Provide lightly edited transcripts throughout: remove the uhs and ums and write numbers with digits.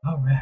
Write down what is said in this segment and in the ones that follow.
All right.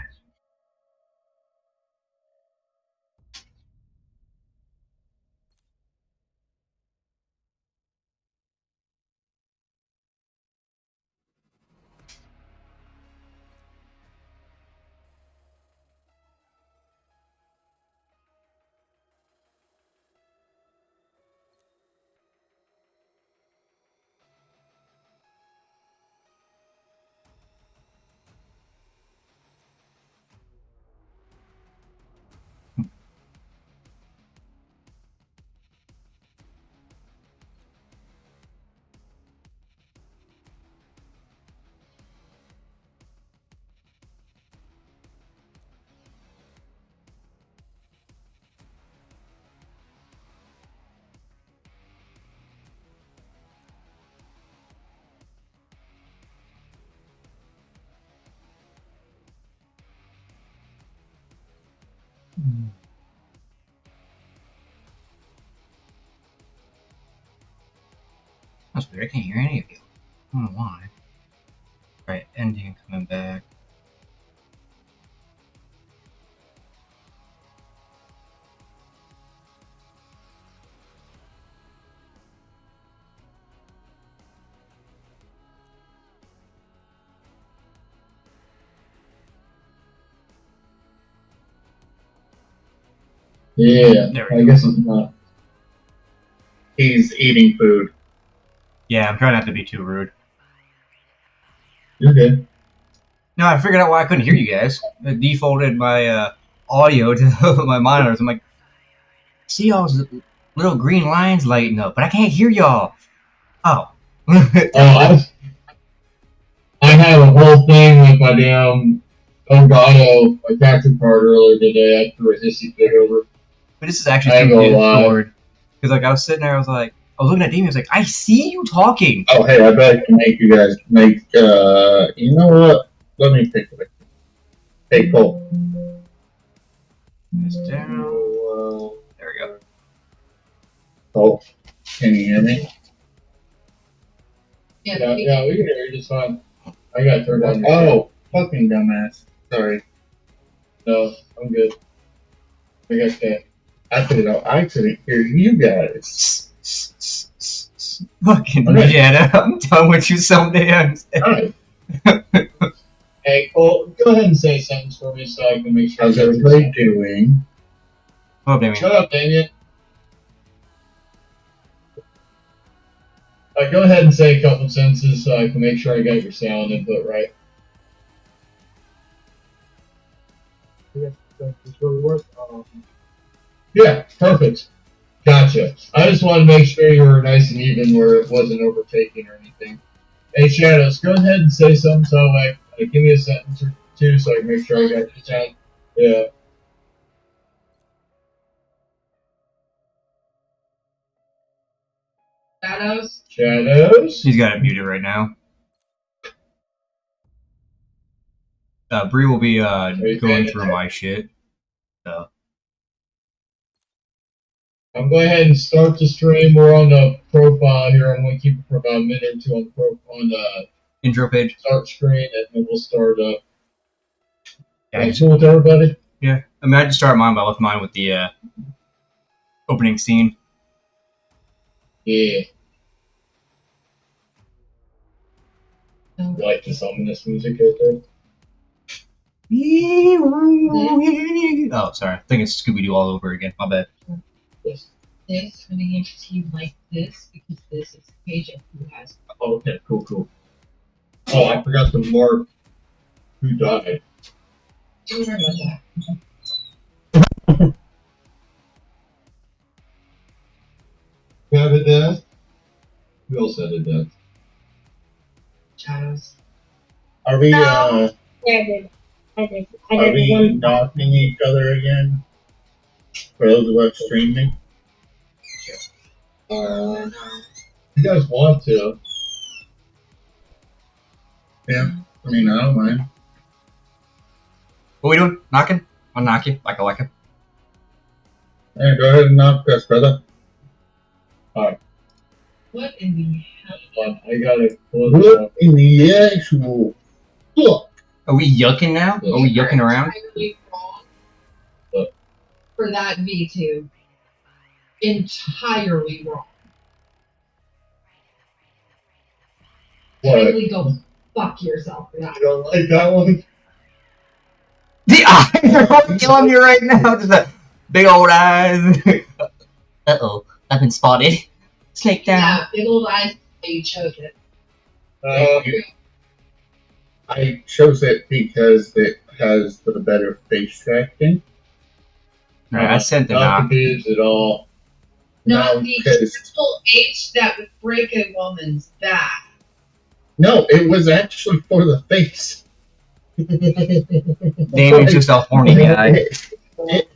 That's weird. I can't hear any of you. I don't know why. Right, ending coming back. Yeah, There we I go. guess it's not. He's eating food. Yeah, I'm trying not to be too rude. You're good. No, I figured out why I couldn't hear you guys. I defaulted my audio to my monitors. I'm like, see all those little green lines lighting up, but I can't hear y'all. Oh. I had a whole thing with my damn Elgato, my capture card earlier today. I threw a hissy fit over. But this is actually through Discord. Because like I was sitting there, I was looking at Damien, I was like, I see you talking. Oh, hey, I bet I can make you guys make, you know what? Let me think of it. Hey, Cole. This down. There we go. Cole, can you hear me? Yeah, we can hear you just fine. I got turned on. Oh, fucking dumbass. Sorry. No, I'm good. I got that. I couldn't hear you guys. Fucking Jetta, I'm done with you sometimes. Alright. Hey, Cole, go ahead and say something for me so I can make sure. How's everybody doing? Oh, Damien. Shut up, Damien. Go ahead and say a couple sentences so I can make sure I got your sound input right. Yeah, perfect. Gotcha. I just wanted to make sure you were nice and even where it wasn't overtaking or anything. Hey, Shadows, go ahead and say something so give me a sentence or two so I can make sure I got your sound. Yeah. Shadows? He's got it muted right now. Bree will be going through my shit. So. I'm going ahead and start the stream. We're on the profile here. I'm going to keep it for about a minute or two on the intro page. Start screen, and then we'll start up. Yeah, cool with everybody? Yeah. I mean, I just started mine, but I left mine with the opening scene. Yeah. You like the ominous music right there? Oh, sorry. I think it's Scooby-Doo all over again. My bad. Yes. This for the entity like this because this is the page of who has. Oh, okay, cool. Oh, I forgot to mark who died. Don't worry about that. Who had a death? Who else had a death? Shadows. Are we, Yeah, I did. are we knocking each other again? For those of us streaming? Sure. You guys want to? Yeah, I mean, I don't mind. What are we doing? Knocking? I'll knock you. Like a. Yeah, go ahead and knock us, brother. Alright. What in the hell? I gotta close. What in the actual fuck? Are we yucking now? Are we yucking around? Entirely wrong What? for that V2. Entirely wrong. What? Kindly go fuck yourself for that. You don't like that one? The eyes are killing me right now. Just a big old eyes. Uh-oh, I've been spotted. Snake down. Yeah, big old eyes. You chose it. I chose it because it has the better face tracking. Alright, I sent the Not knock. the boobs at all. Not No, the because triple H that would break a woman's back. no, it was actually for the face. Damon's just a horny guy. It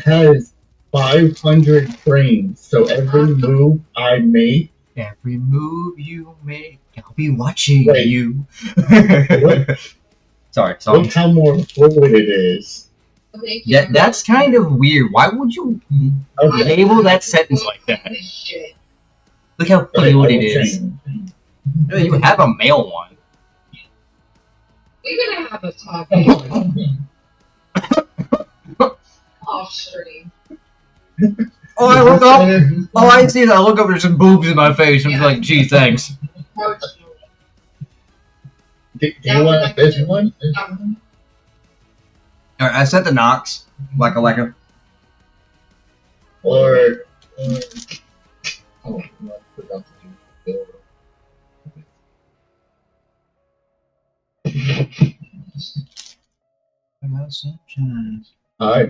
has 500 frames, so every move I make. Every move you make, I'll be watching Wait. you. What? Sorry, Look how more fluid it is. Thank you. that's kind of weird. Why would you Okay. label that sentence like that? Shit. Look how Okay, fluid I it will is. change. You have a male one. We're gonna have a talk off stream. Oh, I look up. All I see is I look up. There's some boobs in my face. I'm just like, gee, thanks. Do you want this one? All right, I sent the knocks. Like a. Or Oh, I forgot to do I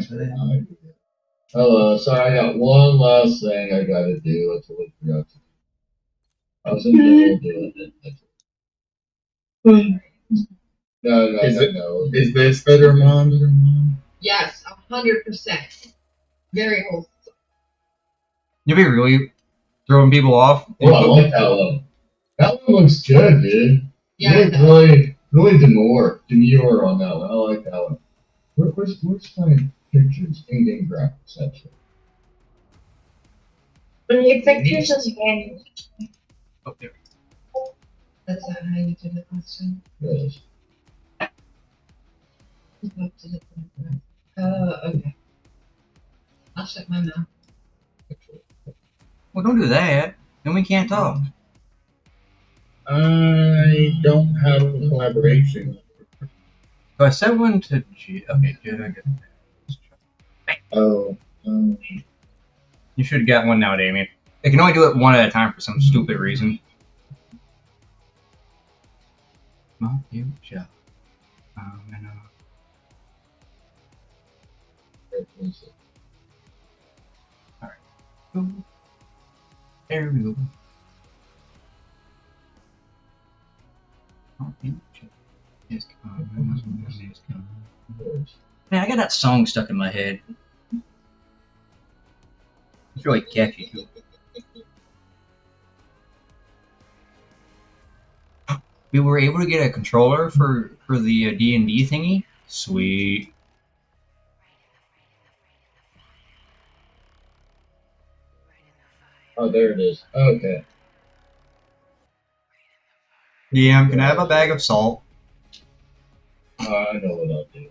Hello, so I got one last thing I gotta do. I totally forgot to do. I was in the middle of doing it. No. is this better, Mom? Yes, 100%. Very wholesome. You be really throwing people off. Oh, I like that one. That one looks good, dude. You Yeah, look really demure on that one. I like that one. Where's my pictures? In-game graphics, actually. When you pictures again, Oh, there. that's not how you do the question. Yes. Okay. I'll shut my mouth. Well, don't do that. Then we can't talk. I don't have a collaboration. So I sent one to G. Okay, good. I get it. Oh, You should get one now, Damien. They can only do it one at a time for some stupid reason. My future. There we go. My future is coming. Is coming. Man, I got that song stuck in my head. It's really catchy too. We were able to get a controller for the D&D thingy. Sweet. Oh, there it is. Okay. Yeah, can I have a bag of salt? I know what I'll do.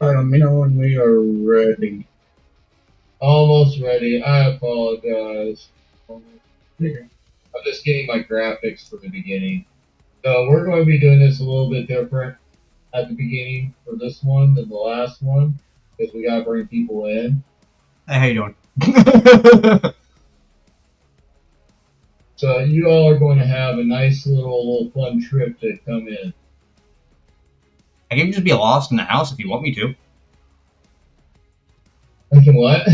let me know when we are ready. Almost ready. I apologize. I'm just getting my graphics for the beginning. So we're going to be doing this a little bit different at the beginning for this one than the last one, because we got to bring people in. Hey, how you doing? So you all are going to have a nice little fun trip to come in. I can just be lost in the house if you want me to. Thinking what?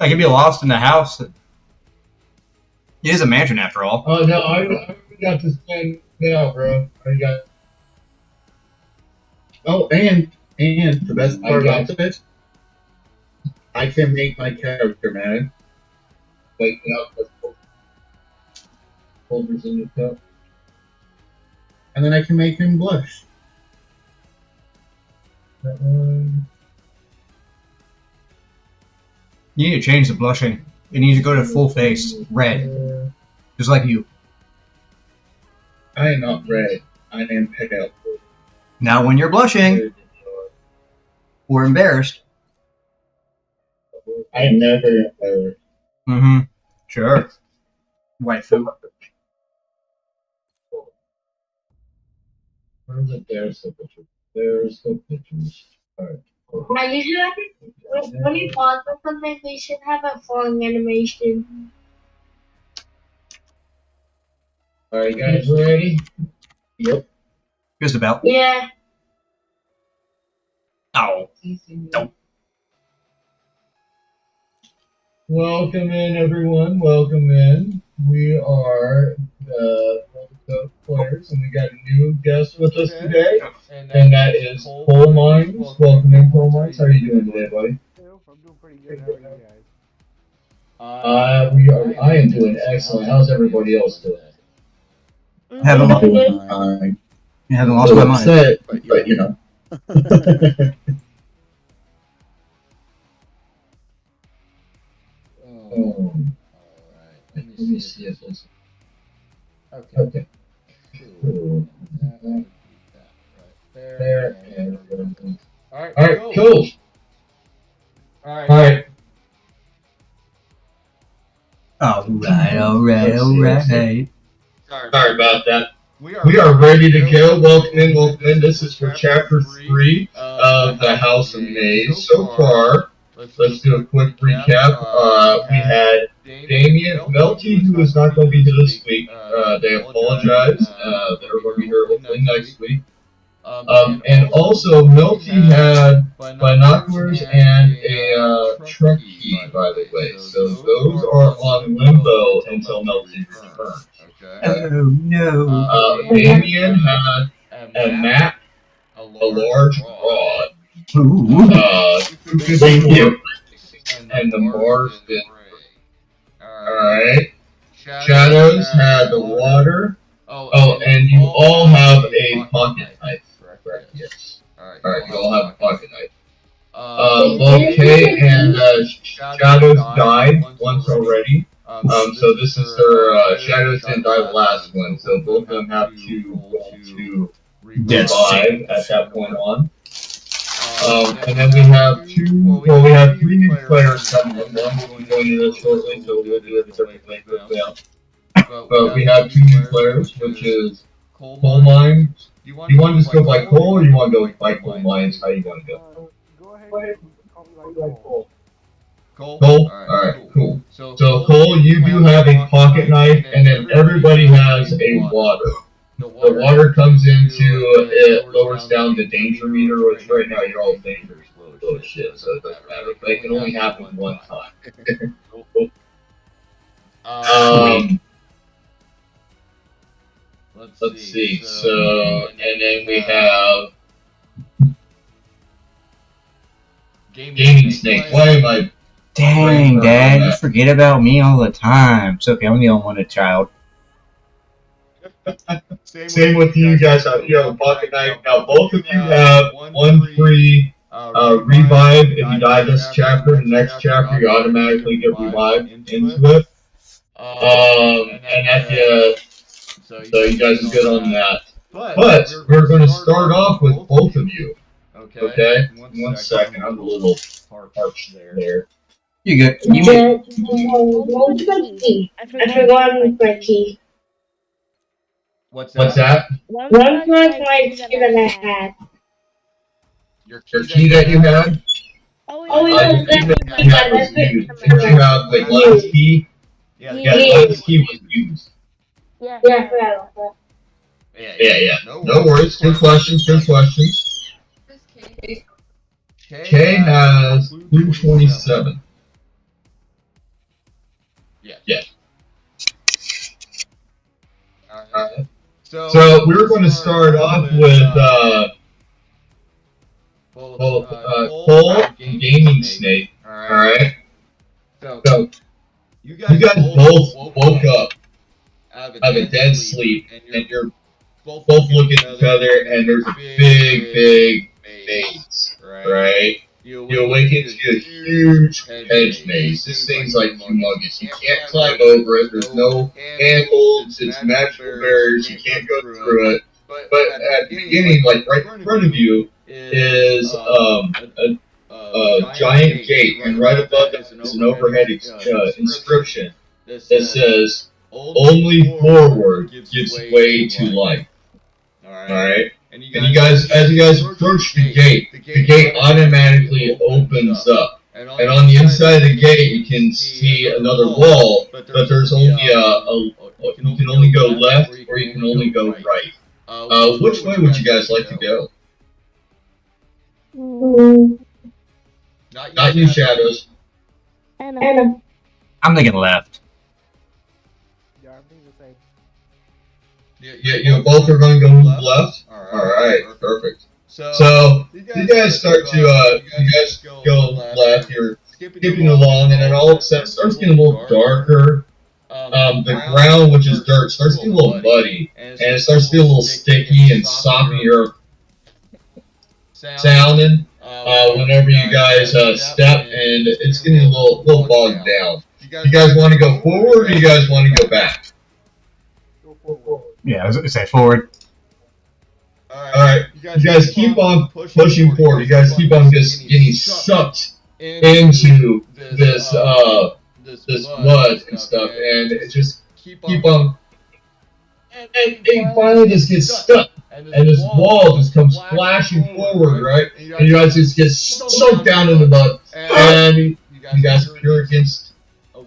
I can be lost in the house. It is a mansion after all. Oh no, I already got this planned out, bro. I got. Oh, and the best I part got- about it, I can make my character mad. Waking up with folders in your cup. And then I can make him blush. That one. You need to change the blushing. It needs to go to full face, red, just like you. I am not red. I am pale. Now, when you're blushing or embarrassed. I am never embarrassed. Mm-hmm. Sure. Waifu. Where's the there's the picture? There's the pictures. Alright. I usually have when you pause or something, we should have a falling animation. Alright, guys, ready? Yep. Just about. Yeah. Oh. Nope. Welcome in, everyone. Welcome in. We are the Roll2Toke players, and we got a new guest with us today, and that is Coal Mines. Welcome in, Coal Mines. How are you doing today, buddy? I'm doing pretty good. How are you guys? I am doing excellent. How's everybody else doing? Haven't lost, I'm haven't lost my mind. upset, but you know. Alright, let me see if this. Okay. Cool. There, and Alright, cool. Alright. Alright. Sorry about that. We are ready to go. Welcome in, welcome in. This is for chapter 3 of the House of Maze. So far, let's do a quick recap. We had Damien Melty, who is not going to be here this week. They apologize. They're going to be here hopefully next week. And also, Melty had binoculars and a truck key, by the way. So those are on limbo until Melty returns. Oh no. Damien had a map, a large rod, Ooh. Thank you. and the Mars bit. Alright. Shadows had the water. Oh, and you all have a pocket knife. Correct, yes. Alright, you all have a pocket knife. Locate and Shadows died once already. So this is their Shadows didn't die the last one, so both of them have to roll to revive at that point on. And then we have we have 3 new players coming in. One will be going in shortly, so we'll do it quickly out. But we have 2 new players, which is Coal Mines. Do you want to just go by Coal, or you want to go by Coal Mines? How you want to go? Go ahead. Call me like Cole. Coal? Alright, cool. So Coal, you do have a pocket knife, and then everybody has a water. The water comes into it, lowers down the danger meter, which right now you're all dangerous little shit, so it doesn't matter. But it can only happen one time. Let's see. So, and then we have Gaming Snake. Why am I? Dang, Dad, you forget about me all the time. It's okay, I'm the only one a child. Same with you guys. You have a pocket knife. Now, both of you have 1 free revive. If you die this chapter, the next chapter, you automatically get revived into it. And that, so you guys are good on that. But we're going to start off with both of you. Okay? 1 second. I'm a little parched there. You good. You What's my key? I forgot my key. What's that? One was my key that I had. Your key that you had? Oh, The yeah, key that you had was used. Did you have the glass key? Yeah, the glass key was used. Yeah, I forgot about that. Yeah. No worries. Good questions. K has blue 27. Yeah. Alright. So we're going to start off with Cole Gaming Snake. Alright. So you guys both woke up out of a dead sleep, and you're both looking at each other, and there's a big maze, right? You awaken to a huge hedge maze. This thing's like humongous. You can't climb over it. There's no handholds. It's magical barriers. You can't go through it. But at the beginning, like right in front of you, is a giant gate, and right above that is an overhead inscription that says, "Only forward gives way to life." All right. And you guys, as you guys approach the gate automatically opens up. And on the inside of the gate, you can see another wall, but there's only you can only go left or you can only go right. Which way would you guys like to go? Not you, Shadows. Anna. I'm thinking left. Yeah, I'm thinking the same. You both are going to go left? Alright, perfect. So, you guys start to, you guys go left, you're skipping along, and then all of a sudden it starts getting a little darker. The ground, which is dirt, starts getting a little muddy, and it starts to get a little sticky and softer sounding whenever you guys step, and it's getting a little bogged down. You guys want to go forward, or you guys want to go back? Go forward. Yeah, I was gonna say forward. Alright, you guys keep on pushing forward. You guys keep on just getting sucked into this mud and stuff, and it just keep on. And it finally just gets stuck, and this wall just comes flashing forward, right? And you guys just get soaked down in the mud, and you guys appear against a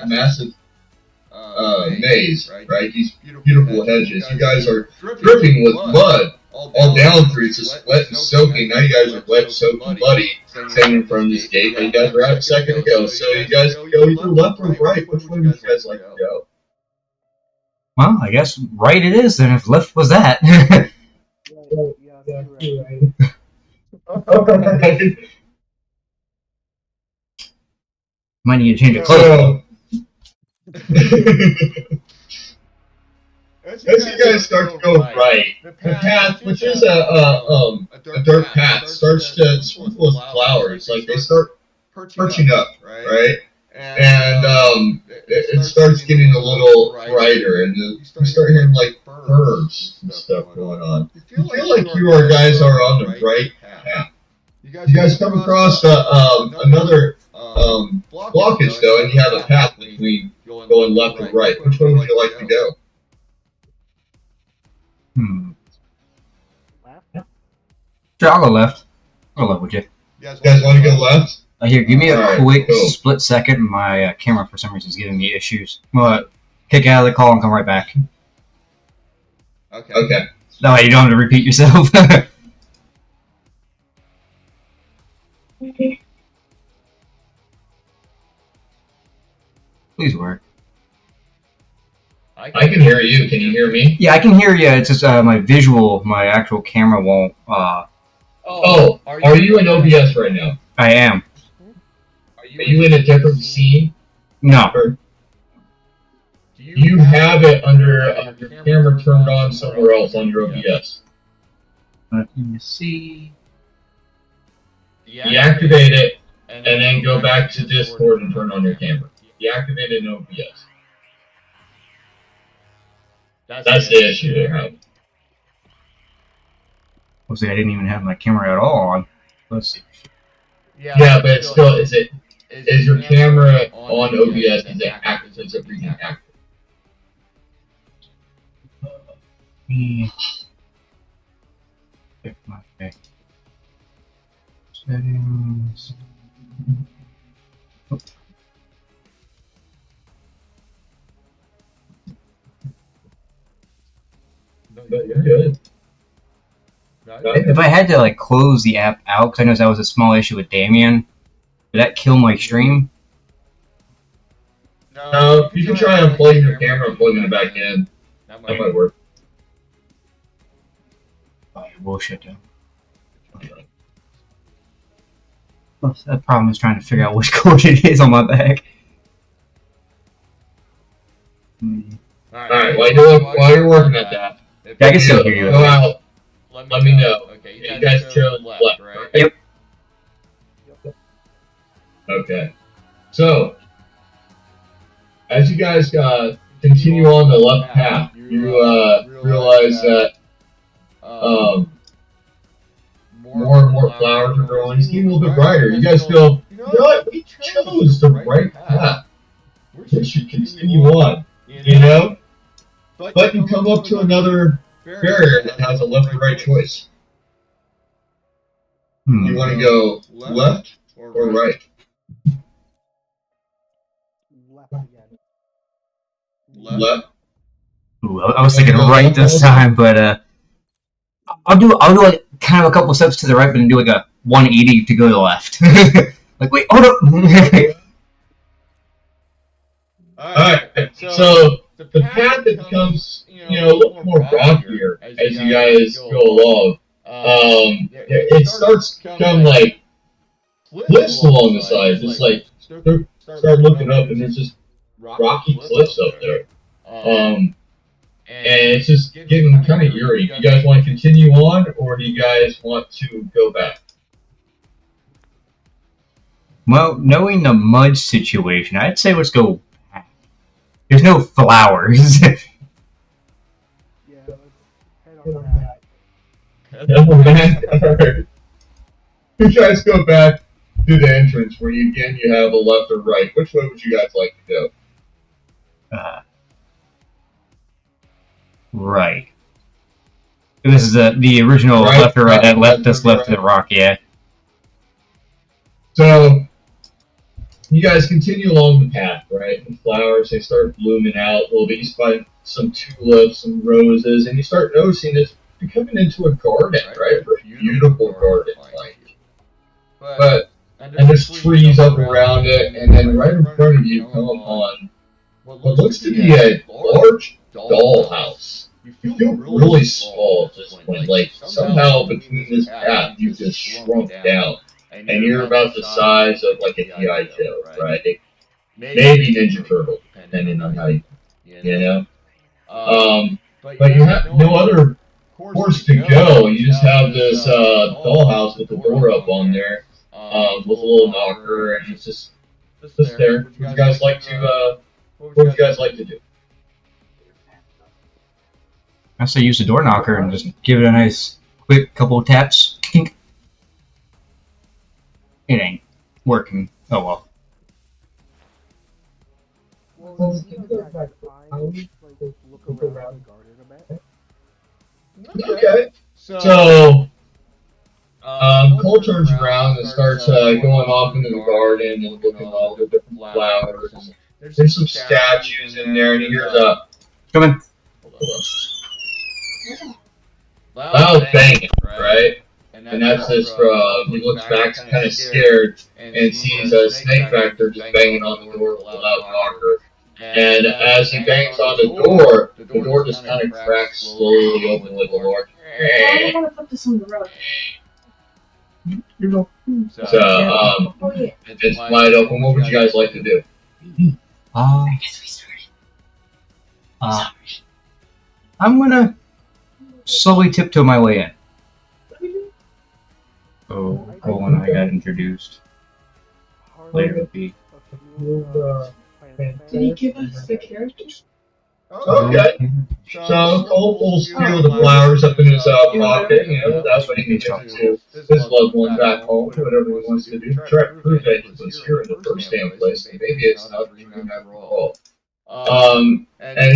massive maze, right? These beautiful hedges. You guys are dripping with mud all down through. It's just wet and soaking. Now you guys are wet, soaked, and muddy, standing in front of this gate that you guys were at a second ago. So you guys go either left or right. Which way would you guys like to go? Well, I guess right it is then if left was that. Yeah, you're right. Might need to change your clothes. As you guys start to go right, the path, which is a dirt path, starts to sprinkle with flowers. Like they start perching up, right? And it starts getting a little brighter, and you start hearing like birds and stuff going on. You feel like you guys are on the right path. You guys come across another blockage though, and you have a path between going left and right. Which way would you like to go? Left? Sure, I'll go left. I'll go left with you. You guys want to go left? Here, give me a Alright, quick cool. split second. My camera, for some reason, is giving me issues. Well, kick out of the call and come right back. Okay. That way you don't have to repeat yourself. Please work. I can hear you. Can you hear me? Yeah, I can hear you. It's just my visual, my actual camera won't. Oh, are you in OBS right now? I am. Are you in a different scene? No. Or do you have it under your camera turned on somewhere else on your OBS? Let me see. Deactivate it, and then go back to Discord and turn on your camera. Deactivate it in OBS. That's the issue they have. Let's see, I didn't even have my camera at all on. Let's see. Yeah, but it's still, is your camera on OBS, is it active? Is it reading active? Pick my settings. Good. If I had to like close the app out, because I know that was a small issue with Damien, did that kill my stream? No, you can try unplugging your camera and plugging it back in. That might work. Oh, yeah, bullshit down. Well, the problem is trying to figure out which code it is on my back. Alright, while you're working at that, Yeah, I can still hear you. go out, let me know. Okay, you guys chose left, right? Yep. Okay. So, as you guys continue on the left path, you realize that more and more flowers are growing. It's getting a little bit brighter. You guys go, you know what? We chose the right path. We should continue on. You know? But you come up to another barrier that has a left or right choice. You want to go left or right? Left again. Left. Ooh, I was thinking right this time, but I'll do like kind of a couple steps to the right, but then do like a 180 to go to the left. Like, wait, hold up. Alright, so the path becomes, a little more rockier as you guys go along. It starts to become like cliffs along the side, just like start looking up and there's just rocky cliffs up there. And it's just getting kind of eerie. Do you guys want to continue on, or do you guys want to go back? Well, knowing the mud situation, I'd say let's go back. There's no flowers. Yeah, let's head on back. Go back. Alright. You guys go back to the entrance where you have a left or right. Which way would you guys like to go? Right. This is the original Right, left or right that left us right. left to the rock, yeah. So, you guys continue along the path, right? The flowers, they start blooming out a little bit. You find some tulips, some roses, and you start noticing it's becoming into a garden, right? A very beautiful garden, like. And there's trees up around it, and then right in front of you come upon what looks to be a large dollhouse. You feel really small at this point, like somehow between this path you've just shrunk down. And you're about the size of like a G.I. Joe, right? Maybe Ninja Turtle, depending on how you know? But you have no other course to go. You just have this dollhouse with the door up on there, with a little knocker, and it's just there. What would you guys like to do? I say use the door knocker and just give it a nice quick couple of taps. Kink. It ain't working. Oh well. Well, it seems like I like look around the garden a bit. Okay. So, Cole turns around and starts going off into the garden and looking at all the different flowers. There's some statues in there, and he hears a Come in. loud banging, right? And that's just he looks back kind of scared and sees a snake factor just banging on the door with a loud knocker. And as he bangs on the door just kind of cracks slowly open with a large. I want to put this on the road. So, it's wide open. What would you guys like to do? I guess we started. I'm gonna slowly tiptoe my way in. Oh, Cole and I got introduced. Later would be. Did he give us the characters? Okay. So Cole pulls a few of the flowers up in his pocket. That's what he can give to his loved one back home, whatever he wants to do. Try to prove that he was here in the first damn place. And maybe it's not a dream after all. And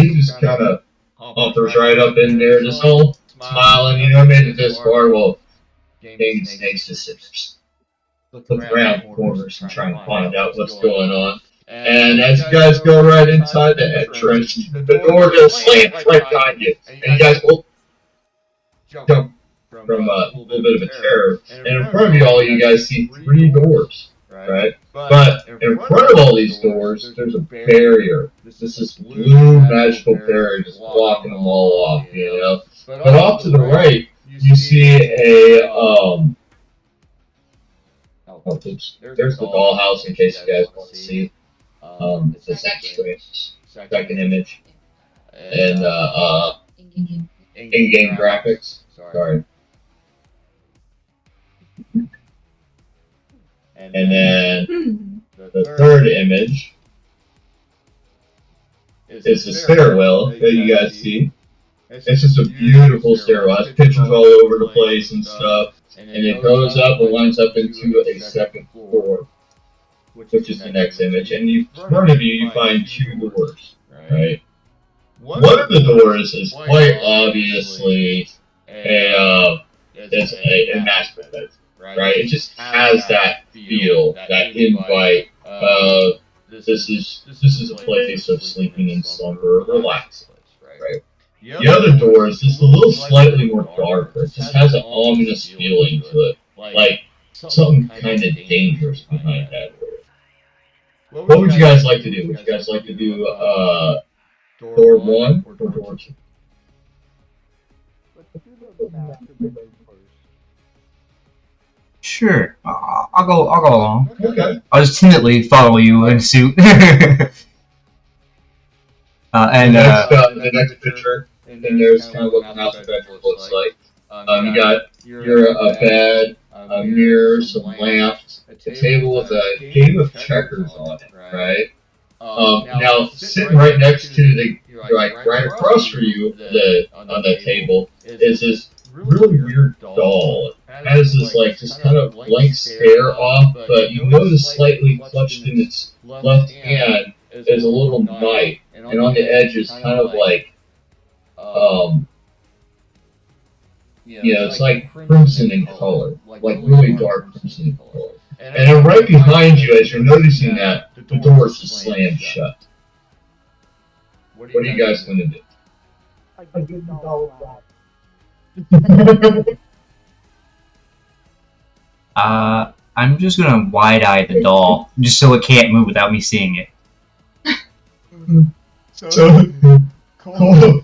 he just kind of offers right up in there, just all smiling. Made it this far. Well, maybe snakes just sit look around corners and try and find out what's going on. And as you guys go right inside the entrance, the door just slams right behind you. And you guys will jump from a little bit of a terror. And in front of you all, you guys see 3 doors, right? But in front of all these doors, there's a barrier. This blue magical barrier just blocking them all off, But off to the right, you see there's the dollhouse in case you guys want to see. It's the second image. And in-game graphics. Sorry. And then The third image is the stairwell that you guys see. It's just a beautiful stairwell. It's pictures all over the place and stuff. And it goes up and winds up into a second floor, which is the next image. And in front of you find two doors, right? One of the doors is quite obviously a master bedroom, right? It just has that feel, that invite of this is a place of sleeping and slumber, relaxing, right? The other door is just a little slightly more darker. It just has an ominous feeling to it, like something kind of dangerous behind that door. What would you guys like to do? Would you guys like to do door 1 or door 2? Let's do the master bedroom first. Sure, I'll go along. Okay. I'll just timidly follow you in suit. The next picture, and there's kind of what the master bedroom looks like. You got your bed, a mirror, some lamps, a table with a game of checkers on it, right? Now sitting right next to the, right across from you, on the table, is this really weird doll. It has this just kind of blank stare off, but you notice slightly clutched in its left hand is a little knife, and on the edge is kind of it's like crimson in color, like really dark crimson in color. And then right behind you, as you're noticing that, the door is slammed shut. What are you guys going to do? I give the doll back. I'm just gonna wide-eye the doll, just so it can't move without me seeing it. So Cole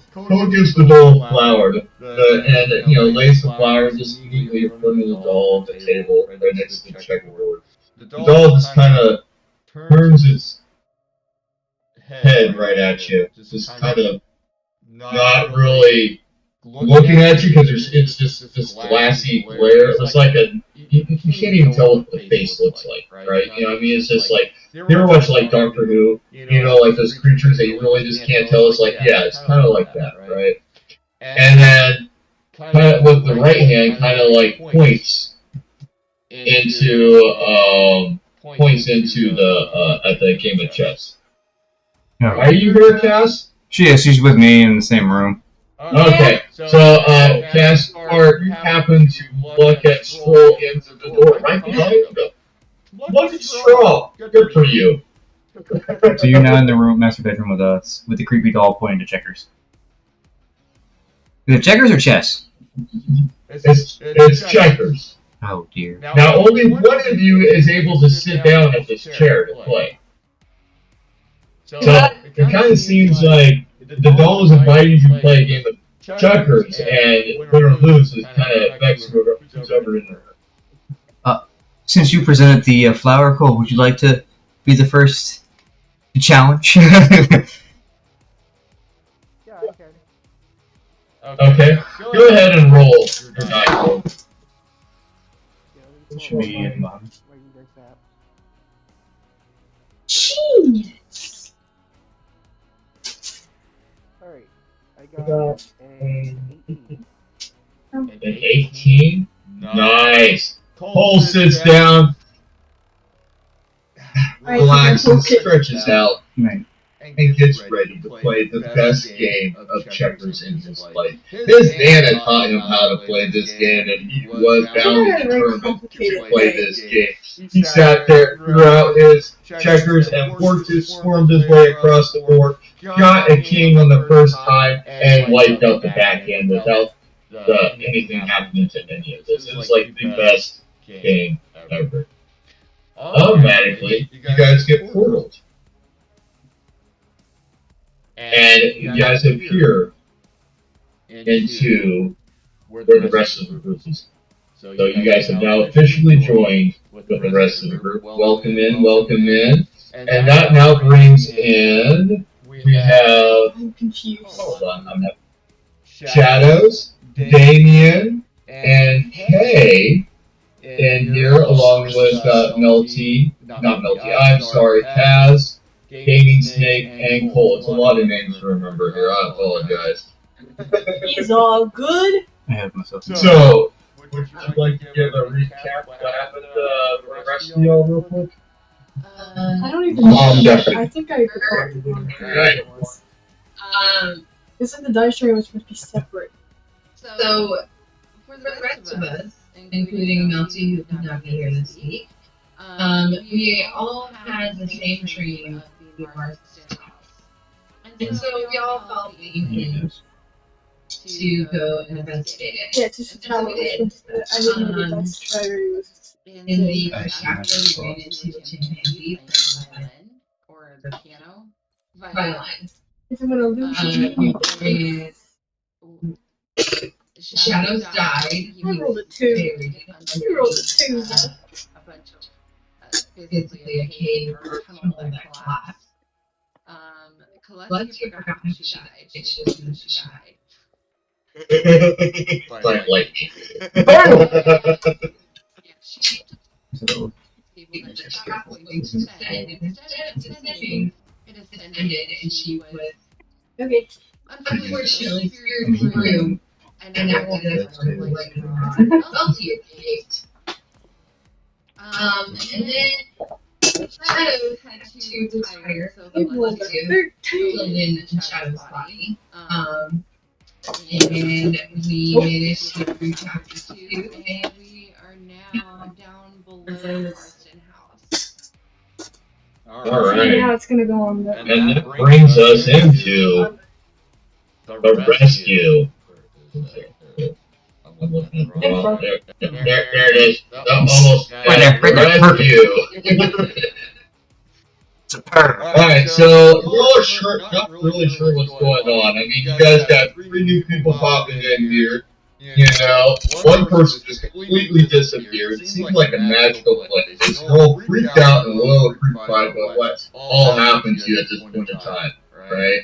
gives the doll a flower, and lays the flower just neatly in front of the doll on the table, right next to the checkerboard. The doll just kind of turns its head right at you, just kind of not really looking at you because it's just this glassy glare. It's like you can't even tell what the face looks like, right? You know what I mean? It's just like, you ever watch Doctor Who? Like those creatures that you really just can't tell. It's like, yeah, it's kind of like that, right? And then, kind of with the right hand, kind of points into the game of chess. No. Are you here, Cass? She's with me in the same room. Okay, so Cass, you happen to look at Stroll into the door right behind you. Look at Stroll. Good for you. So you're now in the room, master bedroom with us, with the creepy doll pointing to checkers. Is it checkers or chess? It's checkers. Oh dear. Now only one of you is able to sit down at this chair to play. So it kind of seems like the doll is inviting you to play a game of checkers, and winner loses kind of affects who's over in there. Since you presented the flower, Cole, would you like to be the first to challenge? Yeah, I can. Okay, go ahead and roll your die roll. Yeah, Should be in bottom. Where you guys at? Jeez. Alright, I got an 18. An 18? Nice. Cole sits down, relaxes, stretches out, Right. and gets ready to play the best game of checkers in his life. His Nana taught him how to play this game, and he was bound and determined to play this game. He sat there, threw out his checkers, and worked swarmed his way across the board, got a king on the first time, and wiped out the backhand without anything happening to any of this. It was like the best game ever. Automatically, you guys get portaled. And you guys appear into where the rest of the group is. So you guys have now officially joined with the rest of the group. Welcome in, welcome in. And that now brings in, we have, I'm confused. hold on, I'm having Shadows, Damien, and Kay in here, along with not Melty, I'm sorry, Kaz, Gaming Snake, and Cole. It's a lot of names to remember here, I apologize. He's all good. I have myself. So, would you like to give a recap of what happened for the rest of y'all real quick? Um, I don't even know. Definitely. I think I forgot Right. This is the dice tray was supposed to be separate. so, for the rest of us, including Melty, who could not be here this week, we all had the same dream of the Marston house. And so we all felt the need to go and investigate it. Yeah, it's just how it was supposed to. I didn't know the dice tray was. In the first chapter, we ran into a chimpanzee playing violin, or the piano, violin. If I'm gonna lose And Shadows died. He I rolled a 2. buried You rolled a 2, though. a bunch of basically a cave or tunnel that collapsed. Celeste, you forgot how she died. It's just that she died. Like lightning. Yeah, she So, able to stop going to descend. Instead of descending, it ascended, and she was Okay. unfortunately speared through and acted as sort of like Melty escaped. And then Shadows had to retire, so the It was ones a who 13. filled in Shadow's body. And we managed to through chapter 2, and we are now down below Marston House. Alright. Now it's gonna go on the. And that brings us into the rescue. I'm looking at the wrong. There it is. Almost. Right there, Rescue. superb. Alright, so not really sure what's going on. I mean, you guys got 3 new people popping in here. You know, one person just completely disappeared. It seemed like a magical place. You're all freaked out and a little creeped by what's all happened to you at this point in time, right?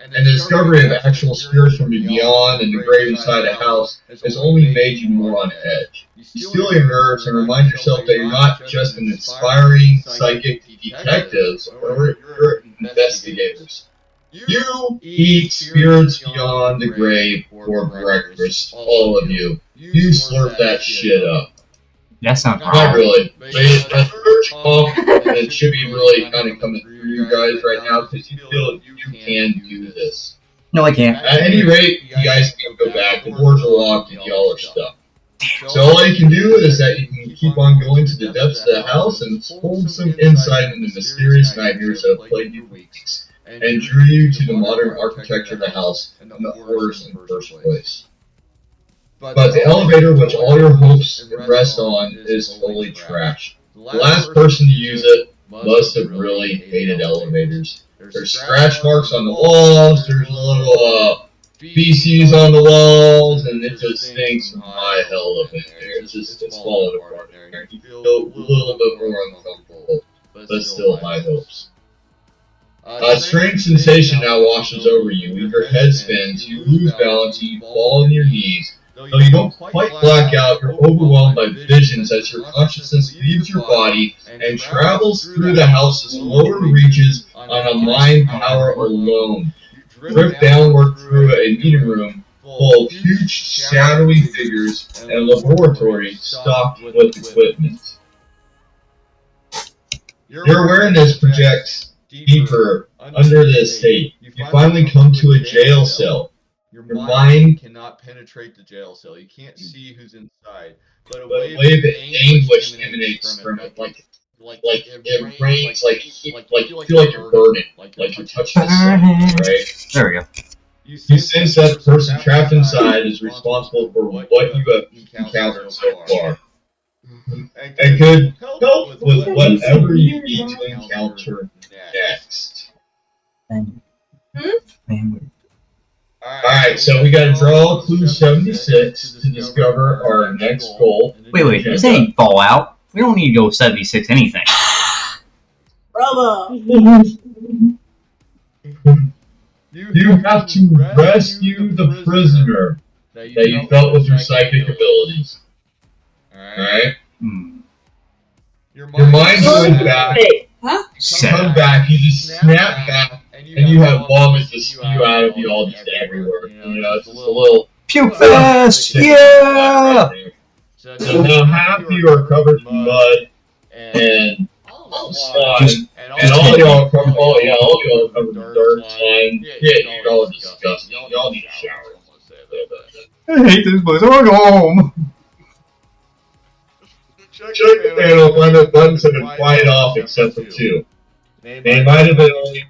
And the discovery of actual spirits from beyond and the grave inside a house has only made you more on edge. You steel your nerves and remind yourself that you're not just an inspiring psychic detectives, or you're investigators. You eat spirits beyond the grave for breakfast, all of you. You slurp that shit up. That sounds Not wrong. really. But it should be really kind of coming through you guys right now because you feel you can do this. No, I can't. At any rate, you guys can go back. The doors are locked and y'all are stuck. So all you can do is that you can keep on going to the depths of the house and hold some insight into the mysterious nightmares that have plagued you for weeks and drew you to the modern architecture of the house and the horrors in the first place. But the elevator, which all your hopes rest on, is totally trashed. The last person to use it must have really hated elevators. There's scratch marks on the walls, there's little feces on the walls, and it just stinks from high hell up in there. It's falling apart in there. You feel a little bit more uncomfortable, but still high hopes. A strange sensation now washes over you. When your head spins, you lose balance, and you fall on your knees. Though you don't quite black out, you're overwhelmed by visions as your consciousness leaves your body and travels through the house's lower reaches on a mind power alone. You drift downward through a meeting room full of huge shadowy figures and a laboratory stocked with equipment. Your awareness projects deeper under the estate. You finally come to a jail cell. Your mind cannot penetrate the jail cell. You can't see who's inside. But a wave of anguish emanates from it, like it rains, like you feel like you're burning, like you're touching the sun, right? There we go. You sense that the person trapped inside is responsible for what you have encountered so far, and could help with whatever you need to encounter next. Alright, so we gotta draw clue 76 to discover our next goal. Wait, this ain't Fallout. We don't need to go 76 anything. Brother! You have to rescue the prisoner. that you felt with your psychic abilities. Alright? Your mind went back. Huh? You come back, you just snap back, and you have vomit just spew out of you all just everywhere. You know, it's just a little Puke fest! Yeah! So now half of you are covered in mud and slime, and all y'all are covered. Oh yeah, all y'all are covered in dirt, slime. Yeah, you're all disgusting. Y'all need a shower. I hate this place. I want to go home. Check the panel, find the buttons have been quiet off except for two. They might have been only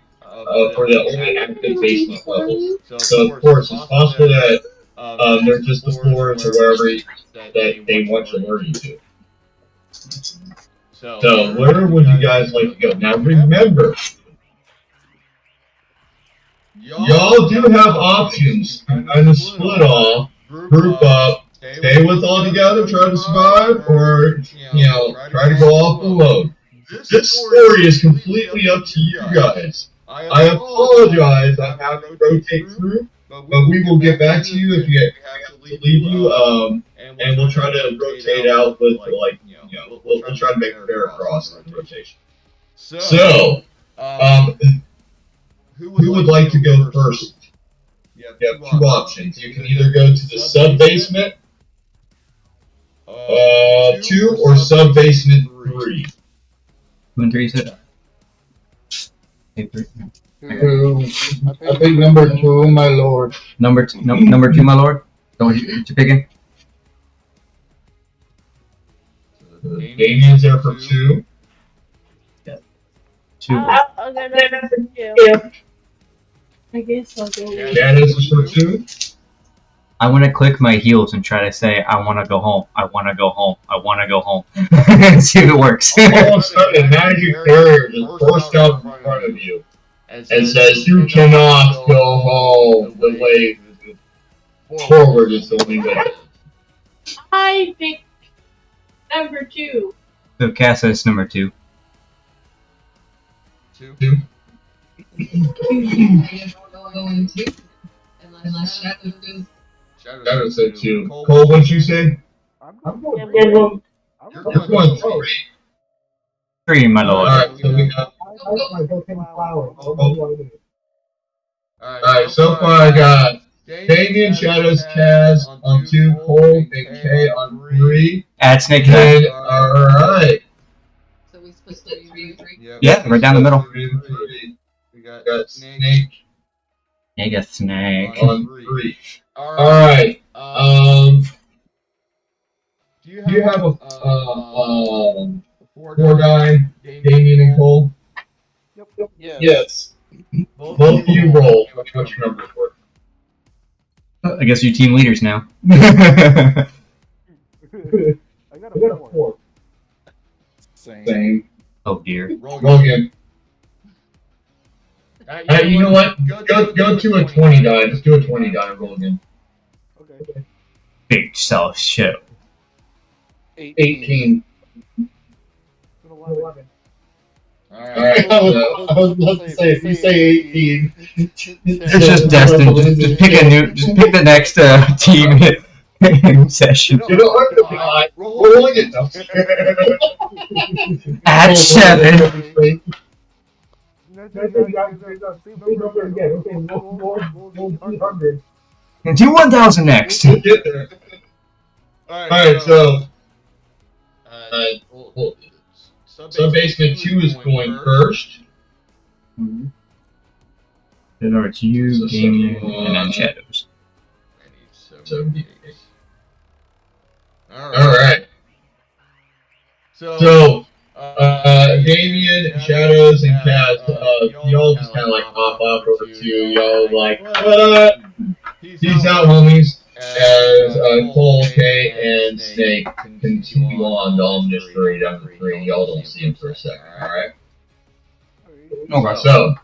for the only active basement levels. So of course, it's possible that they're just the floors or wherever that they want to lure you to. So where would you guys like to go? Now remember, y'all do have options. You can either split off, group up, stay with all together, try to survive, or try to go off alone. This story is completely up to you guys. I apologize on having to rotate through, but we will get back to you if we have to leave you, and we'll try to rotate out with, we'll try to make a fair cross rotation. So, who would like to go first? You have two options. You can either go to the sub-basement 2 or sub-basement 3. 2 and 3 said. Hey, 3. I think number 2, my lord. Number 2, my lord. So what you picking? Damien's there for 2. 2. I'll go number 2. I guess I'll go. Janice is for 2. I want to click my heels and try to say, I want to go home. I want to go home. I want to go home. See if it works. All of a sudden, a magic barrier just bursts out in front of you and says, you cannot go home. The way forward is the only way. I pick number 2. So Cass says number 2. 2. Going to, unless Shadow said 2. Cole, what'd you say? I'm going Yeah, well, You're going 3. 3, my lord. Alright, so we got. Alright, so far I got Damien, Shadows, Kaz on 2, Cole, and K on 3. Add Snake to And, that. alright. So we split 3 and 3. Yeah, right down the middle. We got Snake Yeah, you got Snake. on 3. Alright, do you have a 4 guy, Damien and Cole? Yes. Both of you roll. What's your number for? I guess you're team leaders now. I got a 4. Same. Oh dear. Roll again. You know what? Go to a 20 die. Just do a 20 die and roll again. Okay. Big self show. 18. 11. Alright, I was about to say, if you say 18. It's just destined. Just pick a new. Just pick the next team session. You don't have to die. Roll again. At 7. And do 1,000 next. Get there. Alright, so sub-basement 2 is going first. Then it's you, Damien, and then Shadows. 78. Alright. So, Damien, Shadows, and Kaz, y'all just kind of like hop off over to y'all like, peace out, homies. As Cole, K, and Snake continue on to Ominous 3 down to 3, y'all don't see him for a second, alright? Okay. So,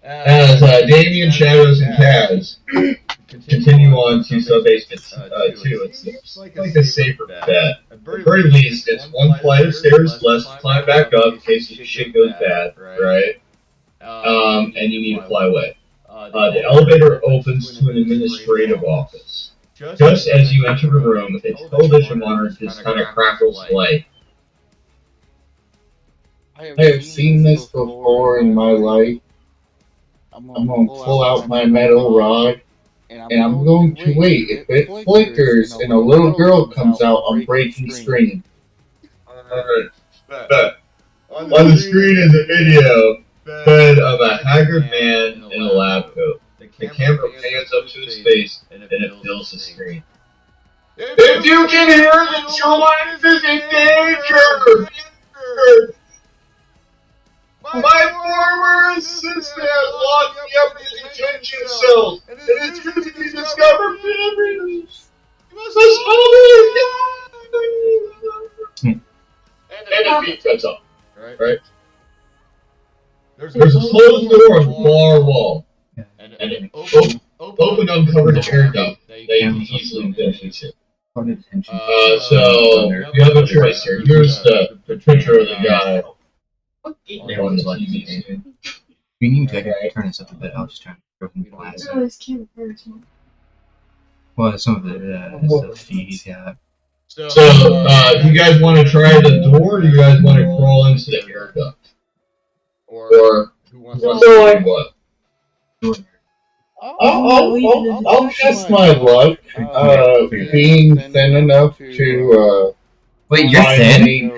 as Damien, Shadows, and Kaz continue on to sub-basement 2, it seems like a safer bet. At the very least, it's one flight of stairs less to climb back up in case shit goes bad, right? And you need to fly away. The elevator opens to an administrative office. Just as you enter the room, a television monitor just kind of crackles light. I have seen this before in my life. I'm going to pull out my metal rod, and I'm going to wait. If it flickers and a little girl comes out, I'm breaking screen. Alright, bet. On the screen is a video fed of a haggard man in a lab coat. The camera pans up to his face, and it fills the screen. If you can hear this, your life is in danger! My former assistant locked me up in detention cells, and it's going to be discovered forever. You must hold it. And a beat cuts off. Right? There's a closed door on the far wall, and an open uncovered air duct that you can easily penetrate it. So you have a choice here. Here's the picture of the guy. On the TV. We need to turn this up a bit. I was just trying to broken glass. Well, some of the feed he's got. So, do you guys want to try the door, or do you guys want to crawl into the air duct? Or who wants to do what? I'll test my luck. Being thin enough to Wait, you're thin?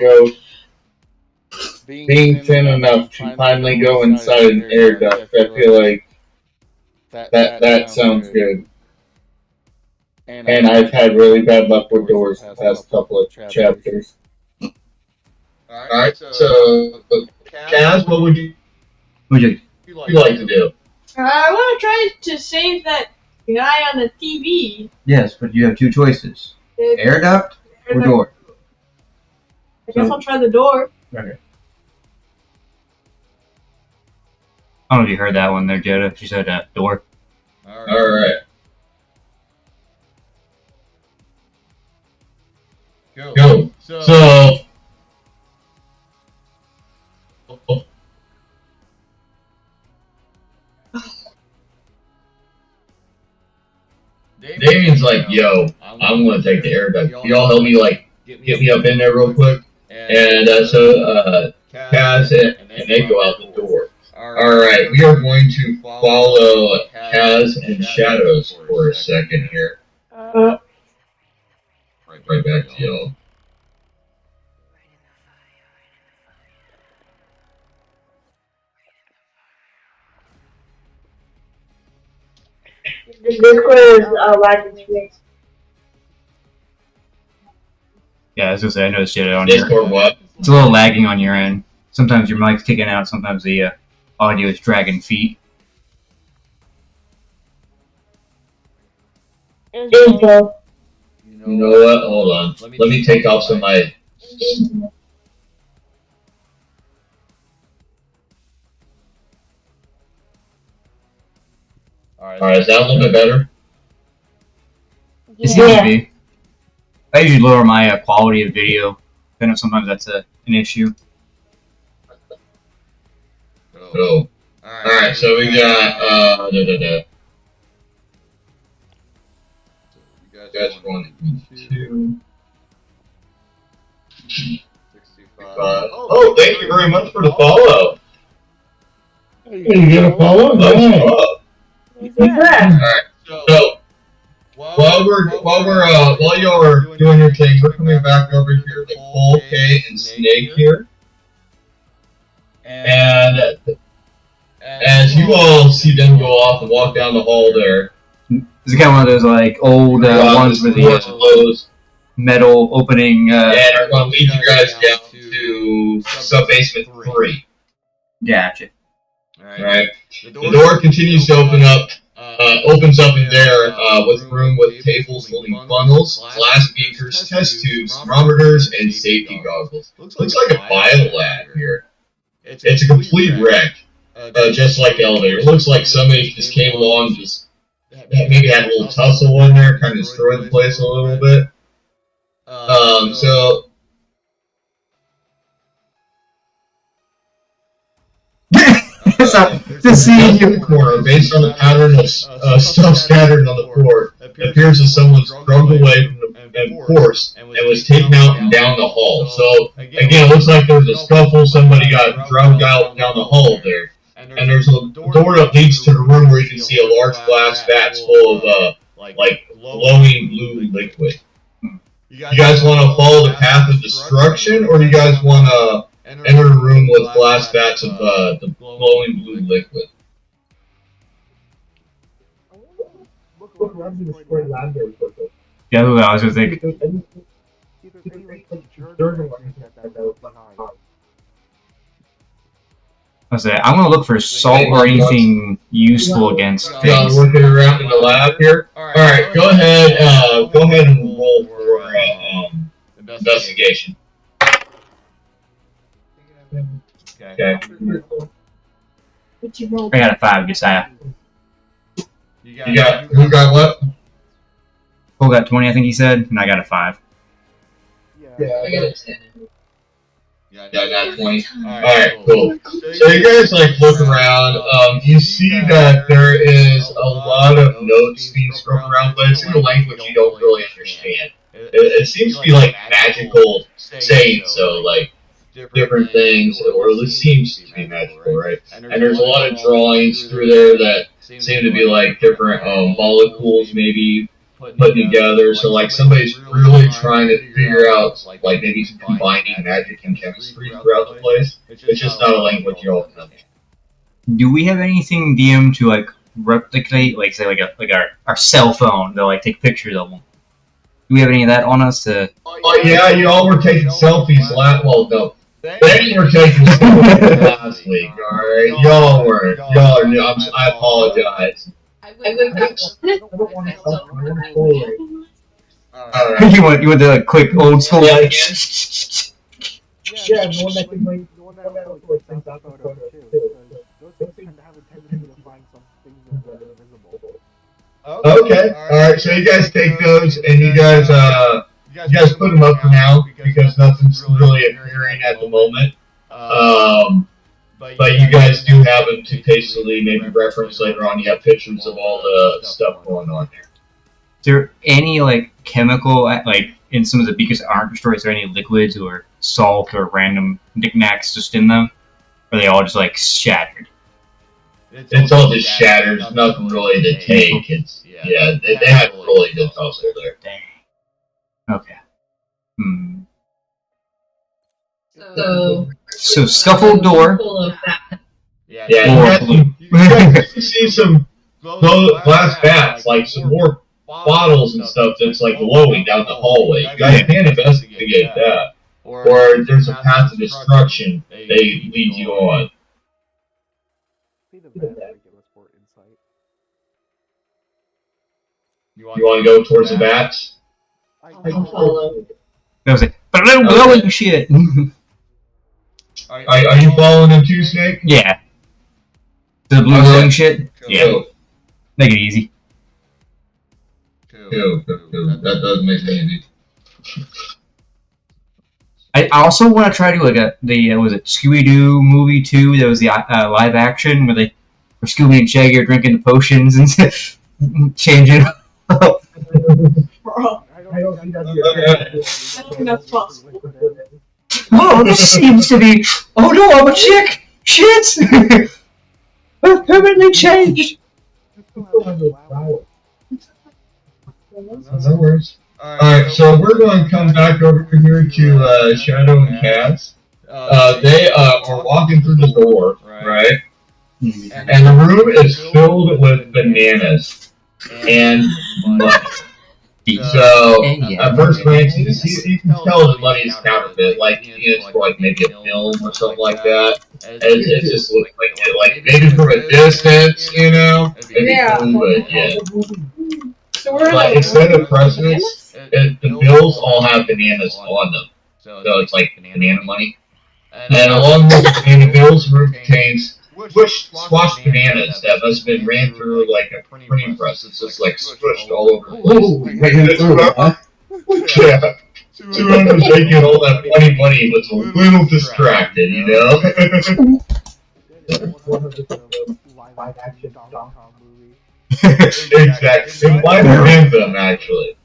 Being thin enough to finally go inside an air duct. I feel like that sounds good. And I've had really bad luck with doors the past couple of chapters. Alright, so Kaz, what would you like to do? I want to try to save that guy on the TV. Yes, but you have two choices. Air duct or door? I guess I'll try the door. Okay. I don't know if you heard that one there, Jetta. She said door. Alright. Go. So Damien's like, yo, I'm gonna take the air duct. Y'all help me get me up in there real quick. And so Kaz and they go out the door. Alright, we are going to follow Kaz and Shadows for a second here. Right back to y'all. This Discord is lagging me. Yeah, I was gonna say, I noticed Jetta on here. Discord what? It's a little lagging on your end. Sometimes your mic's kicking out, sometimes the audio is dragging feet. Info. You know what? Hold on. Let me take off some of my... Alright, is that a little bit better? It seems to be. I usually lower my quality of video. I know sometimes that's an issue. Cool. Alright, so we got, You guys want 2, 65. Oh, thank you very much for the follow. You get a follow? Alright, so while y'all are doing your thing, we're coming back over here to Cole, K, and Snake here. And as you all see them go off and walk down the hall there, Is it kind of one of those like old ones with the closed, metal opening? and are going to lead you guys down to sub-basement 3. Gotcha. Right. The door continues to open up. Opens up in there with room with tables holding funnels, glass beakers, test tubes, thermometers, and safety goggles. Looks like a bio lab here. It's a complete wreck, just like the elevator. Looks like somebody just came along, just maybe had a little tussle in there, kind of destroyed the place a little bit. So to see in the corner, based on the pattern of stuff scattered on the floor, it appears as someone was drugged away and forced and was taken out and down the hall. So, again, it looks like there was a scuffle, somebody got drugged out down the hall there. And there's a door that leads to the room where you can see a large glass vats full of, like, glowing blue liquid. You guys want to follow the path of destruction, or do you guys want to enter a room with glass vats of the glowing blue liquid? Look around in the square lab there. Yeah, I was gonna think. I said I'm gonna look for salt or anything useful against things. Looking around in the lab here. All right, go ahead and roll for investigation. Okay. I got a 5, Josiah. You got who got what? Cole got 20, I think he said, and I got a 5. Yeah. I got a 10. Yeah, I got 20. Alright, cool. So you guys look around. You see that there is a lot of notes being scrolled around, but it's in a language you don't really understand. It seems to be magical sayings, so different things, or at least seems to be magical, right? And there's a lot of drawings through there that seem to be different molecules maybe put together. So somebody's really trying to figure out maybe some combining magic and chemistry throughout the place. It's just not a language you all can understand. Do we have anything DM to replicate, say our cell phone to take pictures of them? Do we have any of that on us to? Oh yeah, you all were taking selfies no. They were taking selfies last week, alright? Y'all were. Y'all are new. I apologize. I don't want to help. I want to play. Alright. you want the quick old school Yeah, the one that can sends out the photo too. Those things tend to have a tendency to find some things that are invisible. Okay. Alright, so you guys take those and you guys put them up for now because nothing's really appearing at the moment. But you guys do have them to tastefully maybe reference later on. You have pictures of all the stuff going on there. Is there any chemical in some of the beakers that aren't destroyed? Is there any liquids or salt or random knickknacks just in them? Or are they all just shattered? It's all just shattered. There's nothing really to take. They have really good hustle there. Dang. Okay. So scuffled door. Yeah, you guys see some glass bats, some more bottles and stuff that's glowing down the hallway. You guys can investigate that. Or there's a path of destruction they lead you on. You want to go towards the bats? I'll follow. That was glowing shit. Are you following them too, Snake? Yeah. The blue glowing shit? Yeah. Cool. Make it easy. Cool. That does make it easy. I also want to try to was it Scooby-Doo movie 2? That was the live action where Scooby and Shaggy are drinking the potions and changing up. I don't think that's possible. Oh, this seems to be. Oh no, I'm a chick! Shit! I've permanently changed! No worries. Alright, so we're going to come back over here to Shadow and Cats. They are walking through the door, right? And the room is filled with bananas and money. So, at first glance, you can tell the money is counterfeit, it's for maybe a film or something like that. It just looks maybe from a distance, maybe cool, but yeah. But instead of presidents, the bills all have bananas on them. So it's banana money. And along with the banana bills, the room contains squashed bananas that must have been ran through a printing press. It's just squished all over the place. Yeah. Whoever was making all that money was a little distracted, It's 100% a live action Donkey Kong movie. Exactly. It reminds them, actually.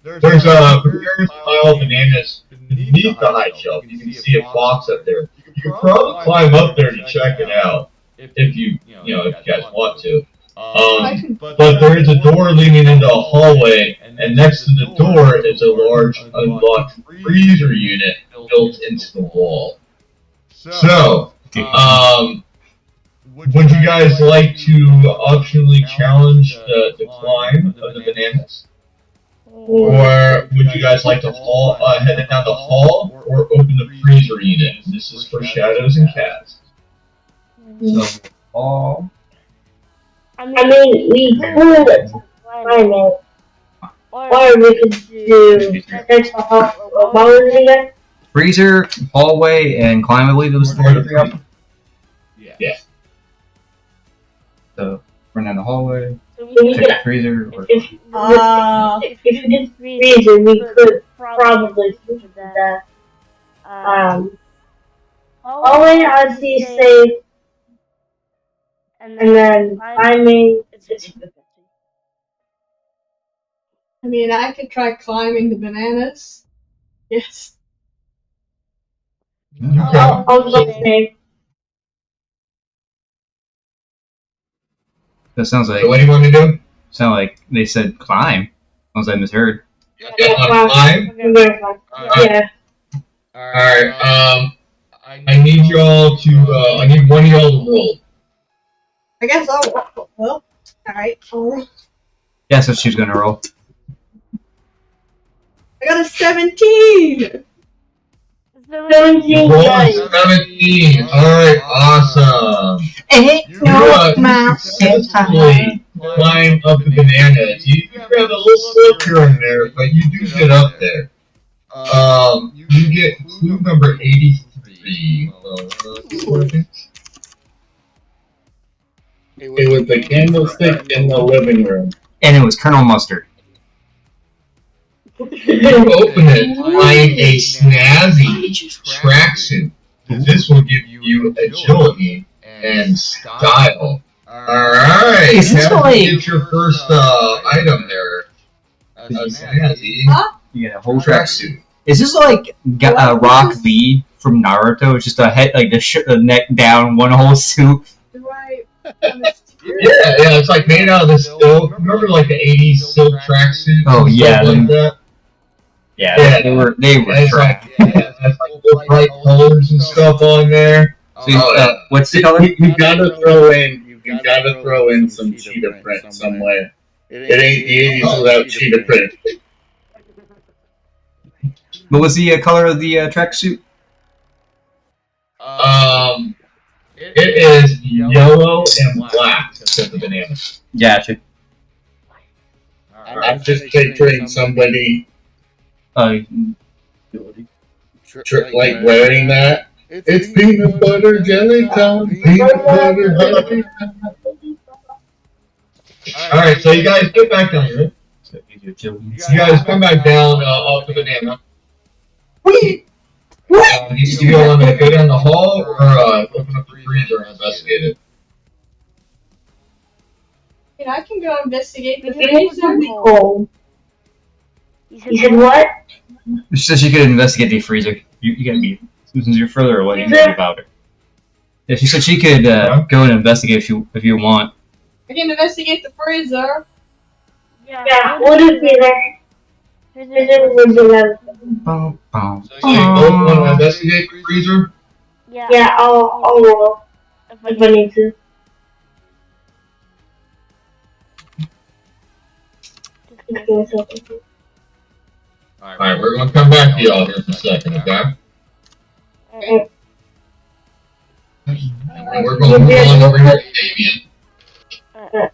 There's a various pile of bananas beneath the high shelf. You can see a box up there. You can probably climb up there to check it out if if you guys want to. But there is a door leading into a hallway, and next to the door is a large unlocked freezer unit built into the wall. So, would you guys like to optionally challenge the climb of the bananas? Or would you guys like to head down the hall or open the freezer unit? This is for Shadows and Cats. So, all. I mean, we could climb it. Or we could do search the hall. What was it again? Freezer, hallway, and climb, I believe it was the three options. Yeah. So, run down the hallway, So we check could, the freezer, or if we did freezer, we could probably do that. Hallway, I'd be safe. And then climbing, it's 50-50. I mean, I could try climbing the bananas. Yes. I'll go safe. that sounds like So what do you want to do? they said climb. Unless I misheard. Yeah, climb? We're very fine. Yeah. Alright, I need y'all to, I need one of y'all to roll. I guess I'll. Well, alright. Yeah, so she's gonna roll. I got a 17! 17 Roll guys. 17. Alright, awesome. You successfully climb up the bananas. You grab a little slip here and there, but you do get up there. You get clue number 83. It was the candlestick in the living room. And it was Colonel Mustard. You open it, find a snazzy tracksuit. This will give you agility and style. Alright, Is this get your first item there. A snazzy You get a whole tracksuit. Is this like Rock Lee from Naruto? It's just a head, like the neck down, one whole suit. Do I. Yeah, it's like made out of this silk. Remember like the 80s silk tracksuit? Oh, yeah, like that? Yeah, they were It's trash. like, it's like little bright colors and stuff on there. So, what's the color? You gotta throw in some cheetah print somewhere. It ain't the 80s without cheetah print. What was the color of the tracksuit? It is yellow and black, except the banana. Gotcha. I'm just picturing somebody like wearing that. It's peanut butter jelly time. Peanut butter jelly time. Alright, so you guys get back down here. You guys come back down off the banana. You want to go down the hall or open up the freezer and investigate it? I can go investigate the It's gonna be freezer. cold. You said what? She said she could investigate the freezer. You gotta be, since you're further away, you know about it. Yeah, she said she could go and investigate if you want. I can investigate the freezer. Yeah, we'll just be there. Freezer will do everything. Bum, bum, So you both want to investigate the freezer? Yeah, I'll roll if I need to. Just give me a second. Alright, we're going to come back to y'all here in a second, okay? And we're going to move on over here to Damien,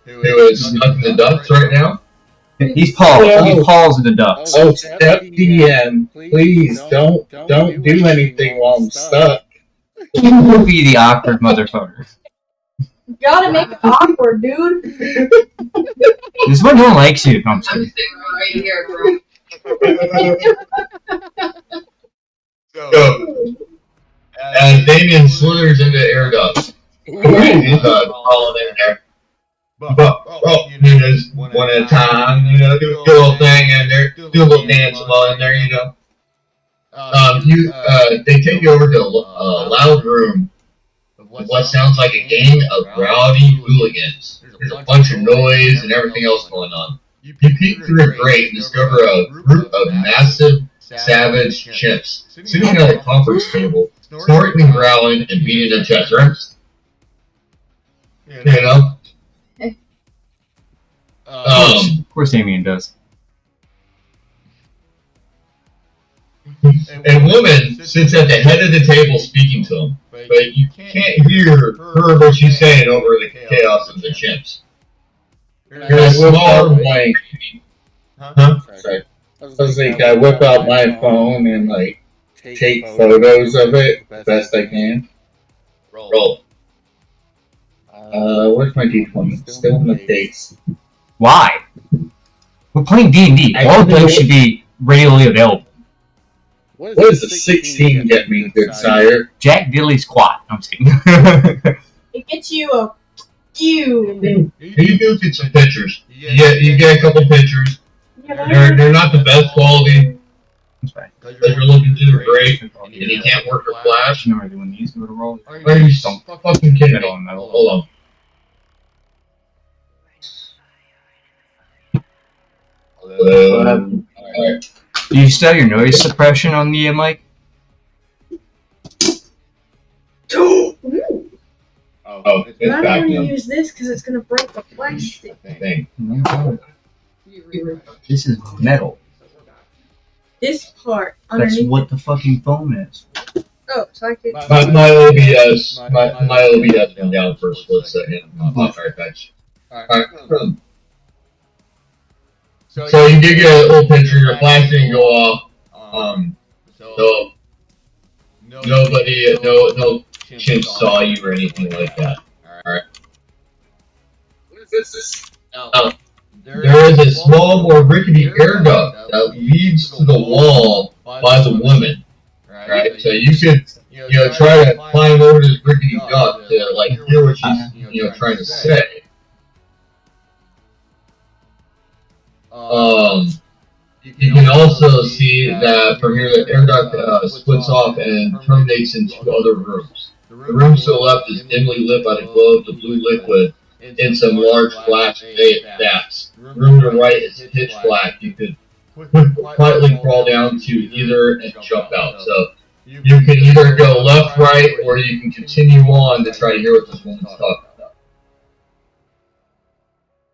who is hunting the ducks right now. He's Paul. He's Paul's in the ducks. Oh, step DM, please don't do anything while I'm stuck. He'll be the awkward motherfucker. You gotta make it awkward, dude. This one don't like you. I'm I'm sorry. sitting right here, bro. So, as Damien slithers into air ducts, crazy crawling in there. But, you just one at a time, do a little thing in there, do a little dance while in there, they take you over to a loud room of what sounds like a gang of rowdy hooligans. There's a bunch of noise and everything else going on. You peek through a grate and discover a group of massive, savage chimps sitting at a conference table, snorting and growling and beating their chests, right? Of course Damien does. A woman sits at the head of the table speaking to him, but you can't hear her what she's saying over the chaos of the chimps. You're a small blank. Huh? Sorry. I was like, I whip out my phone and take photos of it the best I can. Roll. Where's my D20? Still in the face. Why? We're playing D&D. All of those should be readily available. What does a 16 get me, good sire? Jack Dilly's quad. I'm just kidding. It gets you a few. You do get some pictures. You get a couple pictures. They're not the best quality. That's right. Because you're looking through the grate and you can't work your flash. Never doing these go to roll. Are you fucking kidding me? Hold on. Alright. Do you still have your noise suppression on the mic? Oh, it's I don't back want to now. use this because it's going to break the plastic. Thing. This is metal. This part That's underneath. what the fucking phone is. Oh, so I could. My OBS went down for a split second. Alright, thanks. Alright. So you did get a little picture, your flash didn't go off. So nobody, no chimp saw you or anything like that. Alright. What is this? Now, there is a small, more rickety air duct that leads to the wall by the woman. Right? So you could, try to climb over this rickety duct to, hear what she's, trying to say. You can also see that from here the air duct splits off and terminates into other rooms. The room to the left is dimly lit by the glow of the blue liquid in some large glass vats. The room to the right is pitch black. You could quietly crawl down to either and jump out. So you can either go left, right, or you can continue on to try to hear what this woman's talking about.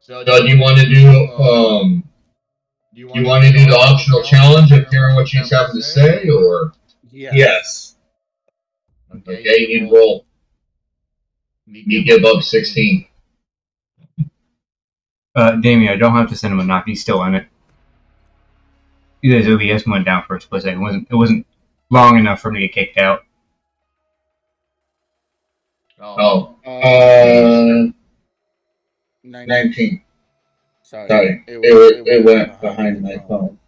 So do you want to do the optional challenge of hearing what she's having to say, or? Yes. Okay, you need to roll. You get above 16. Damien, I don't have to send him a knock. He's still in it. You guys' OBS went down for a split second. It wasn't long enough for me to get kicked out. 19. Sorry, it went behind my phone.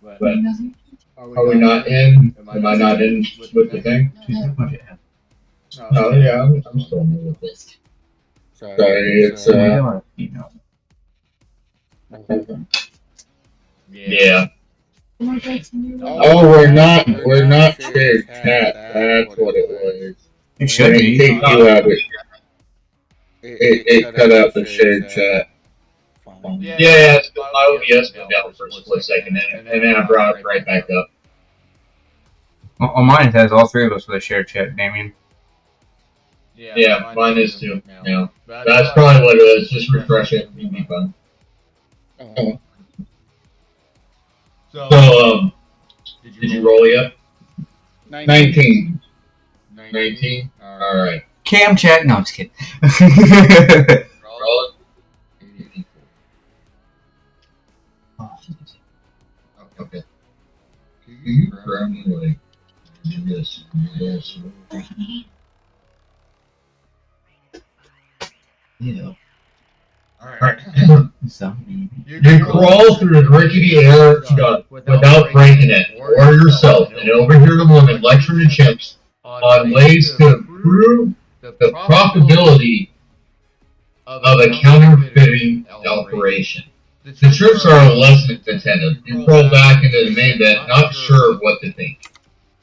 But are we not in? Am I not in with the thing? Oh yeah, I'm still in with this. Sorry, it's yeah. Oh, we're not shared chat. That's what it was. It should be. Take you out of it. It cut out the shared chat. Yeah, my OBS went down for a split second, and then I brought it right back up. On mine, it has all three of us with a shared chat, Damien. Yeah, mine is too. Yeah, that's probably what it is. Just refresh it. It'll be fun. So, did you roll yet? 19. 19? Alright. Cam chat? No, I'm just kidding. Roll it. Okay. You grab me like this. Yeah. Alright. Zombie. You crawl through the rickety air without breaking it, or yourself, and overhear the woman lecturing the chimps on ways to improve the profitability of a counterfeiting operation. The trips are less than attentive. You crawl back into the main bed, not sure of what to think.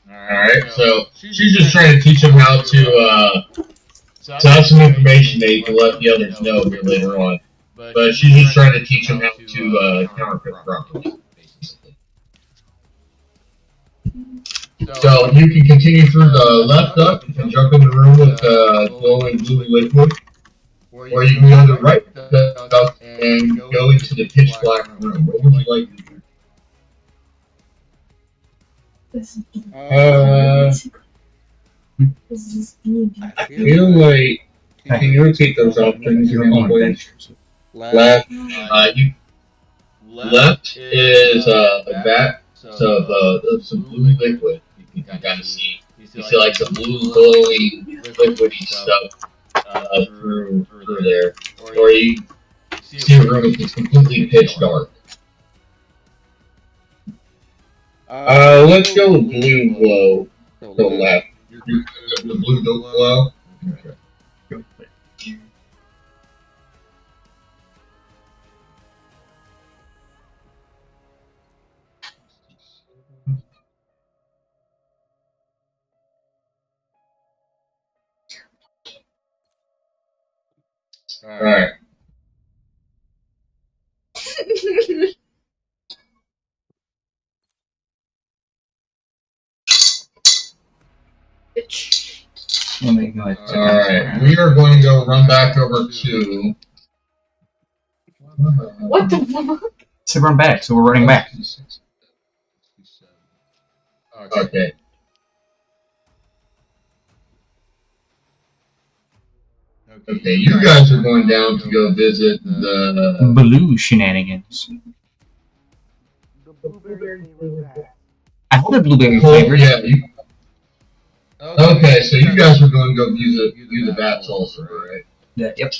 Alright, so she's just trying to teach him how to have some information that you can let the others know here later on. But she's just trying to teach him how to counterfeit properly, basically. So you can continue through the left duct and jump in the room with glowing blue liquid, or you can go to the right duct and go into the pitch black room. What would you like to do? I feel like. Can you repeat those options? Left. Left is a vat of some blue liquid. You can kind of see. You see like some blue glowing liquidy stuff through there. Or you see a room that's completely pitch dark. Let's go with blue glow. Go left. The blue glow. Okay. Alright. Alright, we are going to go run back over to... What the fuck? So run back, so we're running back. Okay. Okay, you guys are going down to go visit the... Blue shenanigans. The blueberry flavor hat. I hope they're blueberry Oh, flavored. yeah. Okay, so you guys are going to go view the bats also, right? Yeah, yep.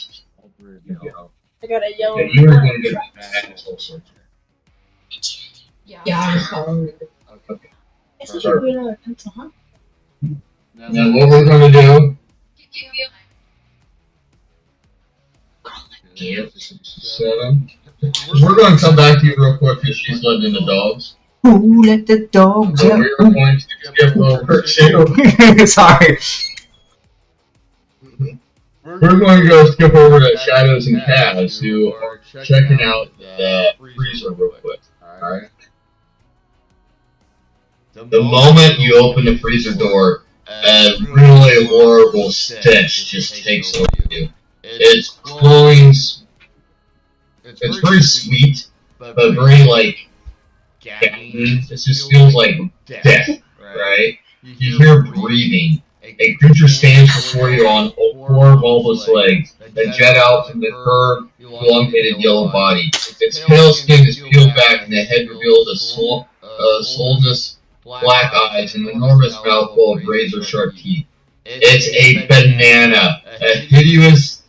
I got a yellow. Okay, you are going to go to the bats also. Yeah, Yeah, I'm following it. Okay. I said you put another pencil, huh? Now what we're going to do... Yep, 7. We're going to come back to you real quick because she's letting in the dogs. Who let the dogs So out? we're going to skip over to... Sorry. We're going to go skip over to Shadows and Kaz, who are checking out the freezer real quick. Alright? The moment you open the freezer door, a really horrible stench just takes over you. It's glowing. It's very sweet, but very like gagging. It just feels like death, right? You hear breathing. A creature stands before you on 4 bulbous legs that jet out from the curved, elongated yellow body. Its pale skin is peeled back, and the head reveals a soulless black eyes and an enormous mouthful of razor-sharp teeth. It's a banana, a hideous,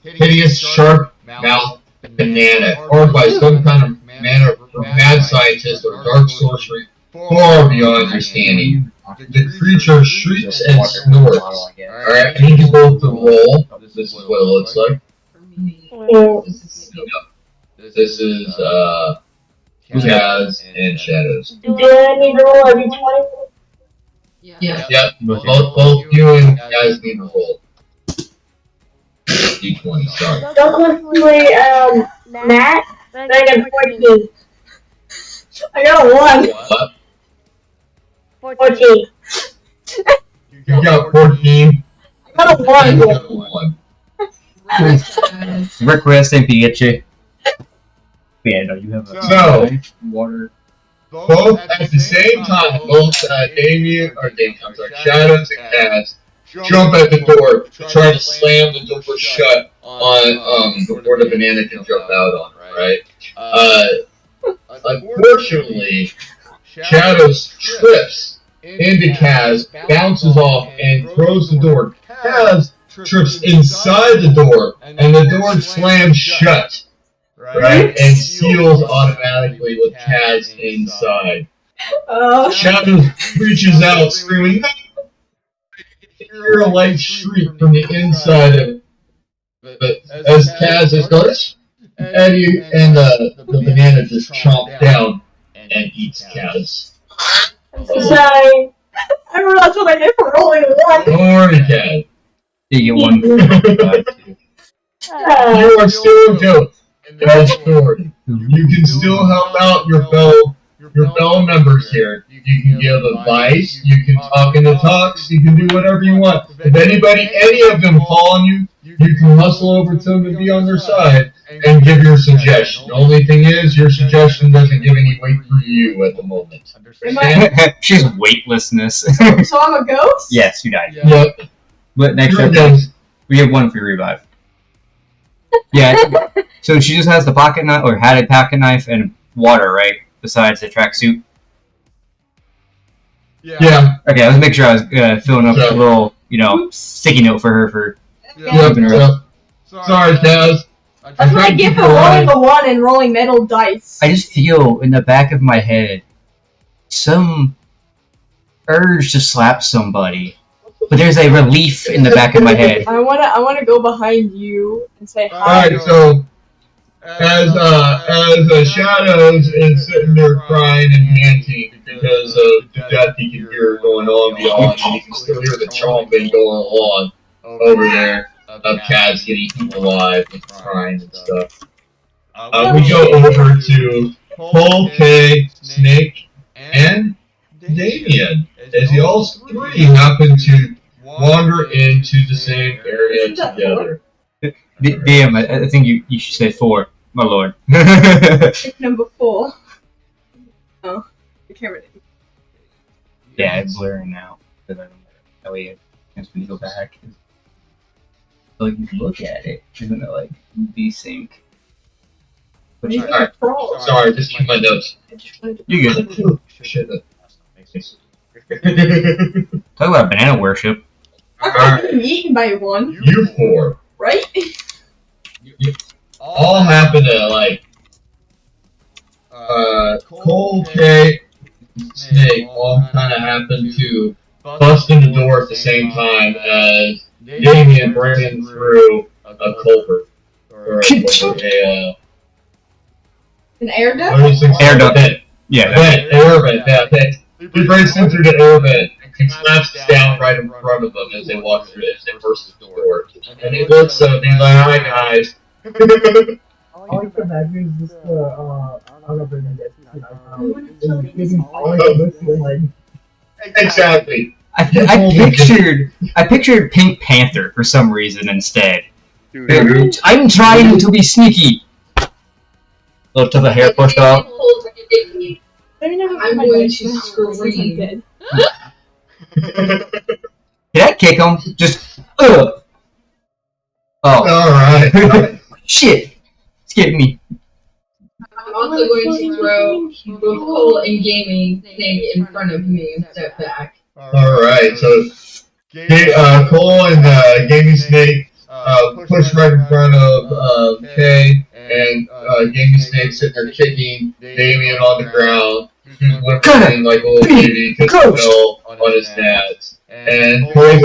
sharp-mouthed banana, carved by some kind of mad scientist or dark sorcery far beyond understanding. The creature shrieks and snorts. Alright, I need you both to roll. This is what it looks like. This is, Kaz and Shadows. Do I need to roll a d20? Yeah. Yep, both you and Kaz need to roll. D20, sorry. Don't look for Matt. I got 14. I got 1. What? 14. You got 14. I got a 1. You got 1. Rick, rest in peace. Yeah, no, you have a So, water. both at the same time, both Shadows and Kaz jump at the door to try to slam the door shut on before the banana can jump out on it, right? Unfortunately, Shadows trips into Kaz, bounces off, and throws the door. Kaz trips inside the door, and the door slams shut, right, and seals automatically with Kaz inside. Shadow reaches out, screaming. You hear a light shriek from the inside of it as Kaz is goes. Eddie and the banana just chomp down and eats Kaz. I'm so sorry. I remember that's what I did for rolling a 1. Don't worry, Kaz. You get one. You are still a goat. That's Ford. You can still help out your fellow members here. You can give advice, you can talk in the talks, you can do whatever you want. If any of them call on you, you can hustle over to them and be on their side and give your suggestion. The only thing is, your suggestion doesn't give any weight for you at the moment. She's weightlessness. So I'm a ghost? Yes, you died. Yep. But next You're a up, ghost. we have one for your revive. Yeah, so she just has the pocket knife, or had a pocket knife and water, right? Besides the tracksuit. Yeah. Okay, let's make sure I was filling up a little, sticky note for her for keeping her up. Sorry, Kaz. That's what I get for rolling a 1 and rolling metal dice. I just feel in the back of my head some urge to slap somebody, but there's a relief in the back of my head. I wanna go behind you and say hi. Alright, so as Shadows is sitting there crying and panting because of the death he can hear going on beyond, and you can still hear the chomping going on over there of Kaz getting eaten alive and crying and stuff. We go over to Cole, K, Snake, and Damien, as you all three happen to wander into the same area together. Damn, I think you should say 4, my lord. Number 4. Oh, the camera didn't. Yeah, it's blurring now. That way, when you go back, like you look at it, isn't it like desync? Alright, sorry, just keep my notes. You good? Shit. Talk about banana worship. I'm getting eaten by one, You four right? all happen to Cole, K, Snake all kind of happen to bust in the door at the same time as Damien bringing through a culprit. Or An air what duct? is this? Air duct. Vent. Yeah. Vent. Air vent. Yeah, vent. He breaks in through the air vent and slaps down right in front of them as they walk through it, as they burst the door. And he looks up and he's like, "Hi guys." I like the values just Exactly. I pictured Pink Panther for some reason instead. I'm trying to be sneaky. Little took a hair pushed off. I'm going to scream. Dead. Did I kick him? Just ugh. Oh. Alright. Shit. Scared me. I'm also going to throw both Cole and Gaming thing in front of me and step back. Alright, so Cole and Gaming Snake push right in front of Kay, and Gaming Snake sitting there kicking Damien on the ground, whimpering like a little baby because he fell on his nads. And wait.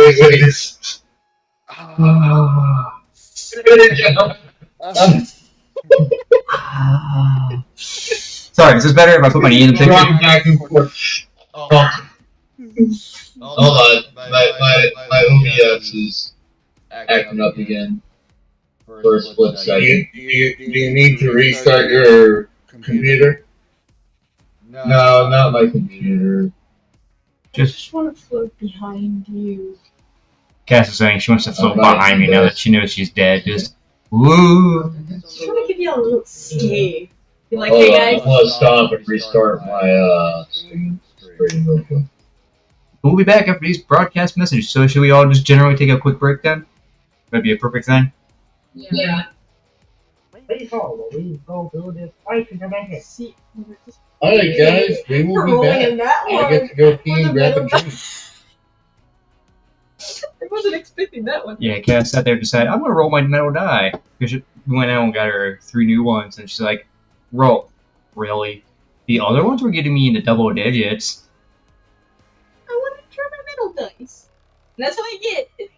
Sorry, is this better if I put my knee in the picture? Rocking back and forth. Oh. Hold on, my OBS is acting up again for a split second. Do you need to restart your computer? No, not my computer. I just want to float behind you. Cass is saying she wants to float behind me now that she knows she's dead. Just woo. Just want to give you a little stay. Be like, hey guys. I'm gonna stop and restart my stream real quick. We'll be back after these broadcast messages. So should we all just generally take a quick break then? That'd be a perfect thing. Yeah. we go do this fight in the minute. See, Alright guys, we will be rolling back. in that I one. get to go pee and grab a drink. I wasn't expecting that one. Yeah, Cass sat there and decided, I'm going to roll my metal die. Because went out and got her 3 new ones, and she's like, "Roll, really? The other ones were getting me into double digits." I want to try my metal dice. And that's what I get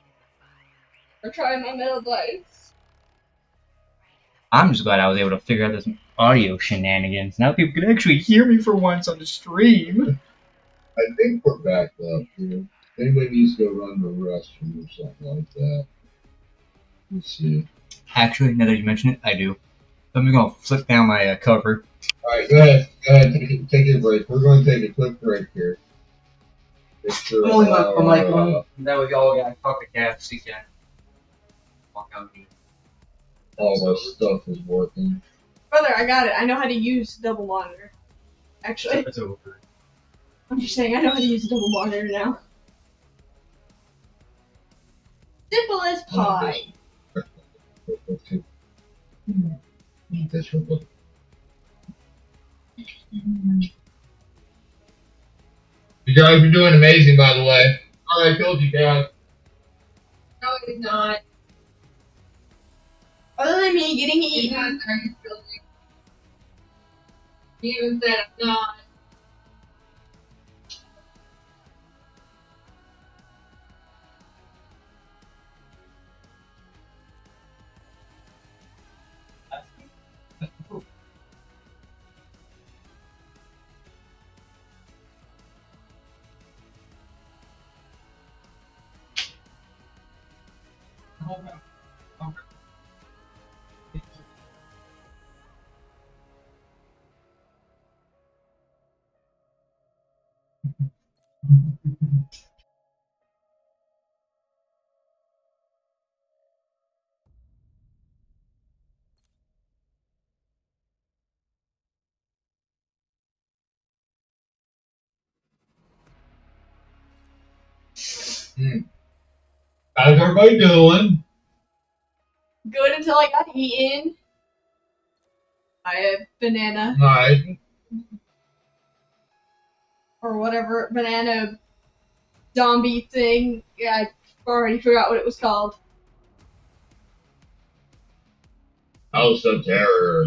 for trying my metal dice. I'm just glad I was able to figure out this audio shenanigans. Now people can actually hear me for once on the stream. I think we're back up here. Anybody needs to go run to the restroom or something like that. Let's see. Actually, now that you mention it, I do. I'm just gonna flip down my cover. Alright, go ahead. Go ahead. Take a break. We're going to take a quick break here. I'm only my mic on. That way y'all got a cup of gas so you can walk out here. All of our stuff is working. Brother, I got it. I know how to use double monitor. Actually, It's over. I'm just saying I know how to use a double monitor now. Simple as pie. This one. You guys are doing amazing, by the way. I told you guys. No, it's not. Other than me getting eaten. You even said I'm not. How's everybody doing? Good until I got eaten by a banana Alright. or whatever banana zombie thing. Yeah, I already forgot what it was called. House of Terror.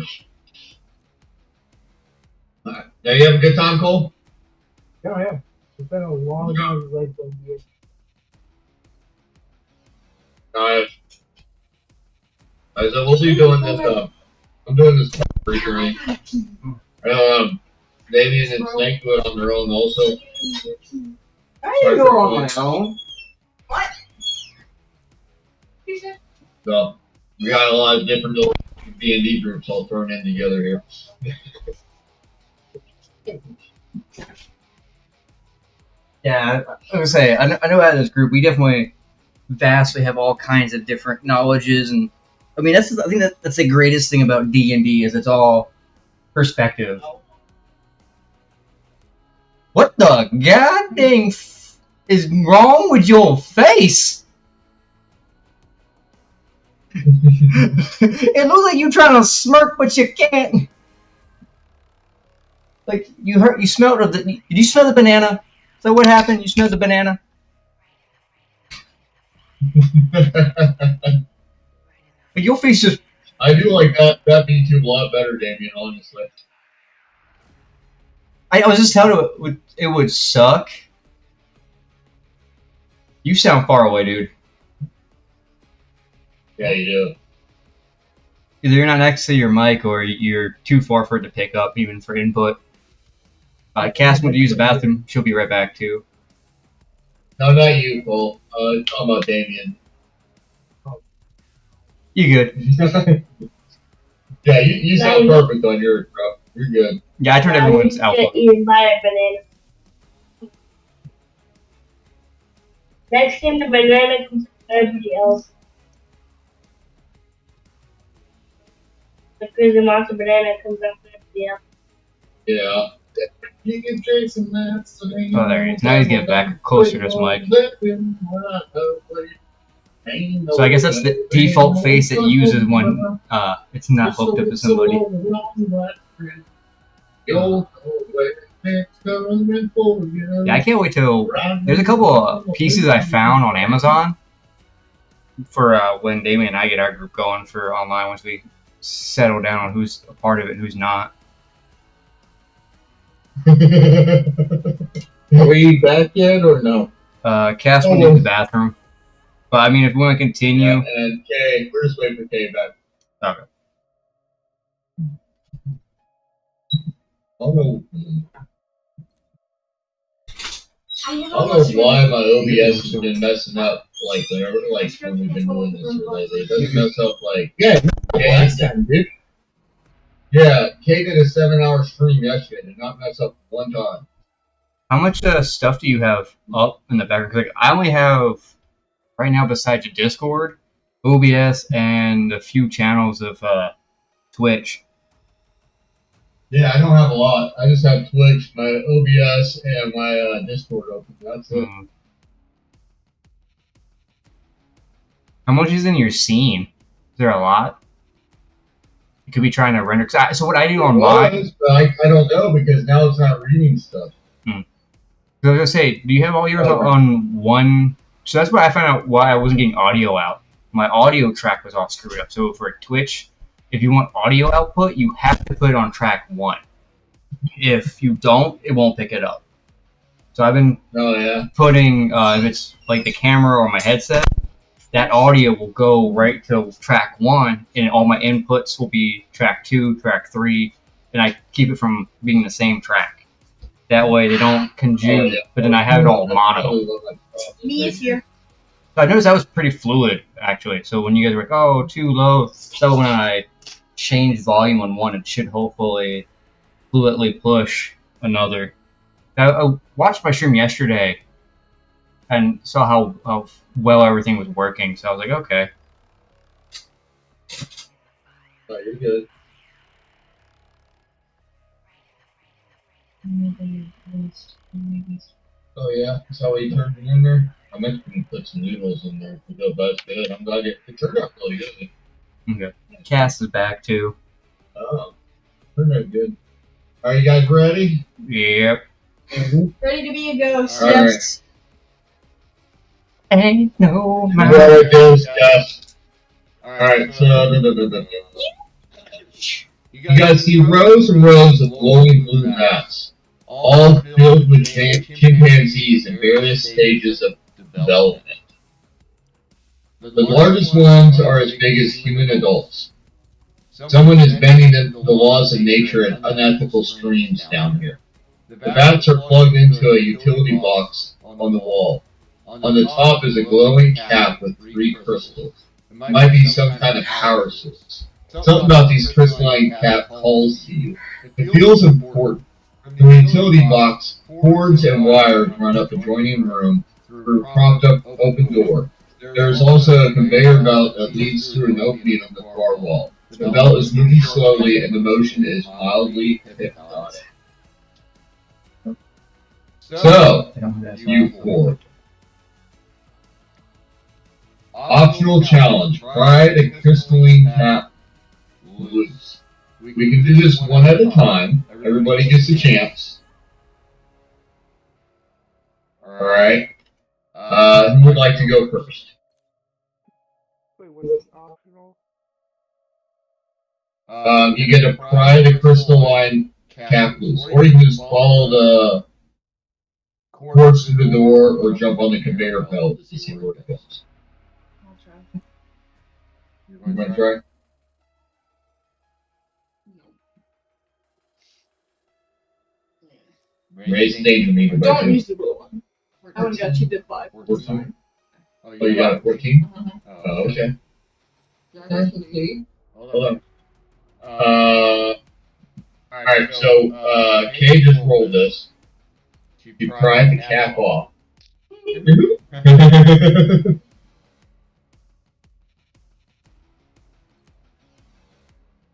Alright. Now you have a good time, Cole? Yeah, yeah. It's been a long time since I played the Alright. Alright, so we'll be doing this, I'm doing this featuring. Damien and Snake do it on their own also. I didn't go on my own. What? So, we got a lot of different little D&D groups all thrown in together here. Yeah, I was gonna say, I know out of this group, we definitely vastly have all kinds of different knowledges, and I mean, I think that's the greatest thing about D&D is it's all perspective. What the god dang is wrong with your face? It looks like you trying to smirk, but you can't. Like you smelled of the. Did you smell the banana? Is that what happened? You smelled the banana? But your face just. I do like that B2 a lot better, Damien, honestly. I was just telling you it would suck. You sound far away, dude. Yeah, you do. Either you're not next to your mic or you're too far for it to pick up, even for input. Cass went to use the bathroom. She'll be right back, too. No, not you, Cole. Talking about Damien. You good. Yeah, you sound perfect on yours, bro. You're good. Yeah, I turned everyone's out. Get eaten by a banana. Next thing, the banana comes to everybody else. The crazy monster banana comes up to everybody else. Yeah. You can drink some nuts. Oh, there he is. Now he's getting back closer to his mic. So I guess that's the default face it uses when it's not hooked up to somebody. Yeah, I can't wait till there's a couple of pieces I found on Amazon for when Damien and I get our group going for online once we settle down on who's a part of it and who's not. Are we back yet or no? Cass went to the bathroom. But I mean, if we want to continue. Yeah, and Kay, we're just waiting for Kay back. Okay. I don't know why my OBS has been messing up, like whenever, like when we've been doing this lately. It doesn't mess up like last time, dude. Yeah, Kay did a 7-hour stream yesterday. Did not mess up one time. How much stuff do you have up in the background? Like, I only have right now, besides the Discord, OBS, and a few channels of Twitch. Yeah, I don't have a lot. I just have Twitch, my OBS, and my Discord open. That's it. How much is in your scene? Is there a lot? You could be trying to render. So what I do on mine... I don't know, because now it's not reading stuff. So I was gonna say, do you have all yours on one? So that's why I found out why I wasn't getting audio out. My audio track was all screwed up. So for Twitch, if you want audio output, you have to put it on track 1. If you don't, it won't pick it up. So I've been putting, if it's like the camera or my headset, that audio will go right to track 1, and all my inputs will be track 2, track 3, and I keep it from being the same track. That way they don't congeal, but then I have it all mono. Me is here. So I noticed that was pretty fluid, actually. So when you guys were like, oh, too low, so when I change volume on one, it should hopefully fluidly push another. I watched my stream yesterday and saw how well everything was working, so I was like, okay. Oh, you're good. Oh yeah, that's how he turned it in there. I meant to put some noodles in there to go, but it's good. I'm glad it turned out really good. Okay. Cass is back too. Oh, turned out good. Are you guys ready? Yep. Ready to be a ghost. All Yes. Ain't no Right. You're a ghost, Gus. Alright, so you guys see rows and rows of glowing blue mats, all filled with chimpanzees in various stages of development. The largest ones are as big as human adults. Someone is bending the laws of nature in unethical streams down here. The bats are plugged into a utility box on the wall. On the top is a glowing cap with 3 crystals. It might be some kind of power source. Something about these crystalline cap calls to you. It feels important. From the utility box, cords and wires run up adjoining room through a propped up open door. There is also a conveyor belt that leads through an opening on the far wall. The belt is moving slowly and the motion is mildly hypnotic. So, you 4. Optional challenge. Pry the crystalline cap loose. We can do this one at a time. Everybody gets a chance. Alright. Who would like to go first? Wait, what's optional? You get to pry the crystalline cap loose. Or you can just follow the cords to the door or jump on the conveyor belt to see where it goes. I'll try. You want to try? Raise danger meter by Don't 2. use the blue one. I only got 2 to 5. 14. Oh, you got a 14? Oh, okay. Hold on. Alright, so, Kay just rolled this. You pry the cap off.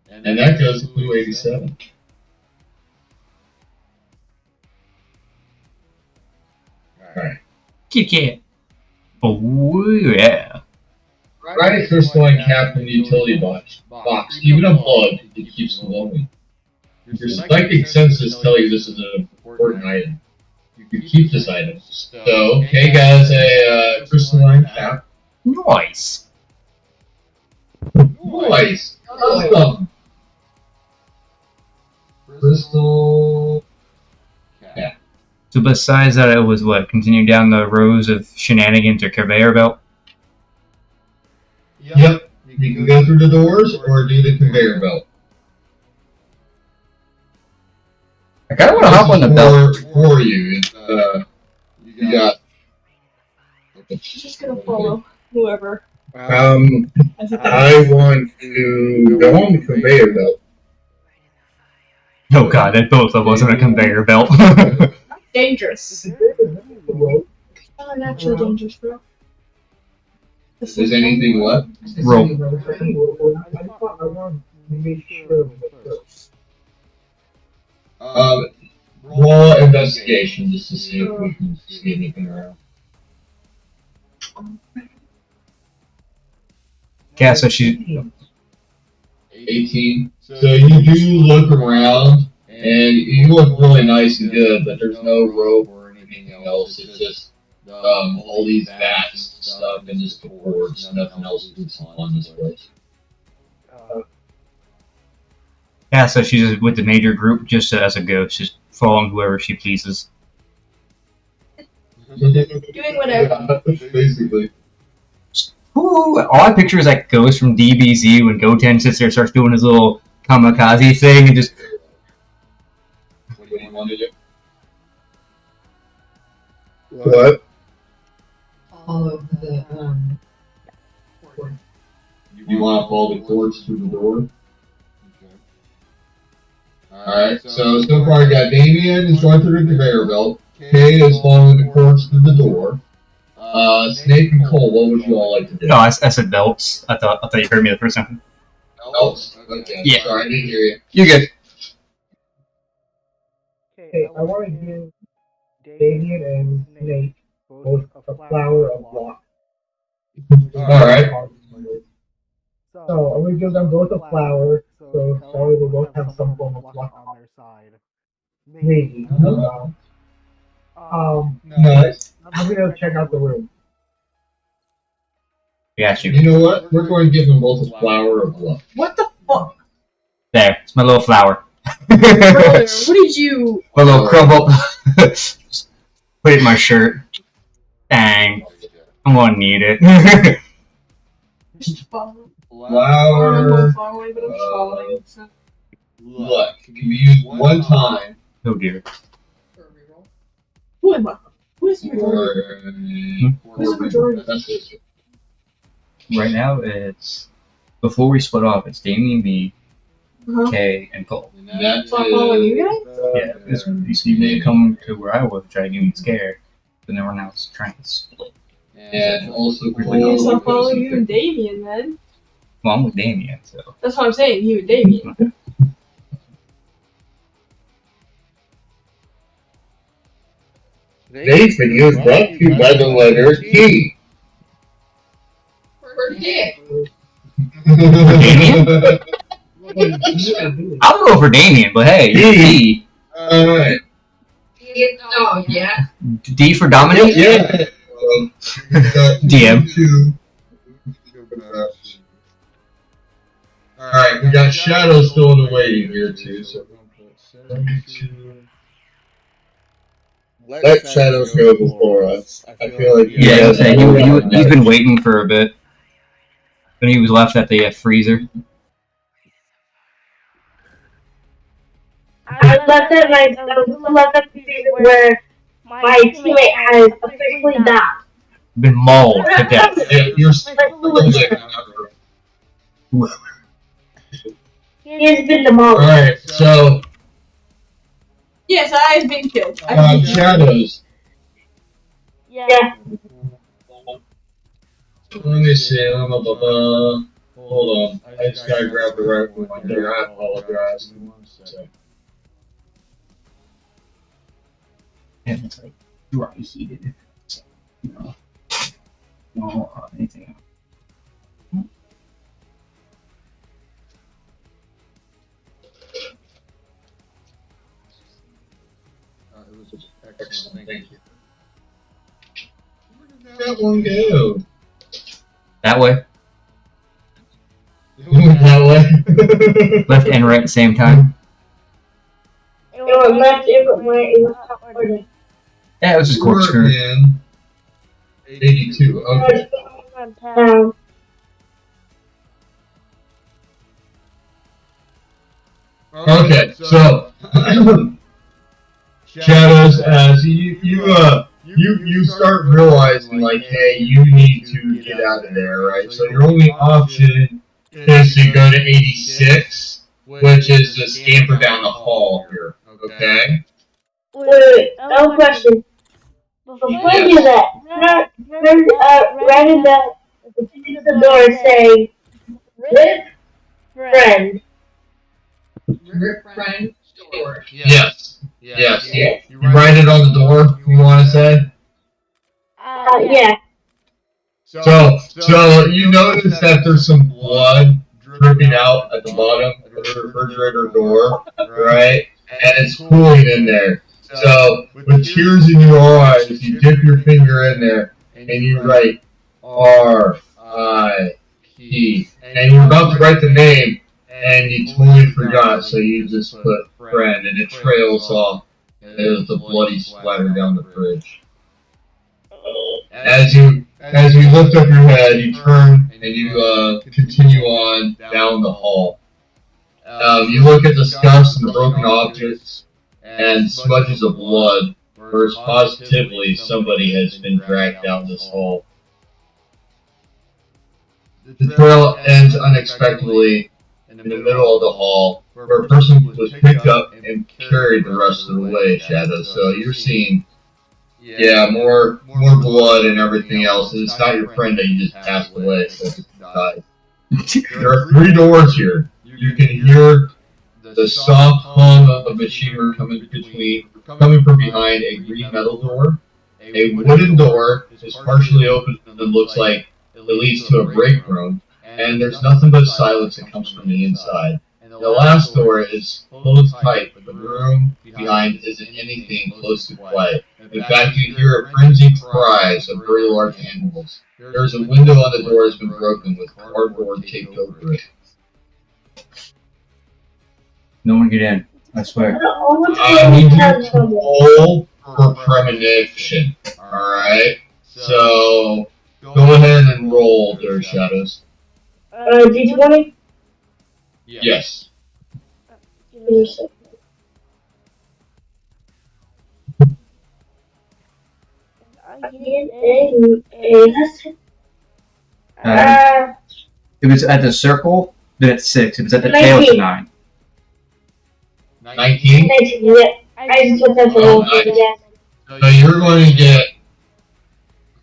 And that goes to Blue 87. Alright. Kick it. Oh yeah. Pry the crystalline cap from the utility box. Even unplugged, it keeps glowing. Your psychic senses tell you this is an important item. You keep this item. So, Kay has a crystalline cap. Nice. Nice. Awesome. Crystal. Yeah. So besides that, it was what? Continue down the rows of shenanigans or conveyor belt? Yep. You can go through the doors or do the conveyor belt. I kind of want to hop on the belt. For you. You got. She's just gonna follow whoever. I want to go on the conveyor belt. Oh god, that both of us on a conveyor belt. Dangerous. Roll. Not actually dangerous, bro. Is anything left? Roll. I want to make sure of it first. Roll investigation just to see if we can see anything around. Yeah, so she. 18. So you do look around, and you look really nice and good, but there's no rope or anything else. It's just all these vats and stuff and just the cords. Nothing else is on this place. Yeah, so she's with the major group just as a ghost, just following whoever she pleases. Doing whatever. Yeah, basically. Ooh, all I picture is that ghost from DBZ when Goten sits there and starts doing his little kamikaze thing and just. What do you want to do? What? Follow the You want to follow the cords through the door? Alright, so far I got Damien is going through the conveyor belt. Kay is following the cords through the door. Snake and Cole, what would you all like to do? No, I said belts. I thought you heard me the first time. Belts? Okay. Yeah. Sorry, I didn't hear you. You good? Okay, I want to give Damien and Snake both a flower of luck. Alright. So I'm gonna give them both a flower, so sorry they both have some form of luck on their side. Maybe. I don't know. Nice. I'm gonna check out the room. Yeah, You know what? We're going to give them both a flower of luck. What the fuck? There, it's my little flower. Brother, what did you? My little crumble. Put it in my shirt. Dang, I'm gonna need it. Flower Following, but I'm following. So. luck can be used one time Oh dear. Who am I? Who is the majority? Who's the majority? That's it. Right now, it's before we split off. It's Damien, me, Uh-huh. Kay, and Cole. That So I'm following you guys? Yeah, this you may come to where I was, trying to get me scared, but then we're now trying to split. And also I guess I'll follow you and Damien then. Well, I'm with Damien, so. That's what I'm saying, you and Damien. Today's video is brought to you by the letter T. For Dick. I'll go for Damien, but hey, D. Alright. Oh, yeah. D for Dominic? Yeah. DM. Alright, we got Shadow still in the waiting here too, so let Shadows go before us. I feel like Yeah, he's been waiting for a bit. When he was left at the freezer. I left at the season where my teammate has officially died. Been mauled to death. Yeah, you're still He has been demolished. Alright, so Yes, I have been killed. Shadows. Yeah. Let me see. Hold on. I just gotta grab the right one here. I apologize. And it's like dry heated. So, you know, no anything else. Excellent, thank you. Where did that one go? That way. hallway. Left and right at the same time. It was left, it was right, it was top order. Yeah, it was just corkscrew. In 82. Okay. Okay, so Shadows, as you start realizing like, hey, you need to get out of there, right? So your only option is to go to 86, which is to scamper down the hall here. Okay. Wait, I have a question. Before I do that, right in the door saying, "Rip friend." Rip friend store. Yes. Yes. You write it on the door. You want to say? Yeah. So you notice that there's some blood dripping out at the bottom of the refrigerator door, right? And it's cooling in there. So with tears in your eyes, you dip your finger in there and you write R.I.P. And you're about to write the name and you totally forgot, so you just put friend and it trails off as the bloody splatter down the fridge. As you lift up your head, you turn and you continue on down the hall. You look at the scuffs and the broken objects and smudges of blood, whereas positively somebody has been dragged down this hall. The trail ends unexpectedly in the middle of the hall, where a person was picked up and carried the rest of the way, Shadow. So you're seeing, more blood and everything else. And it's not your friend that you just passed away, so it's died. There are 3 doors here. You can hear the soft hum of machinery coming from behind a green metal door. A wooden door is partially open and looks like it leads to a break room, and there's nothing but silence that comes from the inside. The last door is closed tight, but the room behind isn't anything close to quiet. In fact, you hear a frenzied cries of very large animals. There's a window on the door that's been broken with cardboard taped over it. No one get in. I swear. I need you to roll for premonition. Alright? So, go ahead and roll their shadows. D20? Yes. If it's at the circle, then it's 6. If it's at the tail, it's 9. 19? Yeah. I just went to roll for the guess. So you're going to get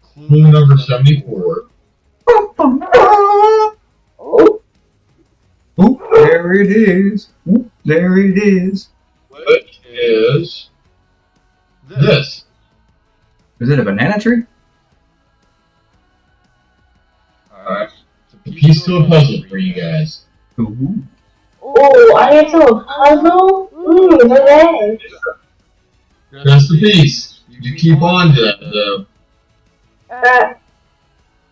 clue number 74. Oh, there it is. Ooh, there it is. Which is this. Is it a banana tree? Alright. It's a piece to a puzzle for you guys. Ooh. Oh, I get to a puzzle? Ooh, hooray. Just a piece. You keep on to that, though.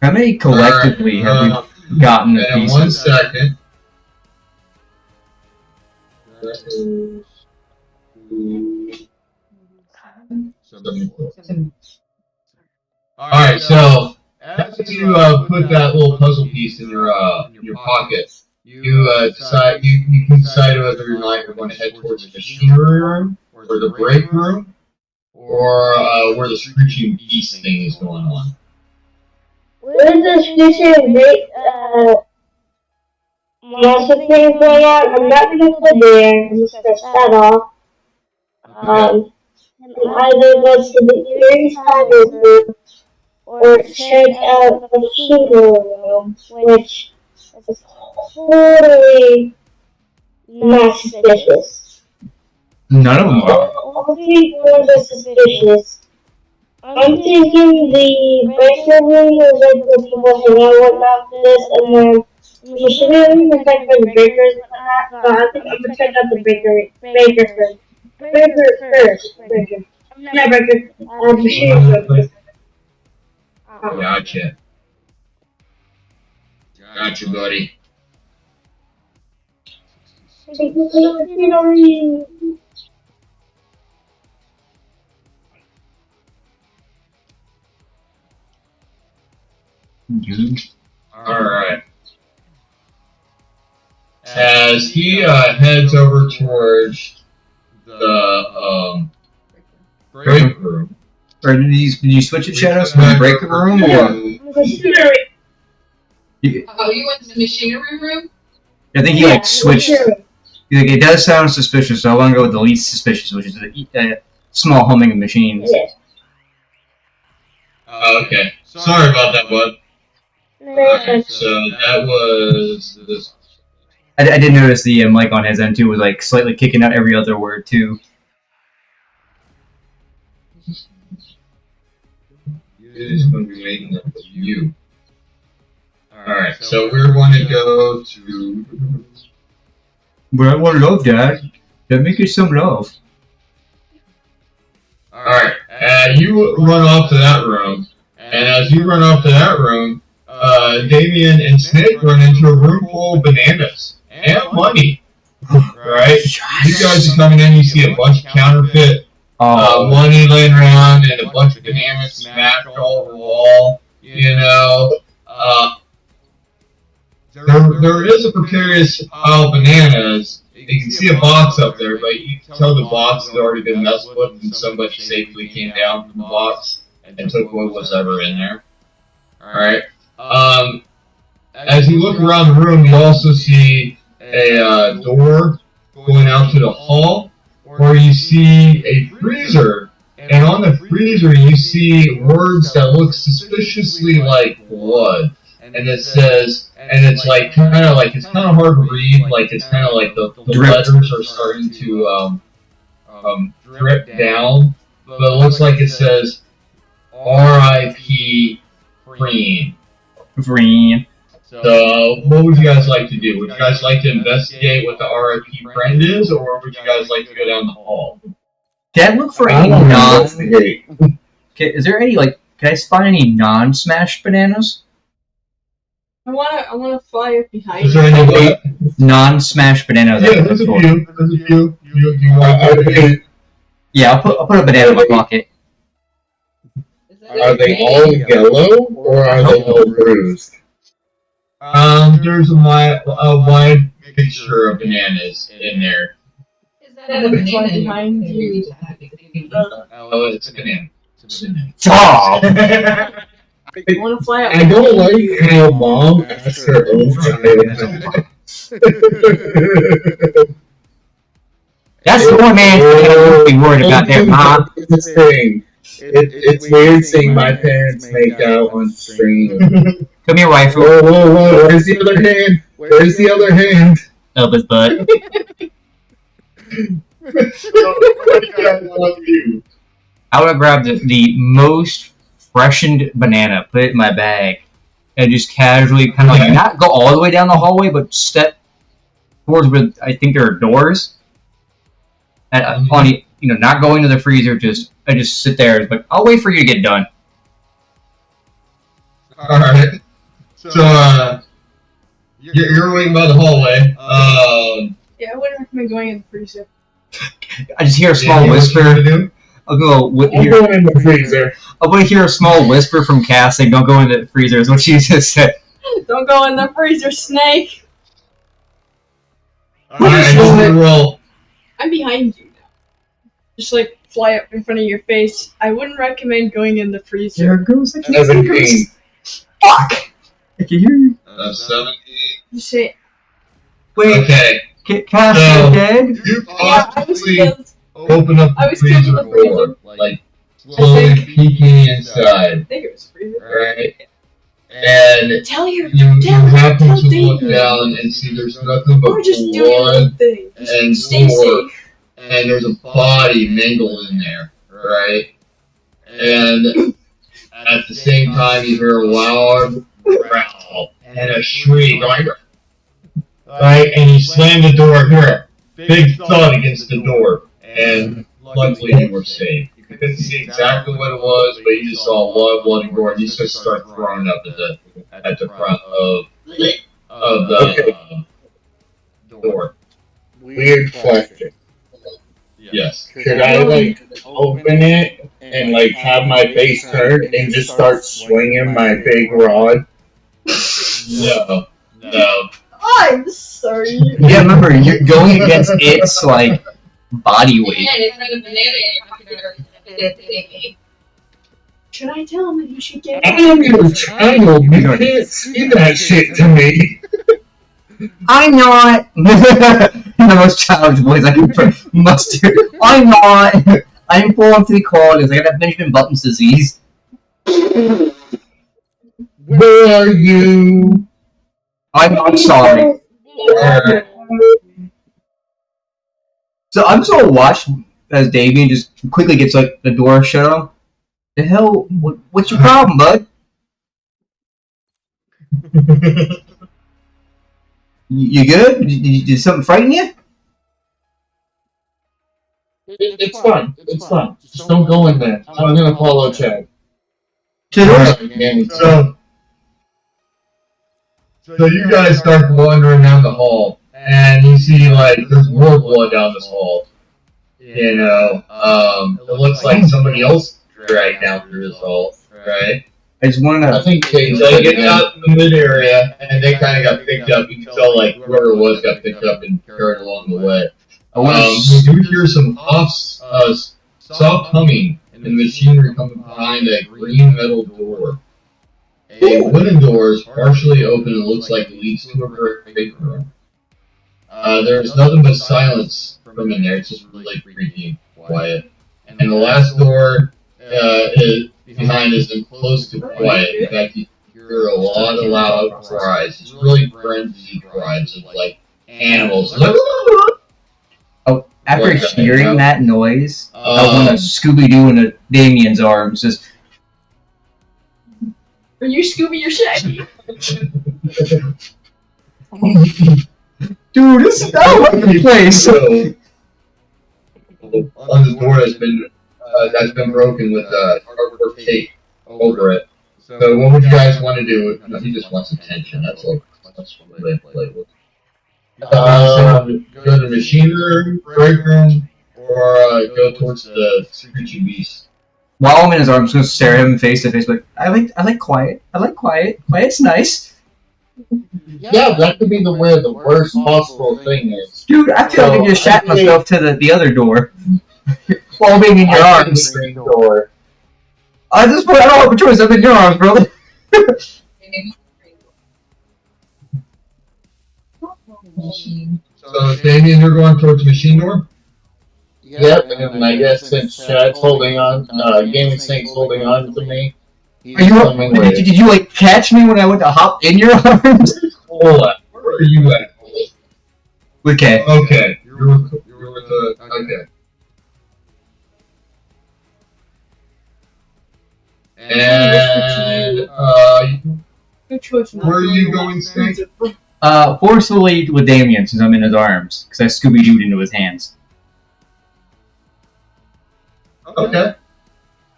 How many collectively have we gotten the And in pieces? 1 second. Alright, so as you put that little puzzle piece in your pocket, you can decide whether or not you're going to head towards the machinery room, or the break room, or where the screeching beast thing is going on. What is this screeching great monster thing going on? I'm not gonna put there. I'm just gonna shut off. And either go to the eerie silence room or check out the machinery room, which is totally not suspicious. None of them are. All 3 rooms are suspicious. I'm thinking the breaker room is like where people hang out about this, and then the machinery room is like for the breakers and whatnot. So I think I'm gonna check out the breaker first. Breaker. Not breaker. Machinery room. Gotcha. Gotcha, buddy. Take me to the scenery. Alright. As he heads over towards the break room. Or did you switch it, Shadows, from the break room, or? The scenery. Oh, you went to the machinery room? I think he switched. Like, it does sound suspicious, so I want to go with the least suspicious, which is the small humming of machines. Yeah. Okay. Sorry about that, bud. Alright, So that was this. I did notice the mic on his end too was like slightly kicking out every other word too. It is going to be making up of you. Alright, so we're going to go to. But I want love, Dad. Let me get some love. Alright, you run off to that room, and as you run off to that room, Damien and Snake run into a room full of bananas and money. Right? You guys are coming in, you see a bunch of counterfeit money laying around and a bunch of bananas smashed all over the wall. You know, there is a precarious pile of bananas. You can see a box up there, but you can tell the box has already been messed with, and somebody safely came down from the box and took what was ever in there. Alright? As you look around the room, you also see a door going out to the hall, where you see a freezer, and on the freezer you see words that look suspiciously like blood. And it says, and it's like kind of hard to read, like it's kind of like the letters are starting to drip down, but it looks like it says R.I.P. Green. Green. So, what would you guys like to do? Would you guys like to investigate what the R.I.P. friend is, or would you guys like to go down the hall? Can I look for any investigate. Okay, is there any can I find any non-smashed bananas? I wanna fly up behind Is there any what? Non-smashed bananas. Yeah, there's a few. There's a few. You want Yeah, I'll put a banana in my pocket. Are they all yellow or are they all bruised? There's a wide mixture of bananas in there. Is that a banana behind you? Oh, it's a banana. It's a banana. Oh! I wanna fly up. I don't like how Mom asks her own child. That's the one man that would be worried about there, Mom. This thing. It's weird seeing my parents make out on screen. Come here, waifu. Whoa, where's the other hand? Where's the other hand? Up his butt. I would have grabbed the most freshened banana, put it in my bag, and just casually kind of not go all the way down the hallway, but step towards where I think there are doors. And not going to the freezer, I just sit there, but I'll wait for you to get done. Alright. So, you're waiting by the hallway. Yeah, I wouldn't recommend going in the freezer. I just hear a small whisper. I'll go I'm going in the freezer. I'm going to hear a small whisper from Cass saying, "Don't go in the freezer," is what she just said. Don't go in the freezer, Snake! Alright, roll. I'm behind you now. Just fly up in front of your face. I wouldn't recommend going in the freezer. There goes the 17. Fuck! I can hear you. 17. You say, Wait, Okay. Cass, So- you're dead? You yeah, I was possibly killed. open up I the was killed in freezer the freezer. door, like slowly peeking inside, I think it was freezer. right? And Tell you tell happen to look David. down and see there's nothing but We're just doing a blood little thing. and Stay gore, safe. and there's a body mangled in there, right? And at the same time, you hear a loud growl and a shriek, going, right? And you slam the door, hear a big thud against the door, and luckily you were safe. You couldn't see exactly what it was, but you just saw a lot of blood and gore, and you just start throwing up at the front of the door. weird question. Yes. Should I like open it and like have my face turned and just start swinging my big rod? No. No. I'm sorry. Yeah, remember, you're going against its, like, body weight. Yeah, it's like a banana in your pocket. Should I tell him that he should get I am your child. You can't see that shit to me. I'm not! The most childish voice I can muster. I'm not! I'm 4 and 3 quarters. I got Benjamin Button's disease. Where are you? I'm not sorry. So I'm just gonna watch as Damien just quickly gets like the door shut on. The hell? What's your problem, bud? You good? Did something frighten you? It's fine. It's fine. Just don't go in there. I'm gonna follow Chad. To the doors? Again, So you guys start wandering down the hall, and you see like there's more blood down this hall. You know, it looks like somebody else dragged down through this hall, right? I just wanna I know. think Kate's So they get out in the mid area, and they kind of got picked up. You can tell like whoever it was got picked up and carried along the way. I wanna You do hear some soft humming and machinery coming behind a green metal door. A wooden door is partially open and looks like it leads to a break room. There's nothing but silence from in there. It's just really creepy and quiet. And the last door behind is close to quiet. In fact, you hear a lot of loud cries. It's really frenzied cries of like animals. Oh, after Like that, hearing yeah. that noise, I want to Scooby-Doo into Damien's arms. Just, Are you Scooby or Shaggy? dude, this is not like the place. So, on this door that's been broken with cardboard tape over it. So what would you guys want to do? No, he just wants attention. That's all. That's what they play with. Go to the machine room, break room, or go towards the screeching beast. While I'm in his arms, I'm just gonna stare at him face to face. Like, I like quiet. I like quiet. Quiet's nice, Yeah, that could be where the worst possible thing is. dude. I feel like I just shat myself to the other door while being in your I think arms. the green door. I just I don't have a choice. I'm in your arms, brother. So Damien, you're going towards the machine door. Yep, and I guess since Chad's holding on, Gaming Snake's holding on to me, Are you? coming with Did you like catch me when I went to hop in your arms? Hold on. Where are you at? Okay. Okay. You're with the. Okay. And where are you going, Snake? Forcefully with Damien since I'm in his arms because I Scooby-Dooed into his hands. Okay.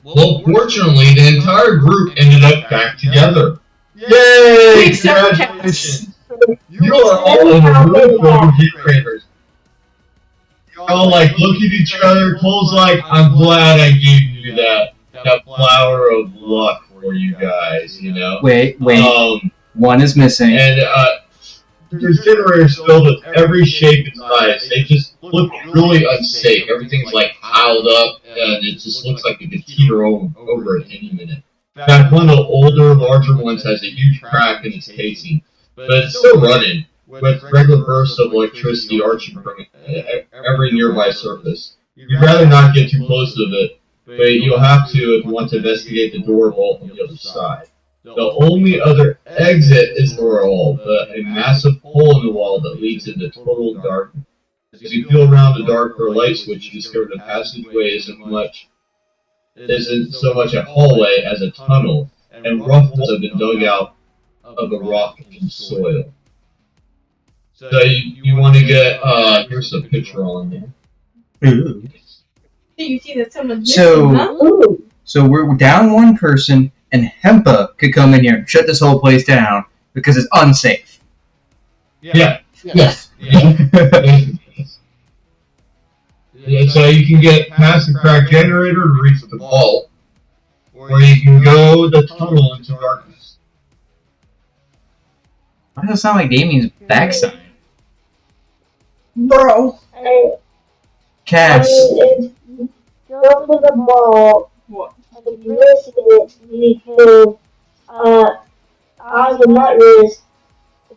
Well, fortunately, the entire group ended up back together. Yay! Except for Congratulations! You are all in a room full of heat craters. You all like look at each other. Cole's like, I'm glad I gave you that flower of luck for you guys. You know. Wait. One is missing. And there's generators filled with every shape and size. They just look really unsafe. Everything's like piled up, and it just looks like it could teeter over at any minute. In fact, one of the older, larger ones has a huge crack in its casing, but it's still running with regular bursts of electricity arching from every nearby surface. You'd rather not get too close to it, but you'll have to if you want to investigate the door vault on the other side. The only other exit is the wall, a massive hole in the wall that leads into total darkness. As you feel around the dark for a light switch, you discover the passageway isn't so much a hallway as a tunnel, and rough holes have been dug out of the rock and soil. So you want to get here's a picture on there. Ooh. So you see that someone's So- missing, huh? So we're down one person, and Hempa could come in here and shut this whole place down because it's unsafe. Yeah. Yes. Yeah. So you can get past the cracked generator to reach the vault, or you can go the tunnel into darkness. Why does it sound like Damien's backside? Bro. Cass. Go for the ball. What? And risk it because I would not risk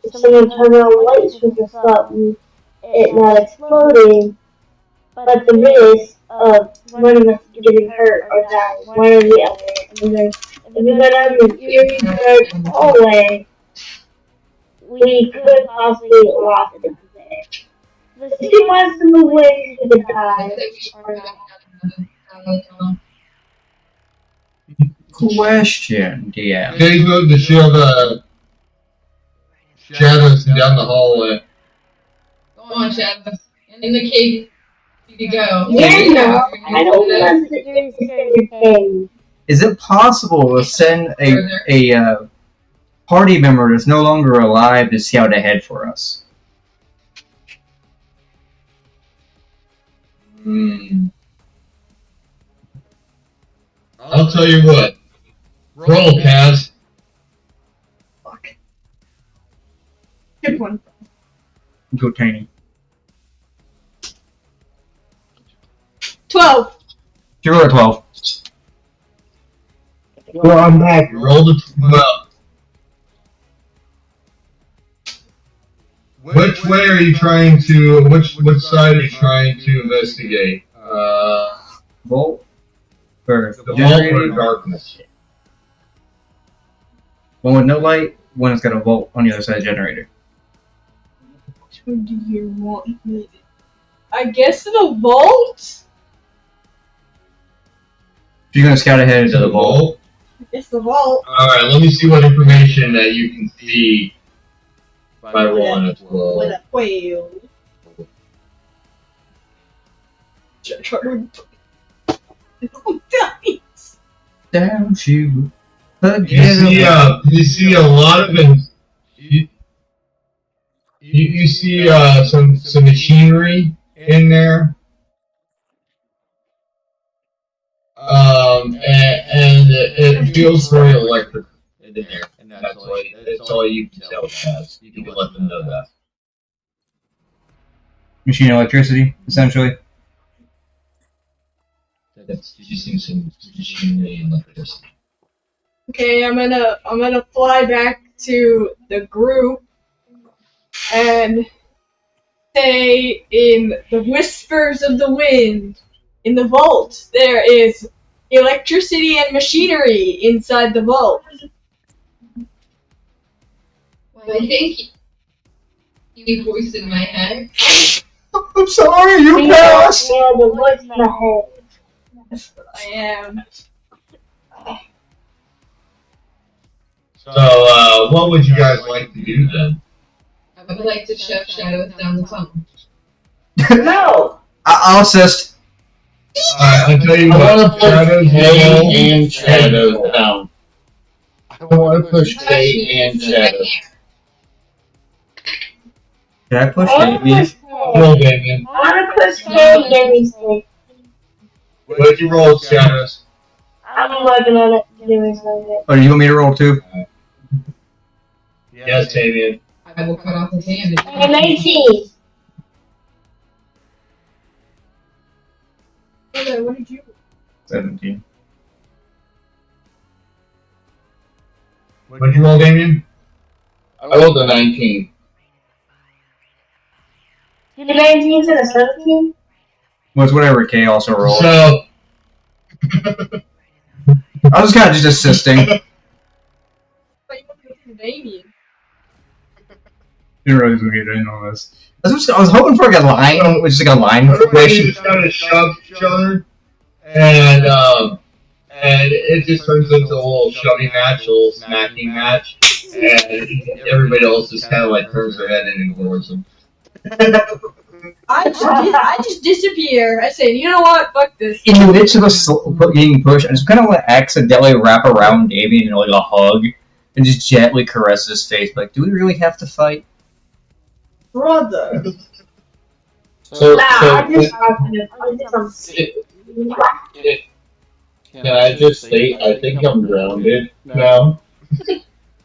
if someone turned on light switch or something, it not exploding. But the risk of one of us getting hurt or dying, one or the other. And then if we go down the very dark hallway, we could possibly lost it there. The city wants to move away to the die. Question, DM. They go to shield shadows down the hallway. Go on, Shadows. In the cave you go. Yeah, no, I don't want to do certain things. Is it possible to send a party member that's no longer alive to scout ahead for us? I'll tell you what. Roll, Kaz. Fuck. Good one. Go Tiny. 12. 0 or 12. Well, I'm back. Roll the 12. Which way are you trying to? Which side are you trying to investigate? Vault? Or The vault generator? or darkness? One with no light, one that's got a vault on the other side of the generator. Which one do you want? I guess the vault? If you're gonna scout ahead to the vault, It's the vault. Alright, let me see what information that you can see by rolling a 12. With a whale. Oh, guys. don't you You see a lot of you see some machinery in there. And it feels very electric in there, and that's all you can tell Chaz. You can let them know that. machine electricity, essentially. That's using some machinery and electricity. Okay, I'm gonna fly back to the group and say in the whispers of the wind, in the vault, there is electricity and machinery inside the vault. I think you voiced in my head. I'm sorry, you passed! Yeah, the voice in my head. That's what I am. So, what would you guys like to do then? I would like to shove Shadows down the tunnel. No! I'll assist. I'll tell you I what, want to push Shadows Kay and Shadows down. I want to push Kay and Shadows. Did I push I want to Damien? push Roll, Damien. I want to push Kay and everything. What'd you roll, Shadows? I'm working on it. Doing something. Oh, do you want me to roll too? Yes, Damien. I will cut off his hand. I'm 18. Okay, what did you? 17. What'd you roll, Damien? I rolled a 19. Did the 19 to the 17? Well, it's whatever Kay also rolled. So, I was kind of just assisting. But you want to go to Damien. Didn't realize we were getting in on this. I was hoping for like a line, which is like a line everybody information. just kind of shoved each other, and it just turns into a little shoving match, a little smacking match, and everybody else just kind of like turns their head and ignores them. I just disappear. I say, you know what? Fuck this. In the midst of us getting pushed, I just kind of like accidentally wrap around Damien in like a hug and just gently caress his face. Like, do we really have to fight? Brother. So, Nah, so I'm just talking. can I just state I think I'm grounded now?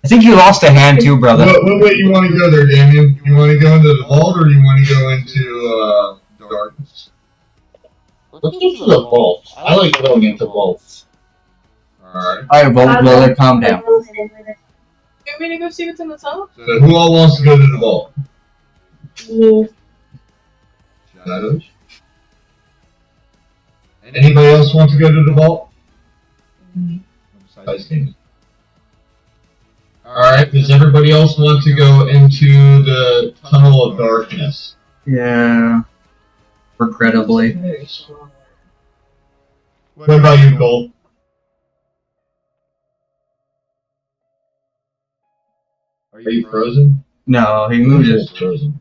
I think you lost a hand too, brother. What way you want to go there, Damien? You want to go into the vault or you want to go into darkness? Let's get to the vault. I like going into vaults. Alright. Alright, brother, calm down. You want me to go see what's in the tunnel? So who all wants to go to the vault? Me. Shadows? Anybody else want to go to the vault? Besides Damien. Alright, does everybody else want to go into the tunnel of darkness? Yeah. Regrettably. What about you, Cole? Are you frozen? No, he moved it. Frozen.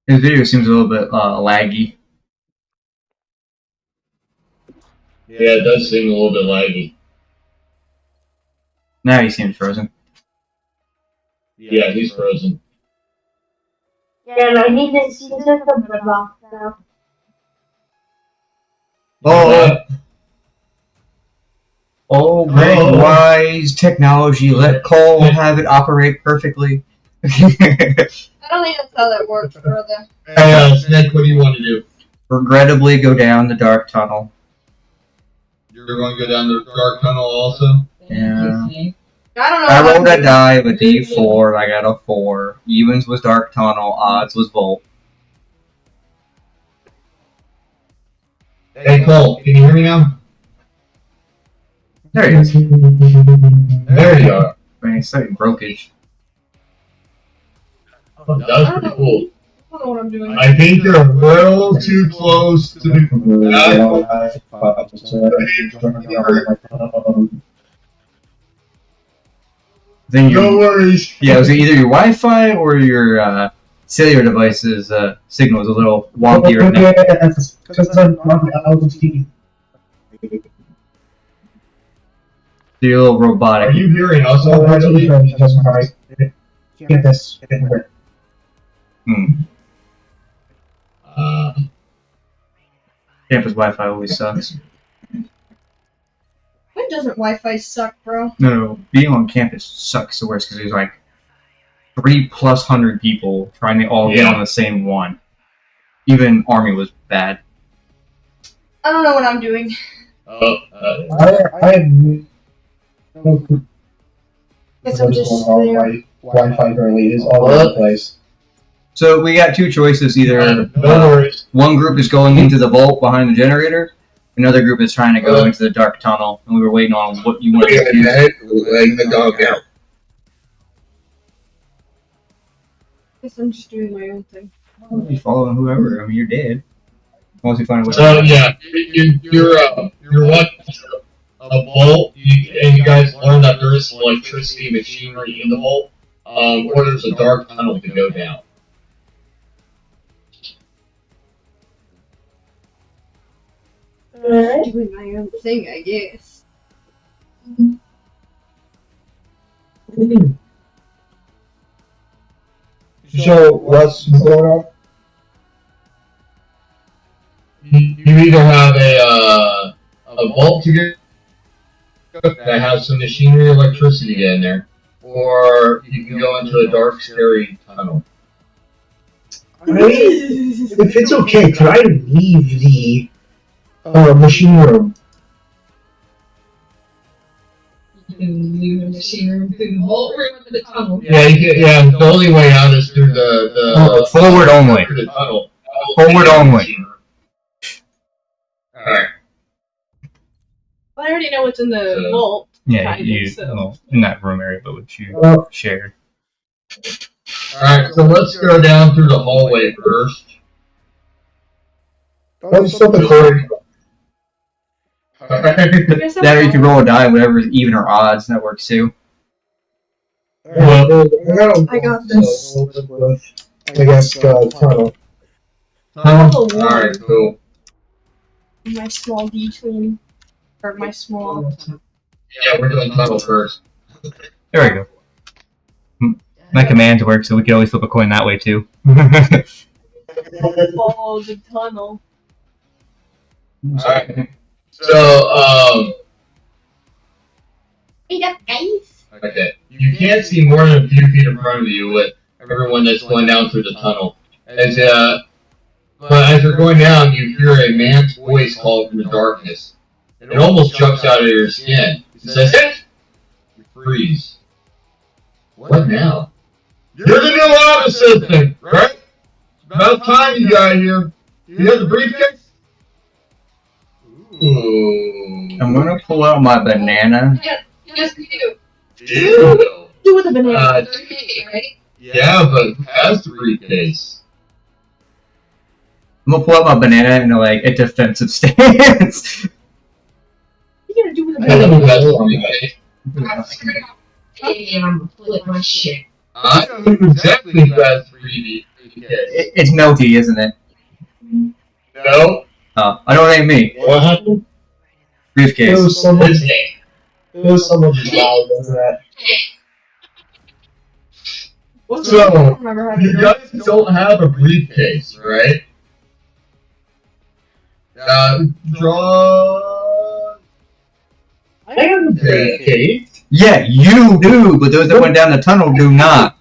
His video seems a little bit laggy. Yeah, it does seem a little bit laggy. Now he seems frozen. Yeah, he's frozen. Yeah, no, he just took the blood off, so. Oh, great wise technology. Let Cole have it operate perfectly. I don't think that's how that works, brother. Hey, Snake, what do you want to do? Regrettably go down the dark tunnel. You're going to go down the dark tunnel also? Yeah. I don't know. I what rolled I'm a die of a D4, I got a 4. Evens was dark tunnel, odds was Volt. Hey, Cole, can you hear me now? There he is. There you are. Man, it's like brokeage. Oh, that was pretty cool. I don't know what I'm doing. I think you're a little too close to the... Then No worries. Yeah, it was either your Wi-Fi or your cellular device's signal was a little wonky right now. Because I'm on LG. So you're a little robotic. Are you hearing us already? Campus Wi-Fi always sucks. When doesn't Wi-Fi suck, bro? No, being on campus sucks the worst because there's like 300+ people trying to all get on the same one. Even Army was bad. I don't know what I'm doing. I have no clue. Guess I'm just there. Wi-Fi currently is all over the place. So we got two choices: either No worries. one group is going into the vault behind the generator, another group is trying to go into the dark tunnel, and we were waiting on what you wanted to do. Letting the dog out. Guess I'm just doing my own thing. You following whoever? I mean, you're dead. Once you find a way. So yeah, you're watching a vault, and you guys learn that there is electricity machinery in the vault, or there's a dark tunnel to go down. I'm doing my own thing, I guess. So, what's going on? You either have a vault to get that has some machinery, electricity in there, or you can go into a dark, scary tunnel. I mean, if it's okay, could I leave the machine room? You can leave the machine room through the vault or into the tunnel. Yeah, the only way out is through the Forward only. Through the tunnel. Forward only. Alright. I already know what's in the vault. Yeah, kinda, you so. well, in that room area, but which you shared. Alright, so let's go down through the hallway first. I'm still recording. That or you can roll a die, whatever is even or odds. That works too. I got this. I guess tunnel. Alright, cool. My small D-twin. Or my small... Yeah, we're doing tunnel first. There we go. My commands work, so we could always flip a coin that way too. Follow the tunnel. Alright. So, Wait up, guys. okay. You can't see more than a few feet in front of you with everyone that's going down through the tunnel. But as you're going down, you hear a man's voice call from the darkness. It almost jumps out of your skin. It says, "Hit!" You freeze. What now? You're the new lab assistant, right? It's about time you got here. You have the briefcase? Ooh. I'm gonna pull out my banana. Yes, we do. Ew. Do with a banana. 38, right? Yeah, but who has the briefcase? I'm gonna pull out my banana in like a defensive stance. What are you gonna do with a I don't know banana? who has the briefcase. Hey, I'm gonna flip my shit. I know who exactly who has the briefcase. It's Melty, isn't it? No? Oh, I know it ain't me. What happened? It Briefcase. was someone. His name. It was someone who died, wasn't it? What's So, I don't remember how to You do it. guys don't have a briefcase, right? Draw. I have a briefcase. Yeah, you do, but those that went down the tunnel do not.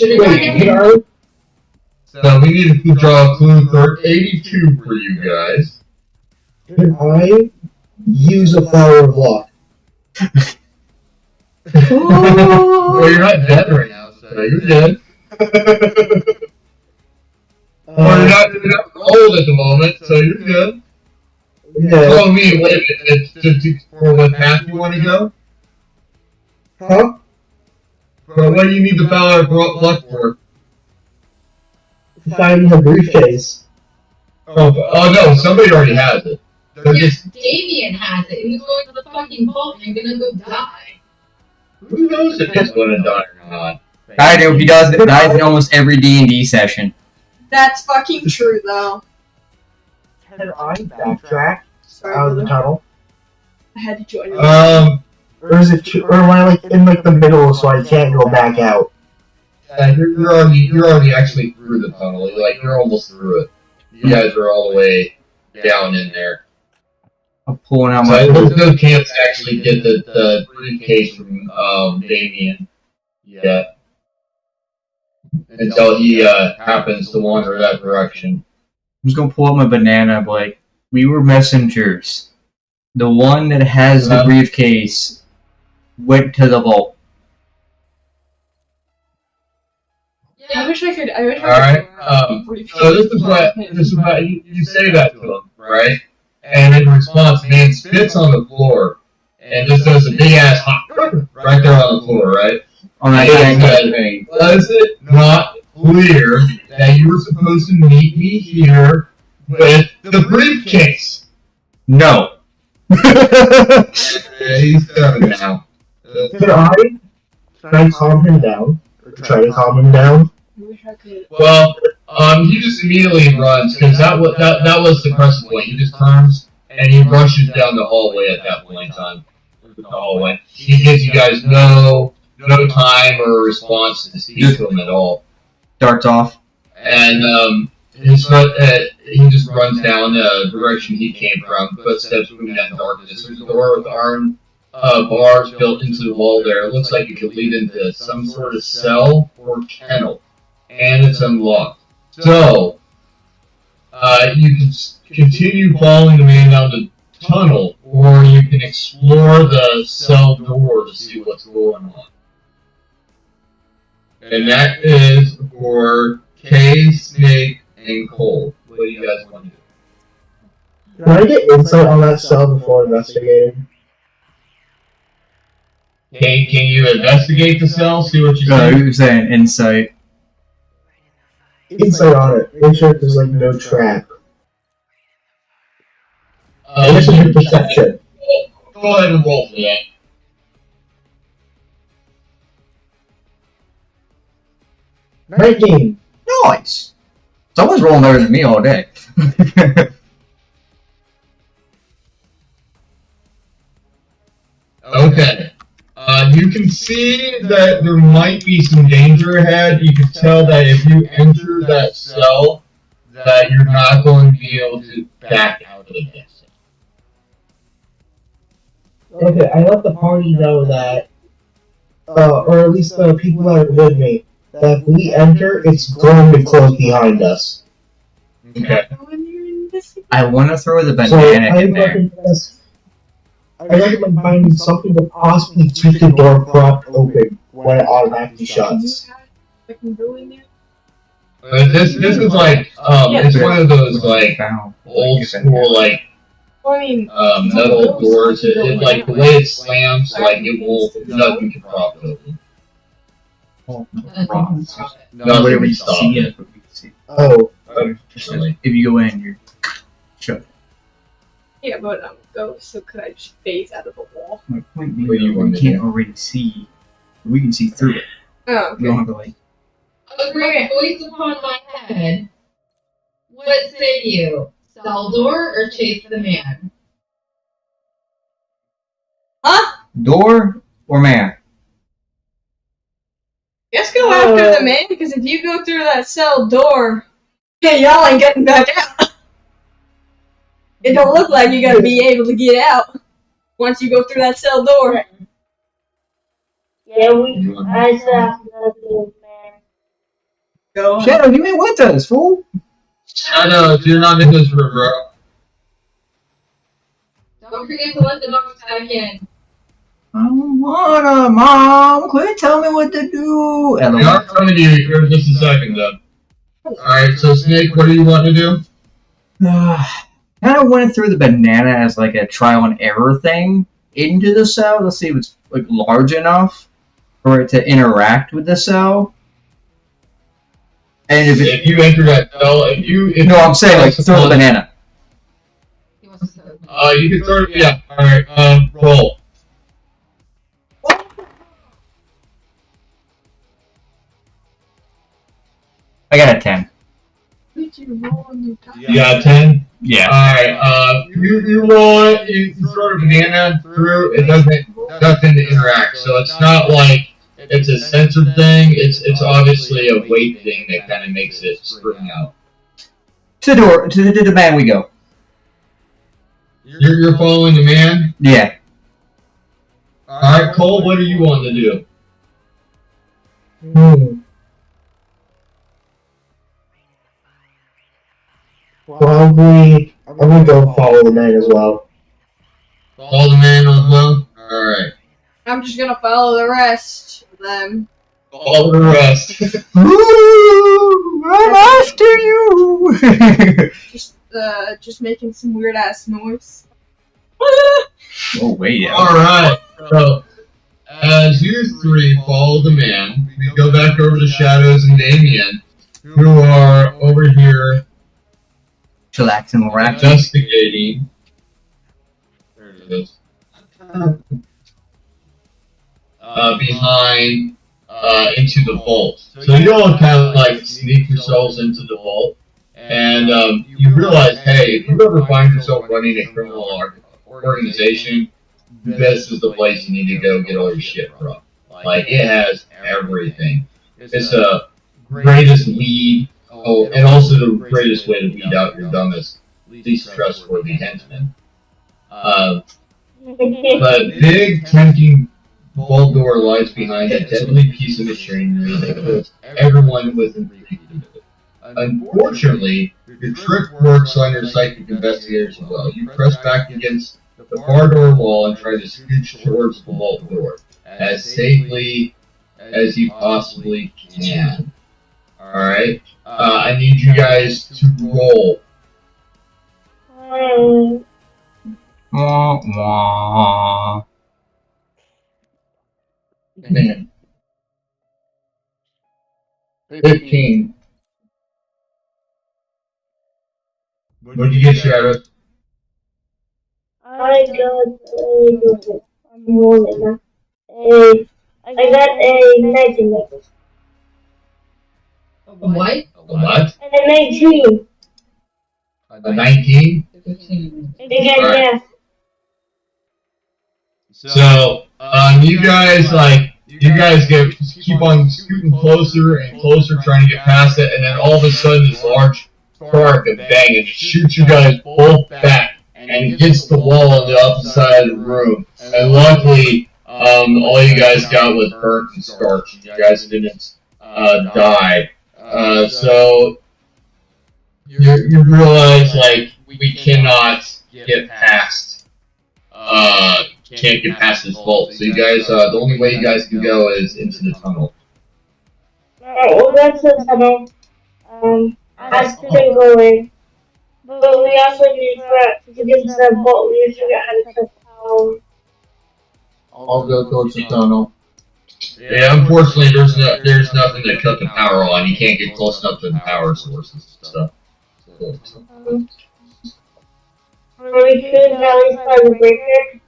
Wait, here. So we need to draw clue 82 for you guys. Can I use a flower of luck? Well, you're not dead right now, so you're dead. Or you're not old at the moment, so you're good. Yeah. Oh, me, wait a minute. It's just for what path you want to go? Huh? For what do you need the flower of luck for? Finding the briefcase. Oh no, somebody already has it. They're just, Damien has it. He's going to the fucking vault and you're gonna go die. who knows if it's going to die or not? I do. He dies in almost every D&D session. That's fucking true, though. Can I backtrack Sorry, out of the brother. tunnel? I had to join you. Or is it or am I like in like the middle so I can't go back out? You're already actually through the tunnel. You're almost through it. You guys are all the way down in there. I'm pulling out So my. there's no chance to actually get the briefcase from Damien yet. Until he happens to wander that direction. I'm just gonna pull out my banana. I'm like, we were messengers. The one that has the briefcase went to the vault. I wish I could. I wish Alright, I could. so this is what you say that to him, right? And in response, man spits on the floor and just does a big ass hop right there on the floor, right? On that And dang thing. was it not clear that you were supposed to meet me here with the briefcase? No. He's coming now. Can I calm him down? Or try to calm him down? I wish I could. Well, he just immediately runs because that was the pressing point. He just turns and he rushes down the hallway at that point in time. The hallway. He gives you guys no time or response to speak to him at all. Darts off. And he just runs down the direction he came from, footsteps moving in darkness. There's a door with iron bars built into the wall there. It looks like it could lead into some sort of cell or kennel. And it's unlocked. So, you can continue following the man down the tunnel, or you can explore the cell door to see what's going on. And that is for Kay, Snake, and Cole. What do you guys want to do? Can I get insight on that cell before investigating? Can you investigate the cell? See what you No, see? you were saying insight. Insight on it. Make sure there's like no trap. And this is You your perception. Go ahead and roll for that. 19. Nice. Someone's rolling better than me all day. Okay. You can see that there might be some danger ahead. You can tell that if you enter that cell, that you're not going to be able to back out again. Okay, I let the party know that, or at least the people that are with me, that if we enter, it's going to close behind us. Okay. I want to throw the So banana in there. I recommend finding something to possibly keep the door propped open when it automatically shuts. I can go in there. This is like it's one of those like old school like Well, I mean, metal doors. It like the way it slams, like it will nothing can prop it open. Nothing can stop it. Oh, Just like, if you go in, you're shut. yeah, but I'm a ghost, so could I just phase out of the wall? My point being, What do you want we to can't do? already see. We can see through it. Oh, We don't okay. have to like. A great voice upon my head. What say you? Cell door or chase the man? Huh? Door or man? Let's go after the man, because if you go through that cell door, hey, y'all ain't getting back out. It don't look like you're gonna be able to get out once you go through that cell door. Yeah, I still have to go to man. Go on. Shadow, you ain't with us, fool. Shadow, if you're not in this room, bro. Don't forget to let the dogs back in. I don't wanna, Mom. Quit telling me what to do. We are coming to you here in just a second, though. Alright, so Snake, what do you want to do? Kind of went through the banana as like a trial and error thing into the cell. Let's see if it's like large enough for it to interact with the cell. And If you enter that cell, no, I'm saying like throw the banana. He wants to throw You can throw it, yeah. Alright, roll. I got a 10. Did you roll on your top? You got 10? Yeah. Alright, you roll it, you throw a banana through, it doesn't interact, so it's not like it's a censored thing, it's obviously a weight thing that kind of makes it spring out. To the door, to the man we go. You're following the man? Yeah. Alright, Cole, what do you want to do? Probably, I'm gonna go follow the man as well. Follow the man as well? Alright. I'm just gonna follow the rest of them. Follow the rest. Ooh, I'm after you. Just making some weird ass noise. Oh wait, yeah. Alright, so as you three follow the man, we go back over to Shadows and Damien, who are over here Chillax and relax. investigating. There it is. Behind into the vault. So you all kind of like sneak yourselves into the vault, and you realize, hey, if you ever find yourself running a criminal organization, this is the place you need to go get all your shit from. Like, it has everything. It's the greatest lead, and also the greatest way to weed out your dumbest, least trustworthy henchmen. But big, tempting vault door lies behind a deadly piece of machinery that puts everyone within reach of it. Unfortunately, your trick works on your psychic investigators as well. You press back against the bar door wall and try to scooch towards the vault door as safely as you possibly can. Alright? I need you guys to roll. Wah, wah. Man. 15. What'd you get, Shadow? I got I'm rolling now. I got a 19. A what? A what? And a 19. A 19? 15. Again, Alright. yeah. So, you guys keep on scooting closer and closer, trying to get past it, and then all of a sudden, this large spark of bang, and it shoots you guys both back, and it hits the wall on the opposite side of the room. And luckily, all you guys got was burnt and scorched. You guys didn't die. So you realize we cannot get past. Can't get past this vault. So you guys, the only way you guys can go is into the tunnel. Alright, we'll go to the tunnel. As to go in. But we also need to get to the boat. We need to figure out how to cut power. I'll go towards the tunnel. Yeah, unfortunately, there's nothing to cut the power on. You can't get close enough to the power sources and stuff. Are we shooting at least by the breaker?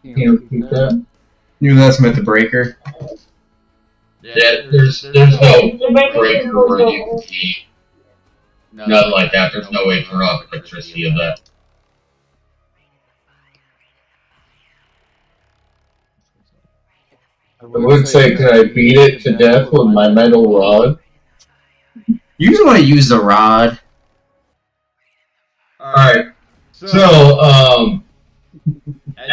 Can you repeat that? You that's meant the breaker. Yeah, there's no breaker where you can see. Nothing like that. There's no way to turn off electricity of that. I would say, can I beat it to death with my metal rod? You just want to use the rod. Alright. So,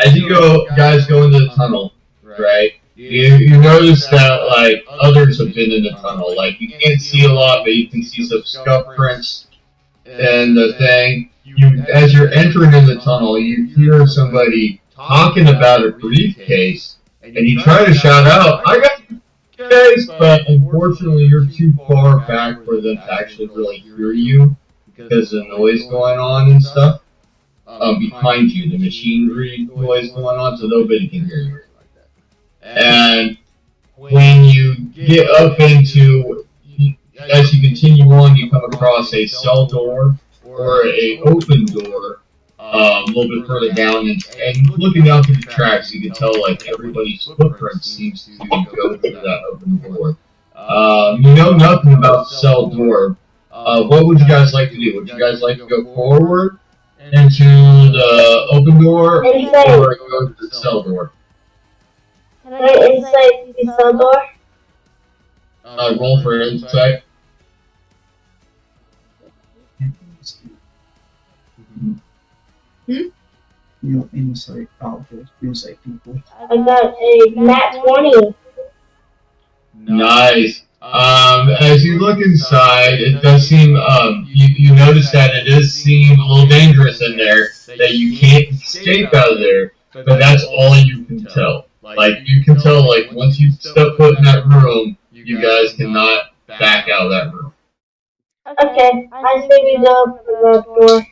as you guys go into the tunnel, right? You notice that others have been in the tunnel. Like you can't see a lot, but you can see some scuff prints and the thing. As you're entering in the tunnel, you hear somebody talking about a briefcase, and you try to shout out, "I got the briefcase!" But unfortunately, you're too far back for them to actually really hear you because of the noise going on and stuff. Behind you, the machinery noise going on, so nobody can hear you. And when you get up into, as you continue on, you come across a cell door or a open door a little bit further down, and looking down through the tracks, you can tell everybody's footprint seems to go through that open door. You know nothing about the cell door. What would you guys like to do? Would you guys like to go forward into the open door, or go to the cell door? Can I get inside the cell door? Roll for insight. You know, insight. Oh, there's insight people. I got a nat 20. Nice. As you look inside, it does seem, you notice that it does seem a little dangerous in there, that you can't escape out of there, but that's all you can tell. You can tell, once you step foot in that room, you guys cannot back out of that room. Okay, I say we go for the door.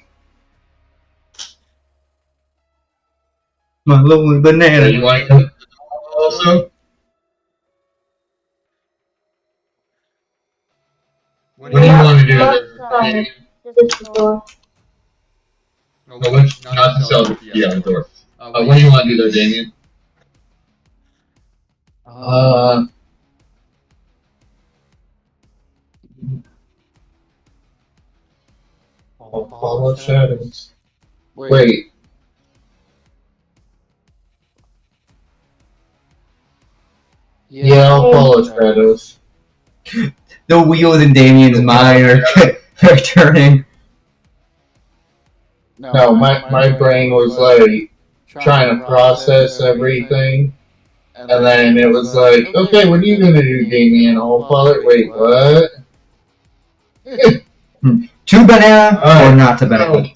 My lovely banana. You want to go also? What do you want to do there? Just the door. No, not the cell, the door. What do you want to do there, Damien? I'll follow shadows. Wait. Yeah, I'll follow shadows. The wheels in Damien's mind are turning. No, my brain was trying to process everything. And then it was like, okay, what are you gonna do, Damien? I'll follow. Wait, what? To banana or not to banana?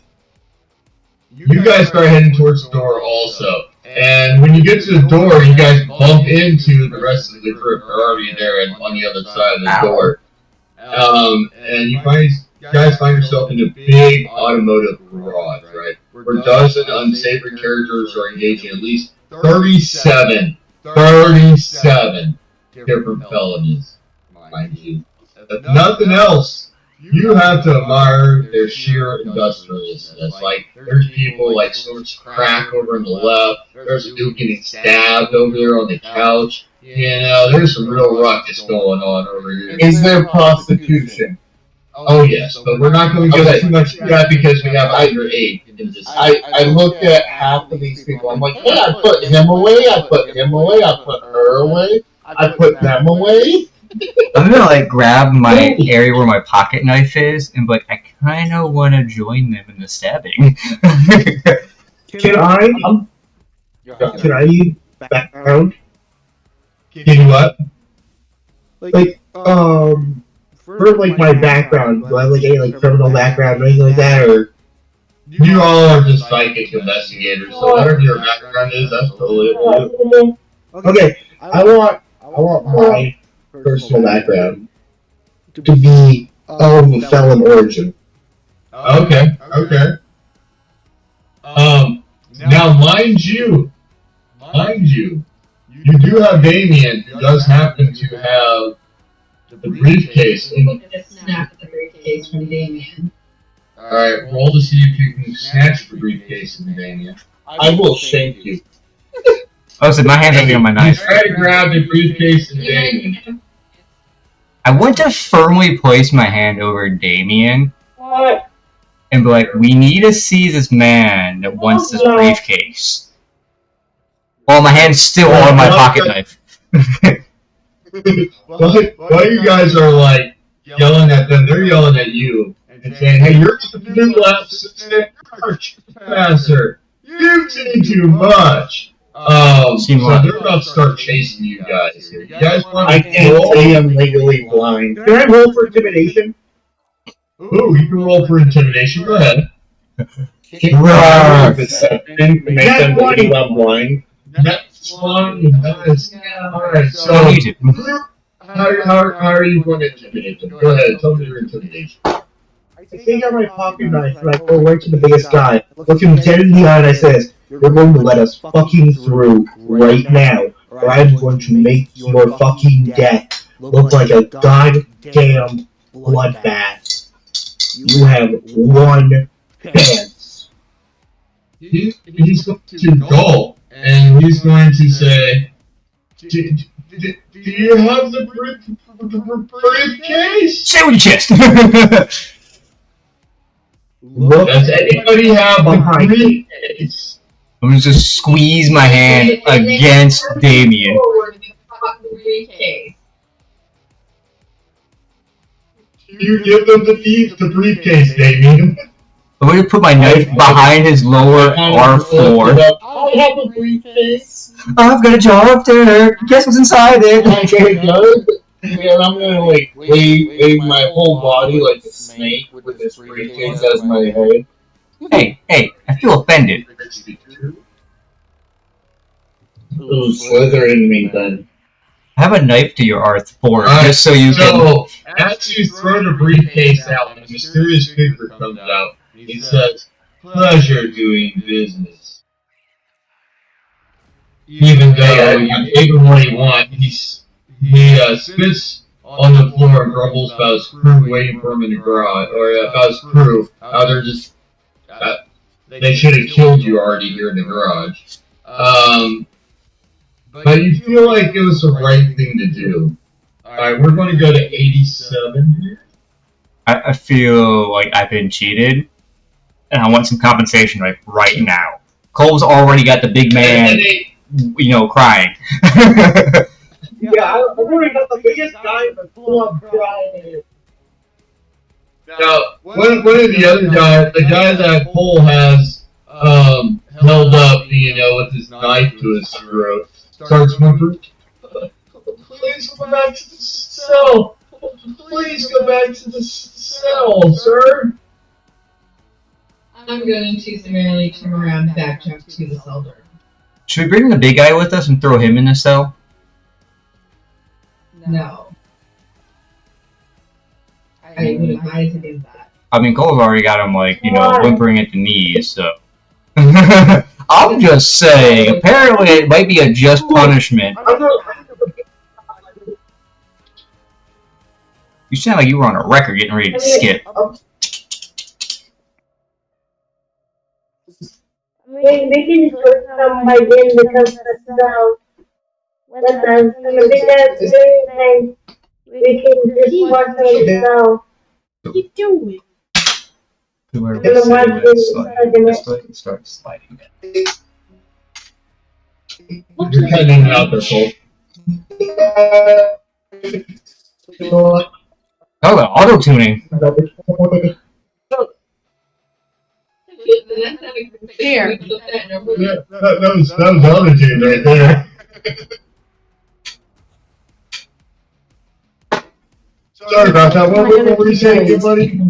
You guys start heading towards the door also. And when you get to the door, you guys bump into the rest of the group. They're already there and on the other side of the door. And you guys find yourself in a big automotive garage, right? Where dozens of unsavory characters are engaging at least 37 different felonies, mind you. If nothing else, you have to admire their sheer industriousness. There's people snorts crack over on the left. There's a dude getting stabbed over there on the couch. There's some real ruckus going on over here. Is there prostitution? Oh yes, but we're not going to get too much into that because we have either eight in this. I look at half of these people. I'm like, hey, I put him away. I put him away. I put her away. I put them away. I'm gonna like grab my area where my pocket knife is and be like, I kind of want to join them in the stabbing. Can I? Can I use background? Can you what? Like, for like my background, do I have like any like criminal background or anything like that, or? You all are just psychic investigators, so whatever your background is, that's totally up to you. Okay, I want my personal background to be of a felon origin. Okay. Now mind you, you do have Damien who does happen to have the briefcase. Snap the briefcase from Damien. Alright, roll to see if you can snatch the briefcase from Damien. I will shank you. Oh, so my hand's gonna be on my You knife. try to grab the briefcase from Damien. I want to firmly place my hand over Damien What? and be like, we need to see this man that wants this briefcase. Well, my hand's still on my pocket knife. While you guys are like yelling at them, they're yelling at you and saying, hey, you're the new assistant trespasser. You've seen too much. So they're about to start chasing you guys here. You guys want I to can't roll? say I'm legally blind. Can I roll for intimidation? Ooh, you can roll for intimidation. Go ahead. Can I roll deception to make them believe I'm blind? That's one. Nice. Alright, On so YouTube. how are you going to intimidate them? Go ahead, tell me your intimidation. I take out my pocket knife and I go right to the biggest guy. Look him dead in the eye and I says, you're going to let us fucking through right now, or I'm going to make your fucking death look like a goddamn bloodbath. You have one chance. He's going to go, and he's going to say, do you have the briefcase? Say with your chest. Look Does anybody have the behind me. briefcase? I'm gonna just squeeze my hand against Damien. Briefcase. You give them the briefcase, Damien. I'm gonna put my knife behind his lower R4. I have a briefcase. I've got a jar of dirt. Guess what's inside it? Okay, good. And I'm gonna like wave my whole body like a snake with this briefcase as my head. Hey, I feel offended. Ooh, Slytherin me then. Have a knife to your R4 just so you can. So, as you throw the briefcase out, a mysterious figure comes out. He says, pleasure doing business. Even though you gave him what he wants, he spits on the floor and grumbles about his crew waiting for him in the garage, or about his crew. How they're just, they should have killed you already here in the garage. But you feel like it was the right thing to do. Alright, we're going to go to 87 here. I feel like I've been cheated, and I want some compensation right now. Cole's already got the big man, crying. Yeah, I already got the biggest guy in the club crying. Now, one of the other guys, the guy that Cole has held up, with his knife to his throat, starts whimpering, please go back to the cell. Please go back to the cell, sir. I'm going to summarily turn around and backtrack to the cell door. Should we bring the big guy with us and throw him in the cell? No. I would advise against that. I mean, Cole's already got him, whimpering at the knees, so. I'm just saying, apparently it might be a just punishment. You sound like you were on a record getting ready to skip. We can put somebody in because let them, big ass anything. We can just watch them go. What are you doing? Whoever And the one this way, start sliding it. You're cutting in and out there, Cole. Oh, the auto tuning. Here. Yeah, that was auto tune right there. Sorry about that. What were you saying, here, buddy?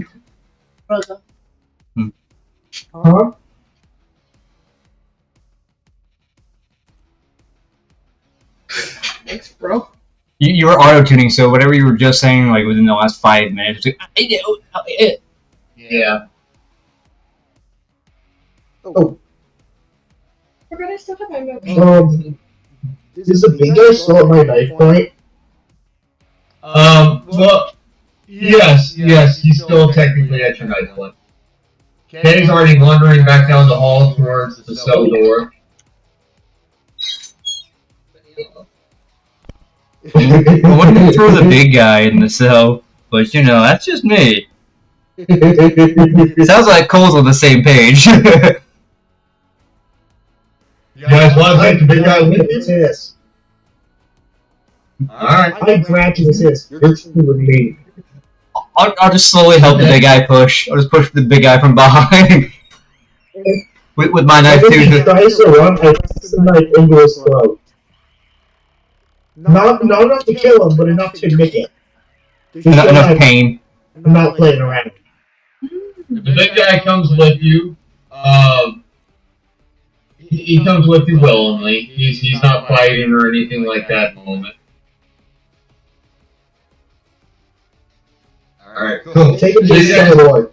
Huh? Thanks, bro. You were auto tuning, so whatever you were just saying, like within the last 5 minutes, it's like, Yeah. We're gonna still have my milk. Is the big guy still at my knife point? Well, yes, he's still technically at your knife point. Kenny's already wandering back down the hall towards the cell door. I wanted to throw the big guy in the cell, but you know, that's just me. Sounds like Cole's on the same page. You guys want to take the big guy with you? Yes. Alright. I grant you this. You're two with me. I'll just slowly help the big guy push. I'll just push the big guy from behind. with my knife If he too. tries to run, I press the knife into his throat. Not enough to kill him, but enough to make it. Not enough pain. I'm not playing around. If the big guy comes with you, he comes with you willingly. He's not fighting or anything like that at the moment. Alright, cool. Take him to the cell door.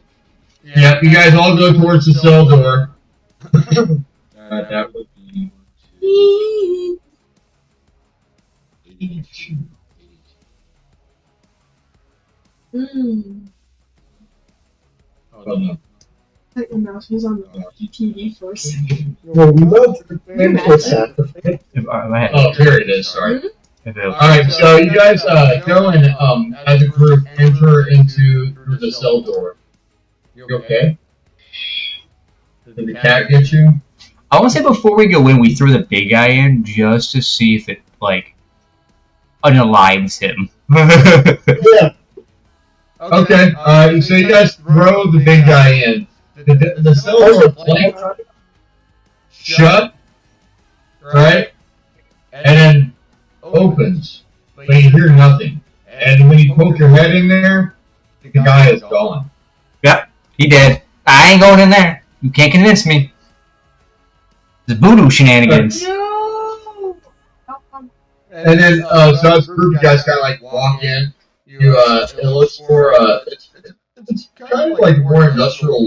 Yeah, you guys all go towards the cell door. That would be 82. Oh no. Put your mouse was on the TV first. Well, we love to sacrifice. Oh, here it is, sorry. Mm-hmm. Alright, so you guys go and, as a group, enter into the cell door. You okay? Did the cat get you? I want to say before we go in, we throw the big guy in just to see if it, like, unalives him. Yeah. Okay, so you guys throw the big guy in. The cells are planked shut, right? And then opens, but you hear nothing. And when you poke your head in there, the guy is gone. Yep, he did. I ain't going in there. You can't convince me. The voodoo shenanigans. No! And then, so as a group, you guys kind of like walk in. It looks for, it's kind of like a more industrial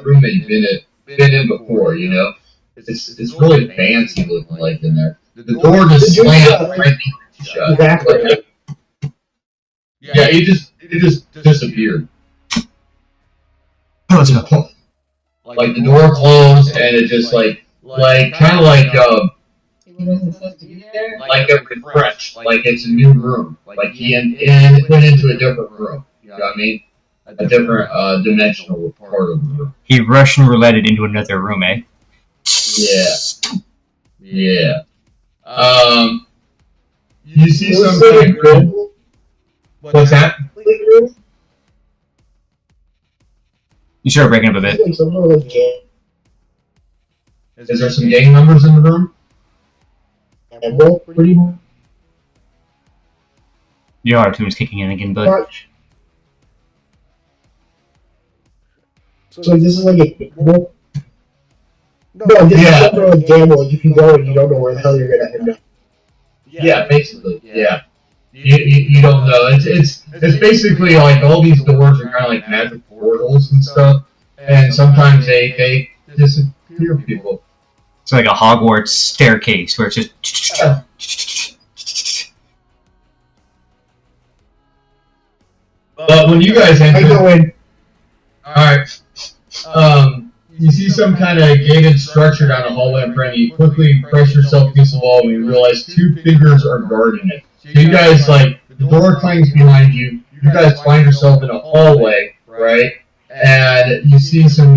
room that you've been in before, you know? It's really fancy looking like in there. The door just slammed right shut. Exactly. Yeah, it just disappeared. Let's go. Like the door closed and it just like kind of like it refreshed, like it's a new room. Like he went into a different room. You know what I mean? A different dimensional part of the room. He Russian rouletted into another room, eh? Yeah. You see some kind of grid. What's that? You started breaking up a bit. Is there some gang members in the room? Pretty much. Your R2 is kicking in again, bud. So this is like a gamble? No, this is like a gamble. You can go and you don't know where the hell you're gonna end up. Yeah, basically. Yeah. You don't know. It's basically like all these doors are kind of like magic portals and stuff, and sometimes they disappear people. It's like a Hogwarts staircase where it's just. But when you guys I enter, go in. alright, you see some kind of gated structure down the hallway in front of you. You quickly press yourself against the wall and you realize two figures are guarding it. So you guys, like, the door clangs behind you. You guys find yourself in a hallway, right? And you see some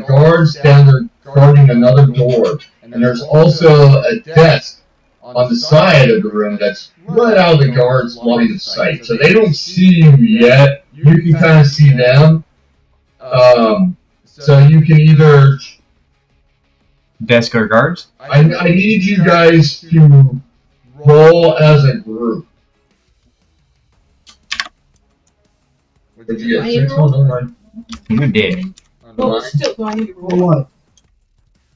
guards down there guarding another door. And there's also a desk on the side of the room that's right out of the guard's line of sight. So they don't see you yet. You can kind of see them. So you can either... Desk or guards? I need you guys to roll as a group. Did you get 6 on? You did. Oh, still, do I need to roll? What?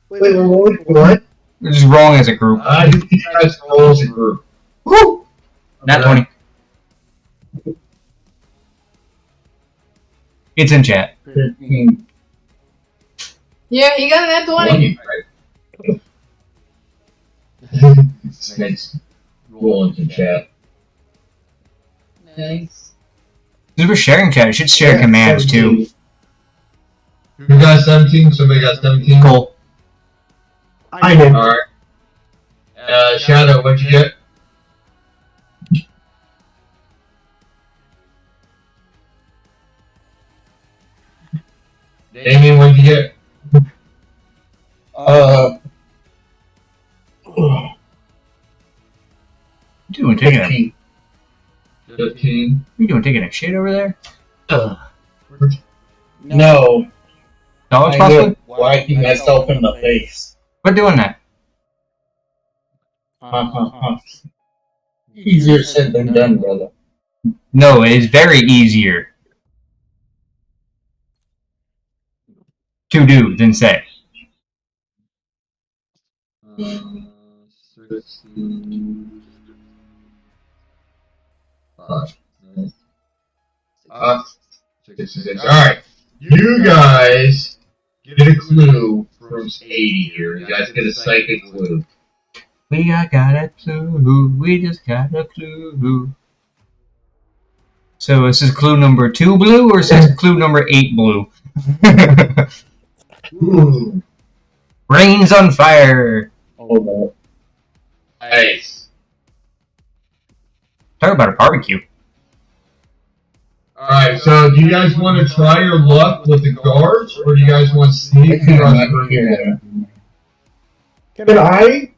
Wait, we're rolling what? We're just rolling as a group. I need you guys to roll as a group. Woo! Not 20. It's in chat. 15. Yeah, you got an at 20. Snakes rolling to chat. Nice. Since we're sharing chat, we should share commands too. Who got 17? Somebody got 17? Cool. I did. Alright. Shadow, what'd you get? Damien, what'd you get? What you doing taking a 15. you doing taking a shit over there? No, Dogs I possibly? will whack myself in the face. Quit doing that. Easier said than done, brother. No, it is very easier to do than say. 16. 66. Alright. You guys get a clue from 80 here. You guys get a psychic clue. We got a clue. We just got a clue. So is this clue number 2 blue or is this clue number 8 blue? Ooh. Rain's on fire. Oh, Nice. Talk about a barbecue. Alright, so do you guys want to try your luck with the guards, or do you guys want to sneak across the room? Can I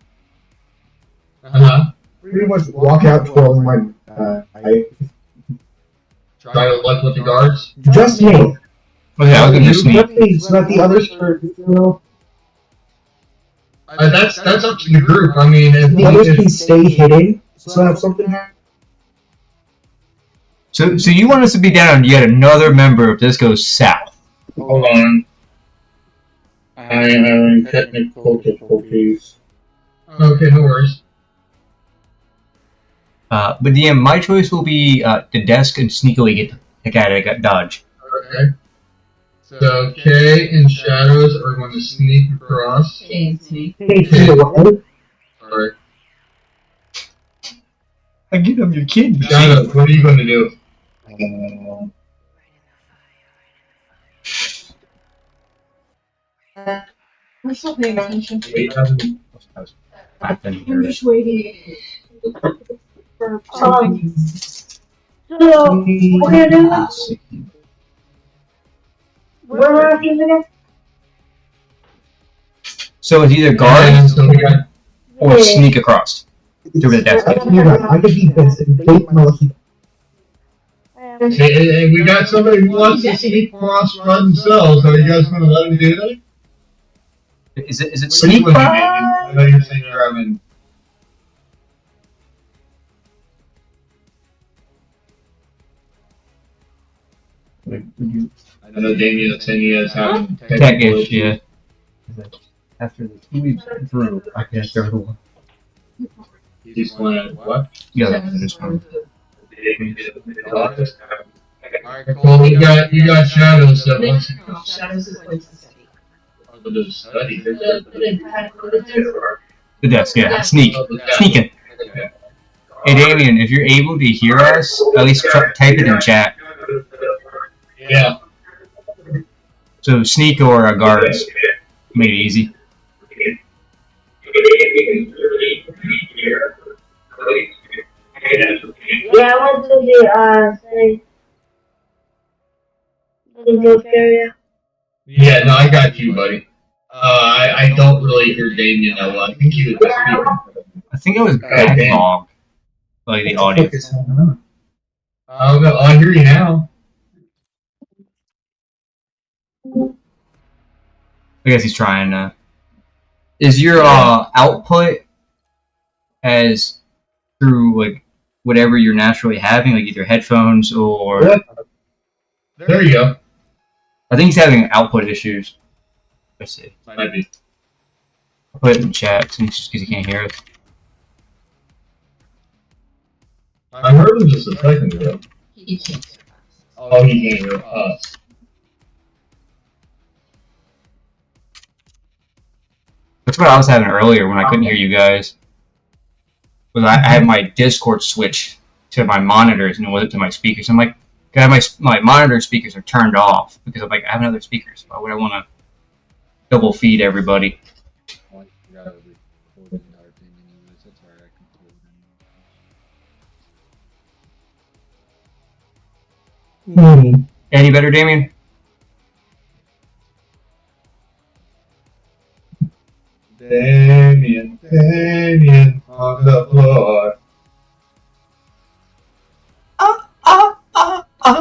Uh-huh. pretty much walk out twirling my Try your luck with the guards? just me. Okay, I'll give you a sneak. Just me, so that the others That's up to the group. I mean, the others can stay hidden, so that if something happens. So you want us to be down yet another member if this goes south? hold on. I am having technical difficulties. Okay, no worries. But DM, my choice will be the desk and sneakily get the heck out of dodge. Okay. So Kay and Shadows are going to sneak across. Thanks, me. Sorry. I get them your kid. Shadows, what are you going to do? I'm still paying attention. I've been I'm here. just waiting for So, something. we're gonna do this. We're working again? So it's either And guard so we got or sneak across to the desk. I can keep this and take my lucky. Hey, we got somebody who wants to sneak across by themselves. Are you guys going to let them do that? Is it Which sneak? one, Damien? I know you're saying you're having. I know Damien is saying he is having Tech-ish, yeah. After the 2 weeks through, I can share the one. He's playing what? Yeah, that's this one. Well, you got Shadows that wants to No, Shadows is place to study. go to the study. The desk, yeah. Sneak. Sneaking. Hey, Damien, if you're able to hear us, at least type it in chat. Yeah. So sneak or guards. Make it easy. Yeah, I went to the, say, the roof area. Yeah, no, I got you, buddy. I don't really hear Damien that well. I think he was just speaking. I think it was backlogged, like the audio. Oh, no, I hear you now. I guess he's trying to. Is your output as through like whatever you're naturally having, like either headphones or? Yep. There you go. I think he's having output issues. Let's see. Might be. I'll put it in chat just because he can't hear us. I heard him just a second ago. He can't hear us. Oh, he can't hear us. That's what I was having earlier when I couldn't hear you guys. Was I had my Discord switch to my monitors and it wasn't to my speakers. I'm like, my monitor speakers are turned off because I'm like, I have other speakers. Why would I want to double feed everybody? Any better, Damien? Damien on the floor.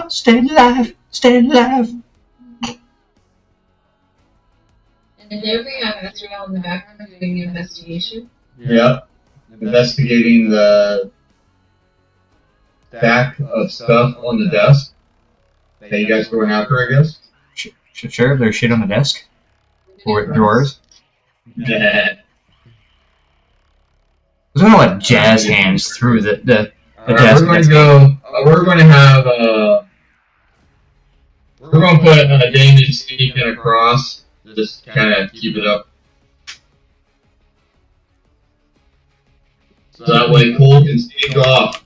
Stay alive, stay alive. And there we have Ezreal in the background doing the investigation. Yep. Investigating the stack of stuff on the desk that you guys going after, I guess. Sure, there's shit on the desk or drawers. Yeah. I was gonna let jazz hands through the desk. We're going to go. We're going to have. We're going to put Damien sneaking across. Just kind of keep it up. So that way Cole can sneak off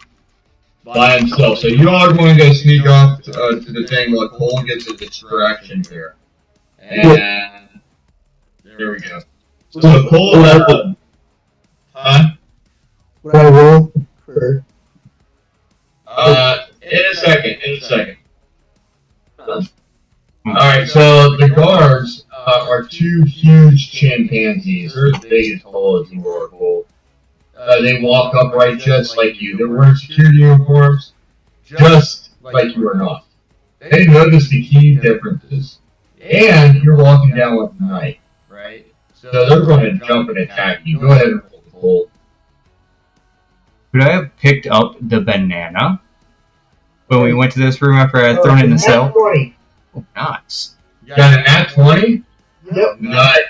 by himself. So you all are going to go sneak off to the thing while Cole gets a distraction here. And there we go. So Cole, huh? Would I roll for? In a second. Alright, so the guards are two huge chimpanzees. They're as big as tall as you are, Cole. They walk upright just like you. They're wearing security uniforms just like you are not. They notice the key differences. And you're walking down with a knife, right? So they're going to jump and attack you. Go ahead and roll, Cole. Could I have picked up the banana when we went to this room after I had thrown it in the cell? Oh, nice. Got a nat 20? Yep. Nice.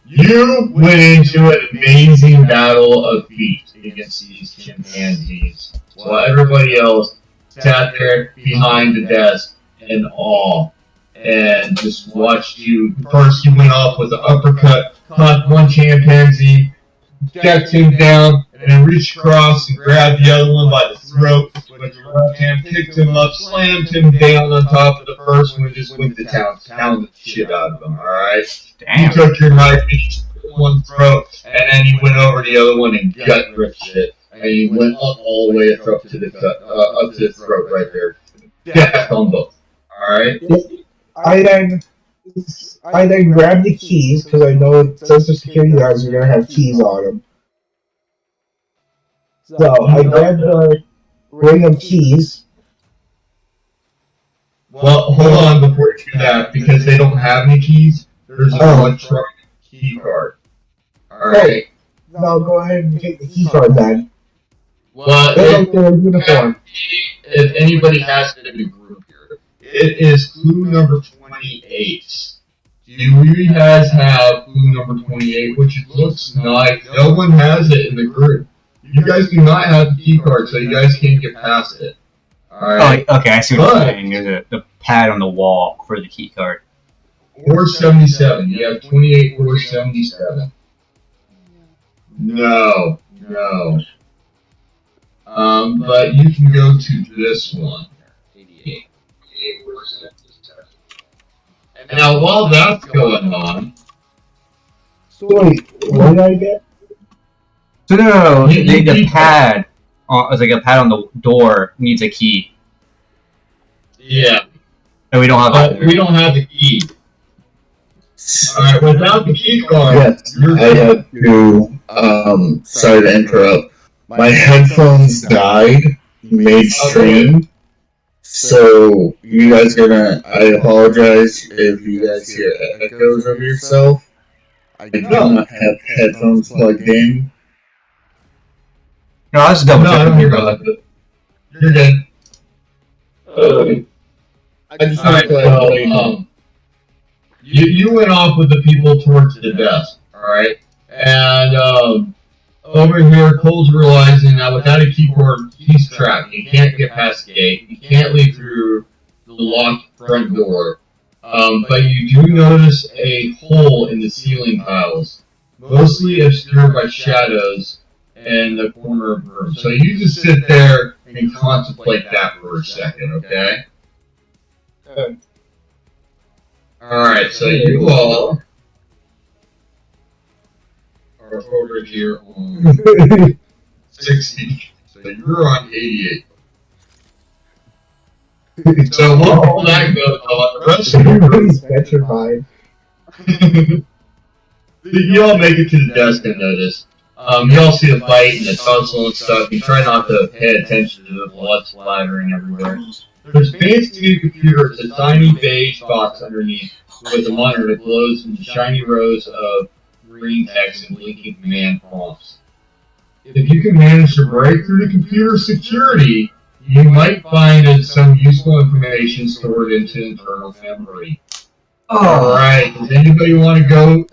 You went into an amazing battle of feet against these chimpanzees, while everybody else sat there behind the desk in awe and just watched you. First, you went off with an uppercut, caught one chimpanzee, jacked him down, and then reached across and grabbed the other one by the throat with your left hand, picked him up, slammed him down on top of the first one, and just went to town, pounded the shit out of him, alright? You took your knife, and you split one throat, and then you went over the other one and gut ripped it. And you went up all the way up to the throat right there. Death on both, alright? I then grab the keys, because I know it says the security guards are going to have keys on them. So I grab the ring of keys. Well, hold on before you do that, because they don't have any keys. There's an electronic key card. Alright? No, go ahead and take the key card then. Well, They're like their uniform. if anybody has it in the group here, it is clue number 28. Do you guys have clue number 28, which looks nice? No one has it in the group. You guys do not have the key card, so you guys can't get past it. Alright? Oh, okay, I see what you're saying. There's the pad on the wall for the key card. Or 77. You have 28 or 77. No. But you can go to this one. 88. And now, while that's going on... So wait, what did I get? So no, the pad, it's like a pad on the door needs a key. Yeah. And we don't have But we don't have the key. Alright, without the key card, Yes, I have to. Sorry to interrupt. My headphones died midstream, so you guys gonna. I apologize if you guys hear echoes of yourself. I do not have headphones plugged in. No, I was double no, I checking. don't hear about it. You're good. I just Alright, well, you went off with the people towards the desk, alright? And, over here, Cole's realizing that without a key cord, he's trapped. He can't get past the gate. He can't leave through the locked front door. But you do notice a hole in the ceiling tiles, mostly obscured by shadows in the corner of the room. So you just sit there and contemplate that for a second, okay? Alright, so you all are over here on 60. So you're on 88. So while that goes on, the rest of you Everybody's petrified. you all make it to the desk and notice. You all see the fight and the tussle and stuff. You try not to pay attention to the blood splattering everywhere. There's a fancy new computer. It's a tiny beige box underneath with a monitor that glows in shiny rows of green text and blinking command prompts. If you can manage to break through the computer security, you might find some useful information stored into internal memory. Alright, does anybody want to go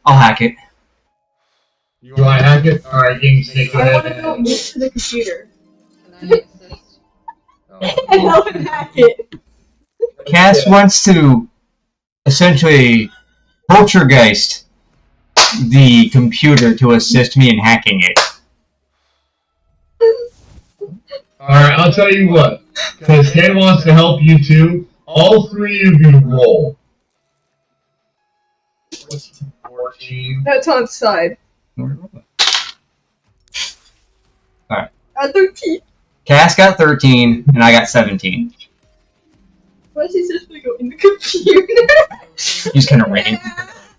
I'll hack it. You want to hack it? Alright, Game Snake, go I ahead. want to go move to the computer. Can I assist? And I'll hack it. Cass wants to essentially poltergeist the computer to assist me in hacking it. Alright, I'll tell you what. Because Ken wants to help you too, all three of you roll. 14. That's on side. Alright. At 13. Cass got 13, and I got 17. Why is he supposed to go in the computer? He just kind of ran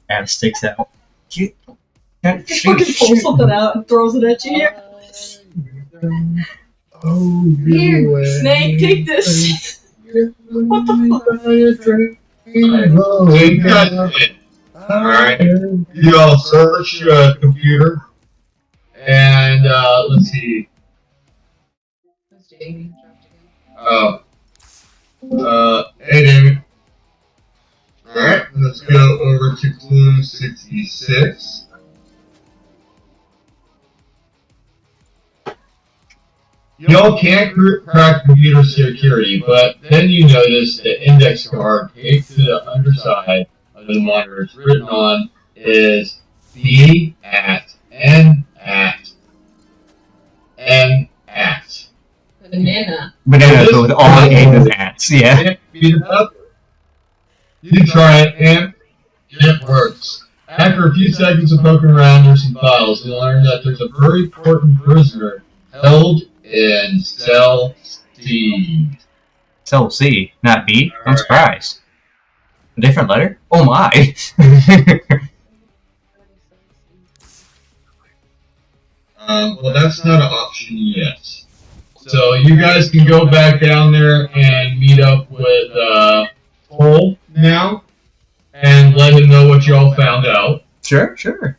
and sticks out. Just fucking pulls something out and throws it at you here. Oh, Here, Snake, take this. What the So you guys did. Alright. You all search the computer. And, let's see. That's Jamie dropped again. Hey David. Alright, let's go over to clue 66. Y'all can't crack computer security, but then you notice the index card taped to the underside of the monitor is written on is B at N at N at. Banana. Banana but with all the A's and ats, yeah. Can't beat it up. You try it and it works. After a few seconds of poking around through some files, you learn that there's a very important prisoner held in cell C. Cell C, not B. I'm surprised. A different letter? Oh my. Well, that's not an option yet. So you guys can go back down there and meet up with Cole now and let him know what y'all found out. Sure, sure.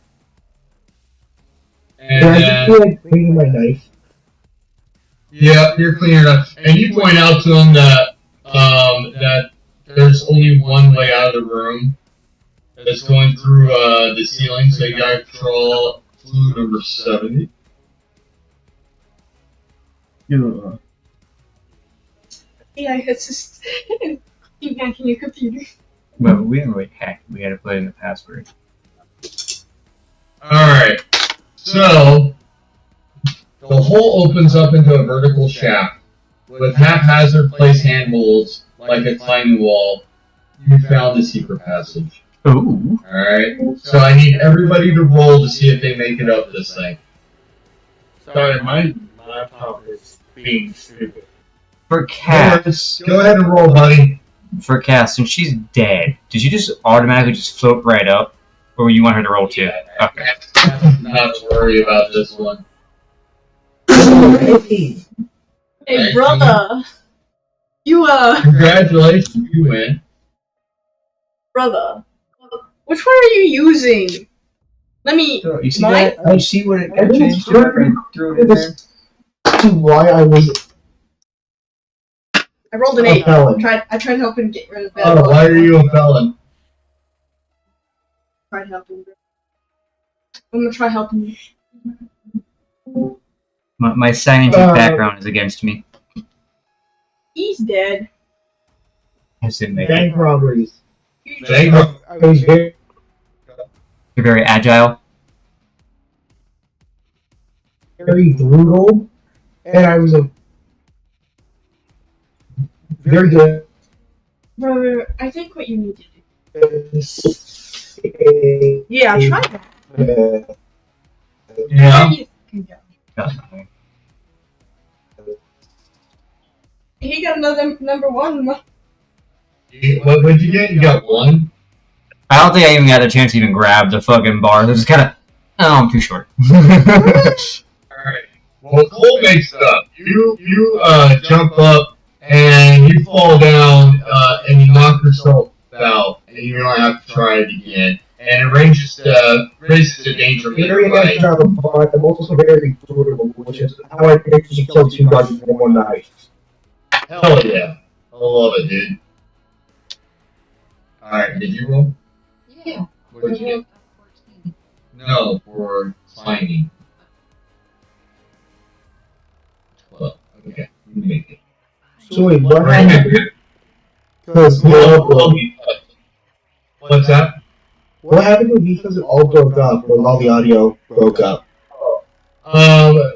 And Can I just then, feel like cleaning my knife? yeah, you're clear enough. And you point out to him that that there's only one way out of the room. That's going through the ceiling, so you gotta draw clue number 70. Yeah. Yeah, it's just you hacking your computer. Well, we didn't really hack it. We had to put in the password. Alright, so the hole opens up into a vertical shaft with haphazard placed handholds like a climbing wall. You found the secret passage. Ooh. Alright, so I need everybody to roll to see if they make it up this thing. Sorry, my laptop is being stupid. For Cass. Go ahead and roll, buddy. For Cass, since she's dead, did she just automatically just float right up? Or you want her to roll too? Okay. Not to worry about this one. Hey, brother. You, Congratulations, you win. brother. Which one are you using? Let me. So, you see Mine? that? You see what it I didn't changed to? I threw it in there. Why I was I rolled an a 8. felon. I tried helping get rid of that. Oh, why are you a felon? Tried helping. I'm gonna try helping you. My scientific background is against me. He's dead. Yes, it may. bank robberies. Bank I was very You're very agile. brutal, and I was a very good. Brother, I think what you need to do. Uh, Yeah, try that. Yeah. You can go. He got another number 1. What would you get? You got 1? I don't think I even got a chance to even grab the fucking bar. They're just kind of, oh, I'm too short. Alright. Well, Cole makes it up. You jump up and you fall down and you knock yourself out, and you don't have to try it again. And it raises the danger very meter nice by job, but I'm also very brutal, which is how I actually killed 2 guys in one night. hell yeah. I love it, dude. Alright, did you roll? Yeah. What did you get? 14. No, for signing. 12. Okay, you make it. So wait, what Right. happened? Because What's that? what happened was because it all broke up, when all the audio broke up.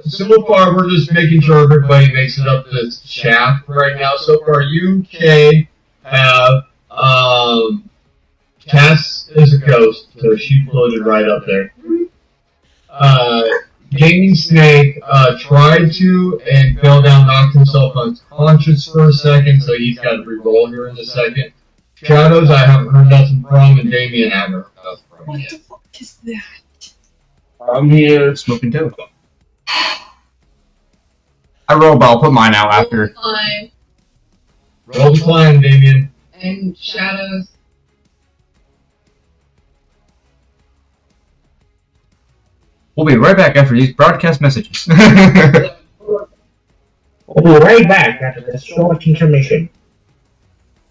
So far we're just making sure everybody makes it up to this shaft right now. So far, you, Kay, have, Cass is a ghost, so she floated right up there. Gaming Snake, tried to and fell down, knocked himself unconscious for a second, so he's got to re-roll here in a second. Shadows, I haven't heard nothing from, and Damien, I haven't heard nothing from What yet. the fuck is that? I'm here. Smoking dope. I roll, but I'll put mine out after. Climb Roll the climb, Damien. and shadows. We'll be right back after these broadcast messages. We'll be right back after this short intermission.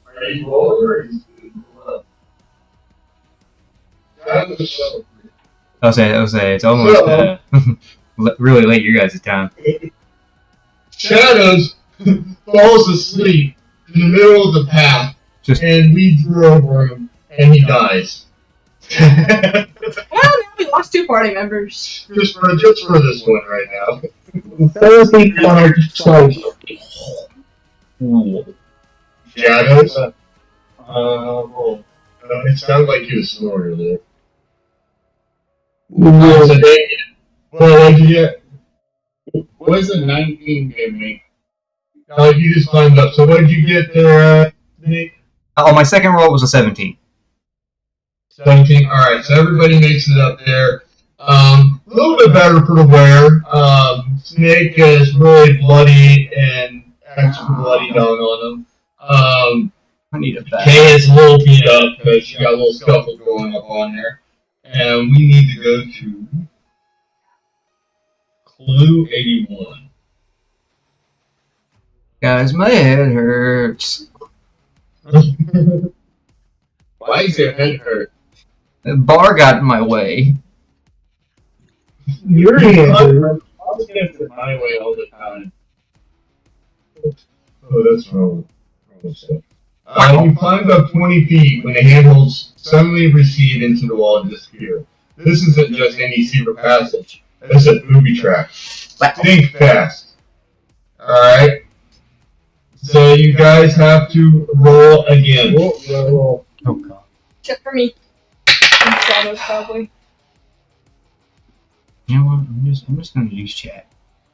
Are you over? I'll say, it's almost really late your guys' time. Shadows falls asleep in the middle of the path, and we drew over him, and he dies. Well, now we lost 2 party members. just for this one right now. Fell asleep on our side. Shadows. It sounded like you was snoring there. So Damien, what'd you get? What is a 19 give me? Oh, you just climbed up. So what did you get there, Nick? Oh, my second roll was a 17. 17. Alright, so everybody makes it up there. A little bit better for the wear. Snake is really bloody and extra bloody down on him. I need a bag. Kay is a little beat up because she got a little scuffle going up on there. And we need to go to Clue 81. Guys, my head hurts. Why is your head hurt? The bar got in my way. Your hand. I'll get it my way all the time. Oh, that's wrong. You climbed up 20 feet when the handholds suddenly recede into the wall and disappear. This isn't just any secret passage. It's a booby trap. Think fast. Alright? So you guys have to roll again. Oh god. Except for me. And shadows, probably. You know what? I'm just gonna use chat.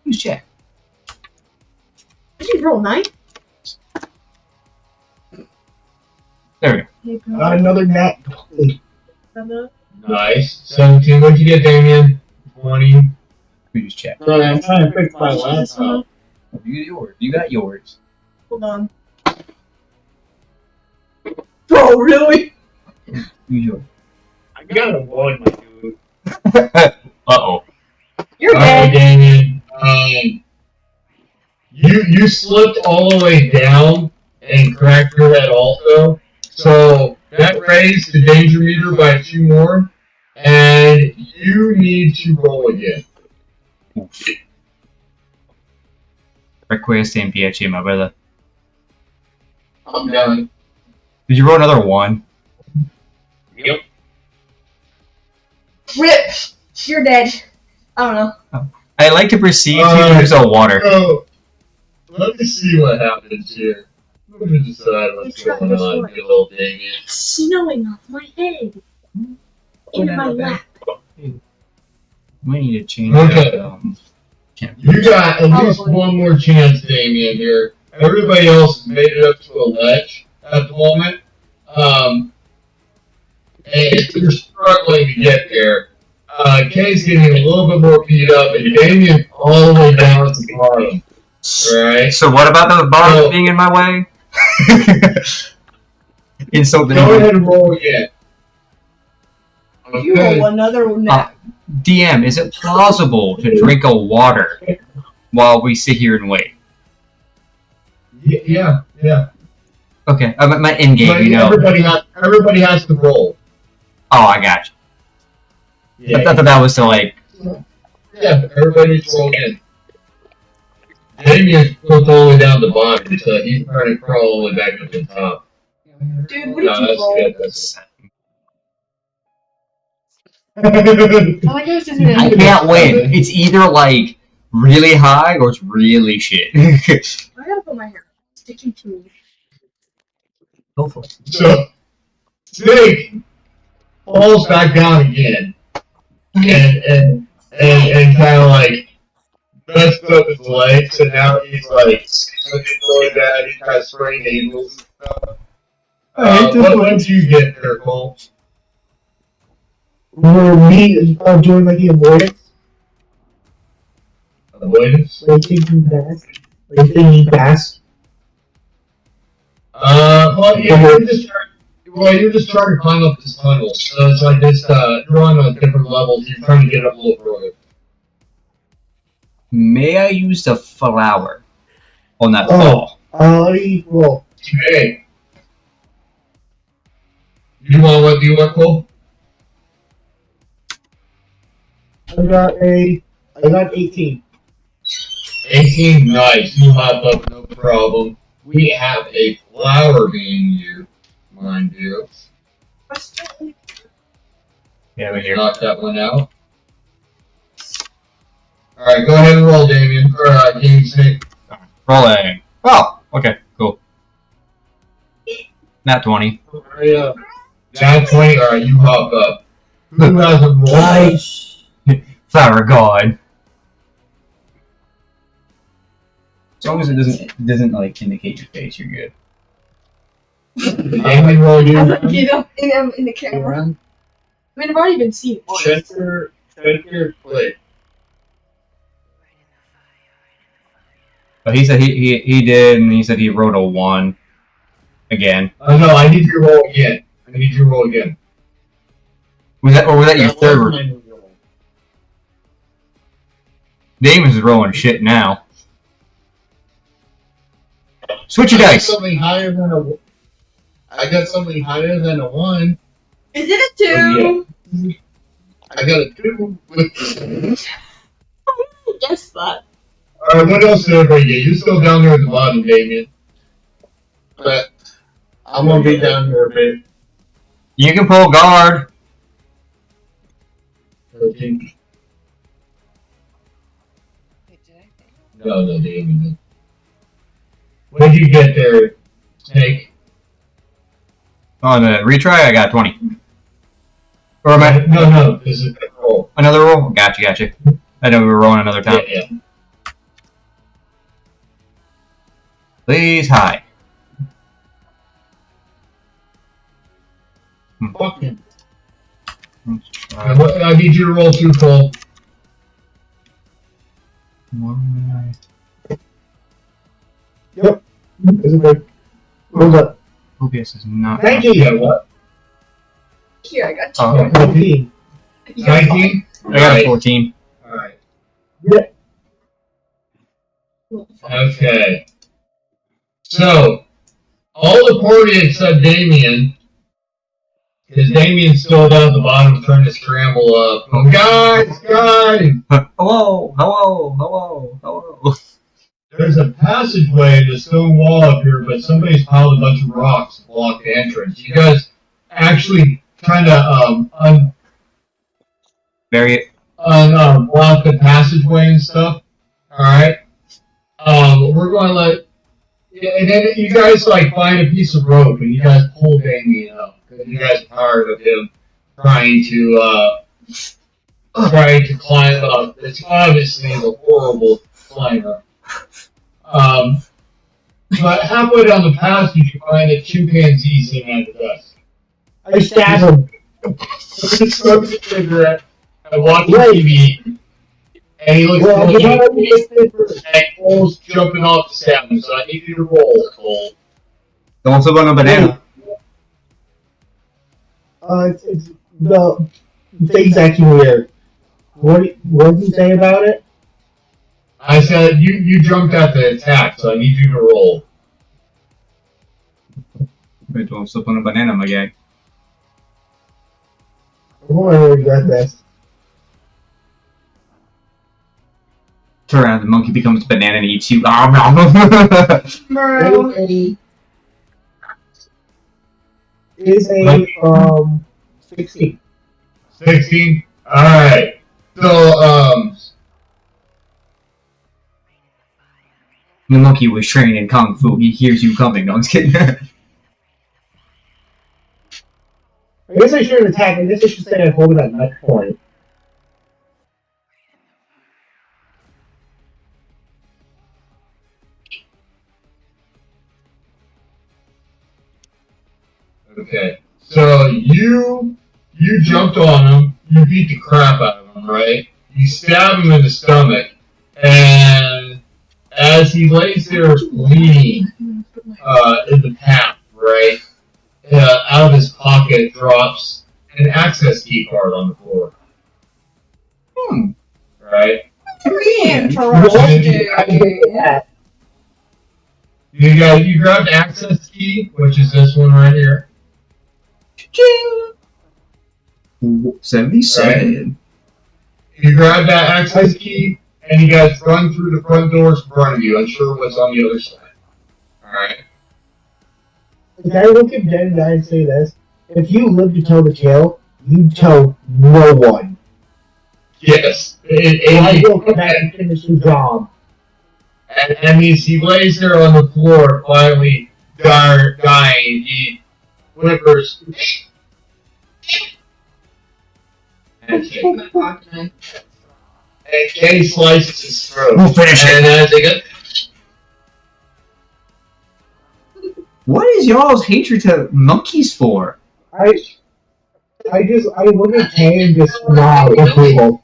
Use chat. Did you roll 9? There we go. Another net. Nice. 17. What'd you get, Damien? 20. We just check. Sorry, I'm trying to fix my laptop. You get yours. You got yours. Hold on. Oh, really? Use yours. I got a 1, my dude. Uh-oh. You're Alright, dead. Damien. You slipped all the way down and cracked your head also. So that raised the danger meter by 2 more, and you need to roll again. Oof. Request en PH, my brother. I'm done. Did you roll another 1? Yep. Rip. You're dead. I don't know. I like to proceed to use a water. So, let me see what happens here. Let me decide what's going on, good old Damien. Snowing off my head. Into my lap. We need to change Okay. that. You got at least one more chance, Damien, here. Everybody else has made it up to a ledge at the moment. And you're struggling to get there. Kay's getting a little bit more beat up, and Damien's all the way down at the bottom. Right? So what about the bombs being in my way? Insult the Go ahead and roll again. You roll another nap. DM, is it plausible to drink a water while we sit here and wait? Yeah. Okay, I'm at my end game, But you know. everybody has to roll. Oh, I got you. I thought that was to like. Yeah, everybody needs to roll again. Damien's put all the way down the bottom, so he's trying to crawl all the way back up the top. Dude, what did you that's roll? good. That's I like how this isn't I can't win. It's either like really high or it's really shit. I gotta put my hair. Sticking to me. Go for it. So, Snake falls back down again, and kind of like messed up his legs, and now he's like looking really bad. He's got sprained ankles and stuff. What did you get there, Cole? Were we doing like the avoidance? Avoidance? Like taking fast? Like thinking fast? Well, yeah, you're just trying to climb up this tunnel. So it's like this, you're on a different level, so you're trying to get up a little further. May I use the flower on that Oh. ball? Well, Hey. You want what do you want, Cole? I got 18. 18, nice. You hop up, no problem. We have a flower being used, mind you. Yeah, we hear. Knock that one out. Alright, go ahead and roll, Damien. Or, King Snake. Rolling. Oh, okay, cool. Nat 20. Yeah. Down 20, alright, you hop up. Who hasn't rolled? Nice. Flower god. As long as it doesn't like indicate your face, you're good. Damien, roll you. Get up in the camera. I mean, I've already been seen it. Check your plate. But he said he did, and he said he wrote a 1 again. Oh no, I need you to roll again. Was that your third? Damon's is rolling shit now. Switch your dice. I got something higher than a 1. Is it a 2? I got a 2. Guess that. Alright, what else did everybody get? You're still down there at the bottom, Damien. But I'm gonna be down here a bit. You can pull guard. 13. No, Damien. What did you get there, Snake? On the retry, I got 20. Or am I? No, this is the roll. Another roll? Gotcha. I know we were rolling another time. Yeah. Please high. Fuck him. Let's I need you to roll 2 full. try. Yep. This is good. Hold up. OBS is not. Thank you. Yeah, what? Here, I got Oh, okay. 14. you. 19? I got a 14. Alright. Yeah. Okay. So, all the party except Damien, because Damien's still down at the bottom trying to scramble up. Oh, guys! Hello, hello. There's a passageway in the stone wall up here, but somebody's piled a bunch of rocks to block the entrance. You guys actually kind of Bury it. block the passageway and stuff. Alright? We're going to let... Yeah, and then you guys, like, find a piece of rope, and you guys pull Damien up. Because you guys are tired of him trying to climb up. It's obviously a horrible climber. But halfway down the passage, you find a chimpanzee sitting at the desk. I stab him. Smoking a cigarette and watching TV. And he looks Well, really you and Cole's jumping off to stab him, so I need you to roll, Cole. Don't flip on a banana. it's the thing's acting weird. What did you say about it? I said you jumped at the attack, so I need you to roll. Wait, don't slip on a banana, my guy. I'm gonna regret this. Turn around, the monkey becomes a banana and eats you. Bro. Is a 16. 16? Alright. So, The monkey was trained in kung fu. He hears you coming. No, I'm just kidding. I guess I shouldn't attack. I guess I should stay at home at that point. okay. So you jumped on him, you beat the crap out of him, right? You stab him in the stomach, and as he lays there bleeding in the path, right? Out of his pocket drops an access key card on the floor. Right? Interesting. You grabbed access key, which is this one right here. 77. You grab that access key, and you guys run through the front doors in front of you, unsure what's on the other side. Alright? Can I look at dead guy and say this? If you live to tell the tale, you tell no one. Yes. I will come back and finish the job. And as he lays there on the floor, quietly dying, he whimpers. And he slices his throat. We'll finish it. And as they go, What is y'all's hatred to monkeys for? I look at Kay and just nod approval.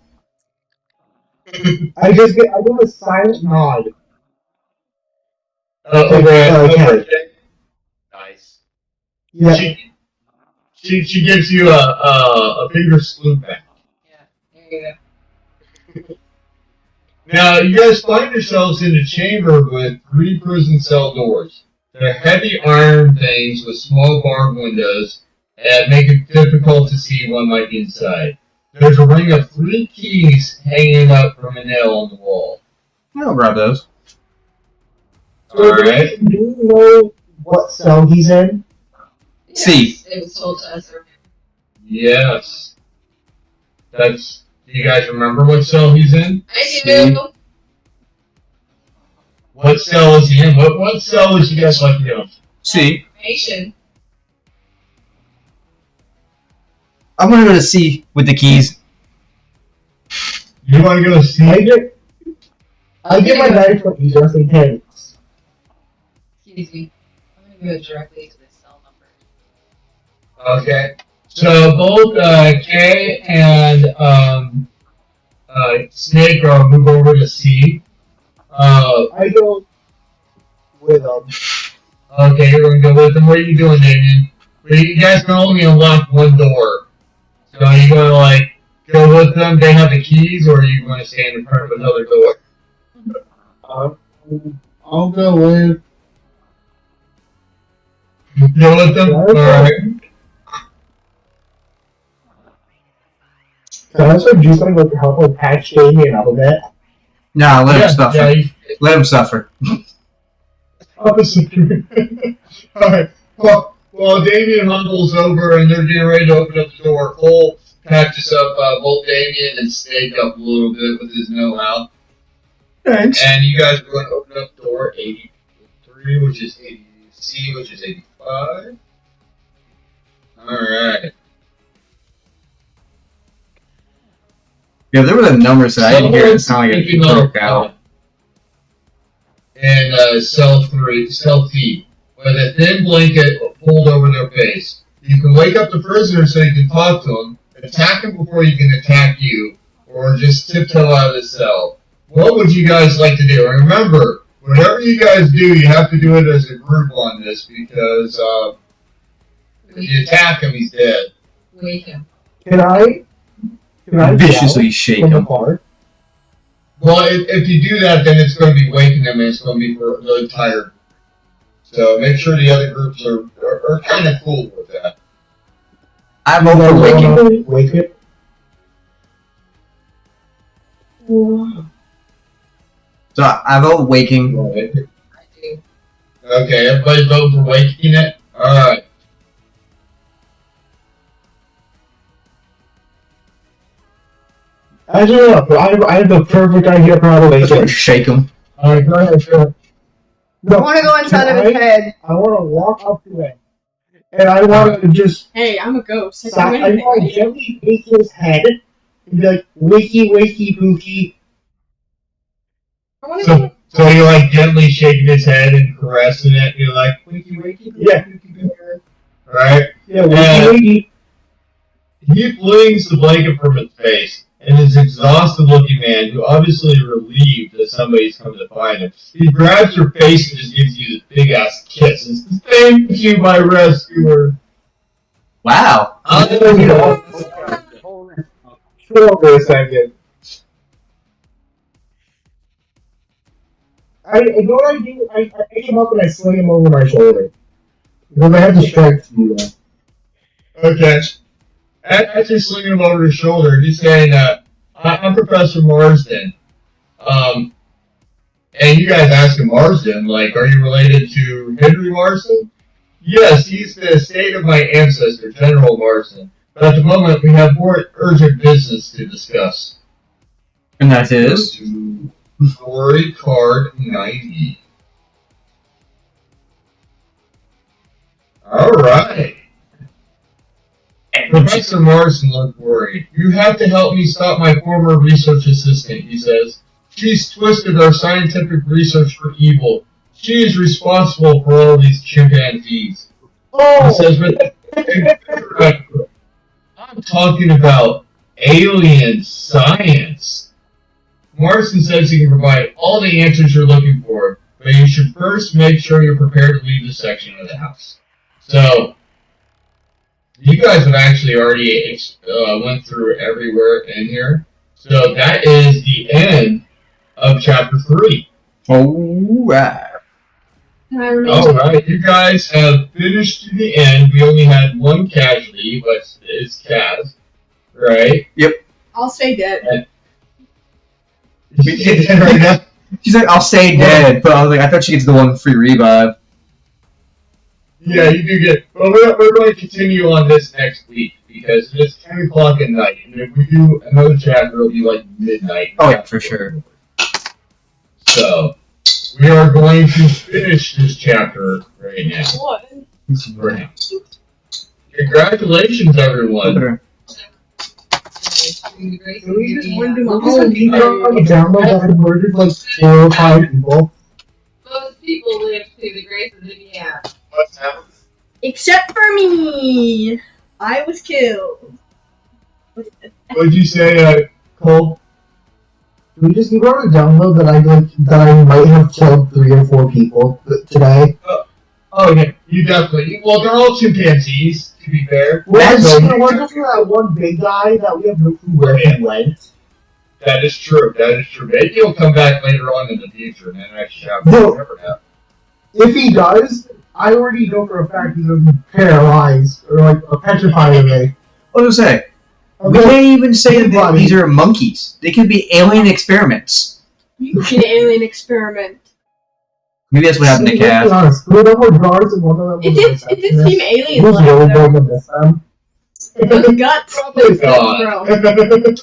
I give a silent nod. okay. Nice. Yeah. She gives you a bigger salute back. Yeah, there you go. Now, you guys find yourselves in a chamber with 3 prison cell doors. They're heavy iron things with small barred windows that make it difficult to see what might be inside. There's a ring of 3 keys hanging up from a nail on the wall. I'll grab those. Alright. Do you know what cell he's in? See. It was told to us earlier. Yes. Do you guys remember what cell he's in? I do. What cell is he in? What cell would you guys like to go? See. Information. I'm gonna go to C with the keys. You want to go see? I get my knife from you just in case. Excuse me. I'm gonna go directly to the cell number. Okay. So both Kay and Snake are move over to C. I go with them. Okay, you're gonna go with them. What are you doing, Damien? Well, you guys can only unlock one door. So are you gonna like go with them? They have the keys, or are you gonna stand in front of another door? I'll go in. Go with them. All right. Can I also do something like to help like patch Damien up a bit? Nah, let him Yeah, suffer. yeah, Let him suffer. Opposite. Alright. Well, Damien humbles over and they're getting ready to open up the door. Cole patches up both Damien and Snake up a little bit with his know-how. Thanks. And you guys are going to open up door 83, which is 80C, which is 85. Alright. Yeah, there were the numbers that I didn't hear. It sounded like it broke out. And cell 3, with a thin blanket pulled over their face. You can wake up the prisoner so you can talk to them, attack him before he can attack you, or just tiptoe out of the cell. What would you guys like to do? And remember, whatever you guys do, you have to do it as a group on this, because if you attack him, he's dead. Wake him. Can I Viciously shake from him. apart? Well, if you do that, then it's going to be waking them, and it's going to be for the entire group. So make sure the other groups are kind of cool with that. I vote for waking. Wake it. So I vote waking. Right. I do. Okay, everybody vote for waking it? Alright. I don't know. I have the perfect idea for how to wake it. Shake him. Alright, go ahead, sure. No, I want to go inside of his head. I want to walk up to him, and I want to just. Hey, I'm a ghost. I I can do anything, want to right? gently take his head and be like, "Wakey, wakey, pookie." I want to go. So you're like gently shaking his head and caressing it, you're like, wakey, wakey, Yeah. right? Yeah, wakey, wakey. He flings the blanket from his face, and is exhausted looking man who obviously relieved that somebody's come to find him. He grabs your face and just gives you this big ass kiss. And says, "Thank you, my rescuer." Wow. Hold on for a second. You know what I do? I pick him up and I sling him over my shoulder. Because I have the strength to do that. Okay. As you're slinging him over his shoulder, he's saying, I'm Professor Marsden. And you guys ask him, Marsden, like, are you related to Henry Marsden? Yes, he's the estate of my ancestor, General Marsden. But at the moment, we have more urgent business to discuss. And that is? Go to Story card 90. Alright. Professor Marsden looked worried. You have to help me stop my former research assistant, he says. She's twisted our scientific research for evil. She is responsible for all these chimpanzees. He says, but I'm talking about alien science. Marsden says he can provide all the answers you're looking for, but you should first make sure you're prepared to leave this section of the house. So, you guys have actually already went through everywhere in here. So that is the end of chapter 3. Alright. Alright, you guys have finished to the end. We only had one casualty, but it's Kaz. Right? Yep. I'll stay dead. Right now? She's like, I'll stay dead, but I was like, I thought she gets the one free revive. Yeah, you do get. Well, we're going to continue on this next week because it's 10 o'clock at night, and if we do another chapter, it'll be like midnight. Oh yeah, for sure. So we are going to finish this chapter right now. What? For now. Congratulations, everyone. We just went to my Download that converted like 4 or 5 people. Most people live through the grace of Indiana. What's happening? Except for me. I was killed. What'd you say, Cole? We just need to download that I might have killed 3 or 4 people today. Oh yeah, you definitely. Well, they're all chimpanzees, to be fair. Well, So, we're just that one big guy that we have no clue where he went. that is true. That is true. Maybe he'll come back later on in the future, and then I should No. never know. If he does, I already know for a fact he's gonna be paralyzed or like petrified me. What was I say? We can't even say that these are monkeys. They could be alien experiments. You can alien experiment. Maybe that's what happened to Cass. Honest, 2 of them were guards and 1 of them was It did seem alien Who's really like going to miss them? those guts. Probably not. Bro.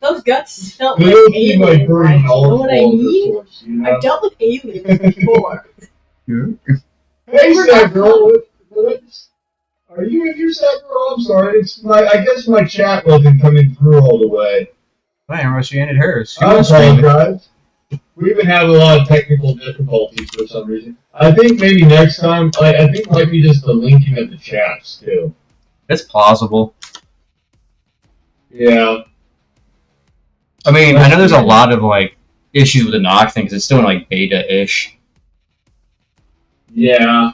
Those guts felt They like don't seem like alien. very You know what I knowledgeable of mean? their source, you know? I've dealt with aliens before. Hey, sad girl. Are you in your sad girl? I'm sorry. I guess my chat wasn't coming through all the way. I didn't know she ended hers. She I was streaming. apologize. We've been having a lot of technical difficulties for some reason. I think maybe next time, I think it might be just the linking of the chats, too. That's plausible. Yeah. I mean, I know there's a lot of like issues with the knock thing because it's still in like beta-ish. Yeah.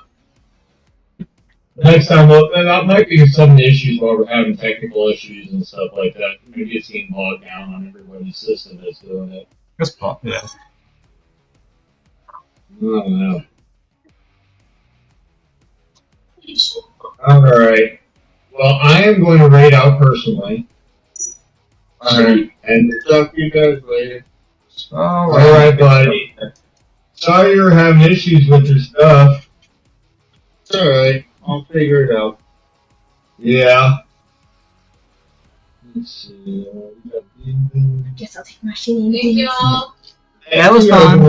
Next time, that might be some of the issues while we're having technical issues and stuff like that. Maybe it's getting bogged down on everybody's system that's doing it. That's plausible. Yeah. I don't know. Alright. Well, I am going to raid out personally. Alright. And talk to you guys later. Alright, buddy. Sorry you're having issues with your stuff. It's alright. I'll figure it out. Yeah. Let's see. Guess I'll take my shitty. Thank y'all. That was fun.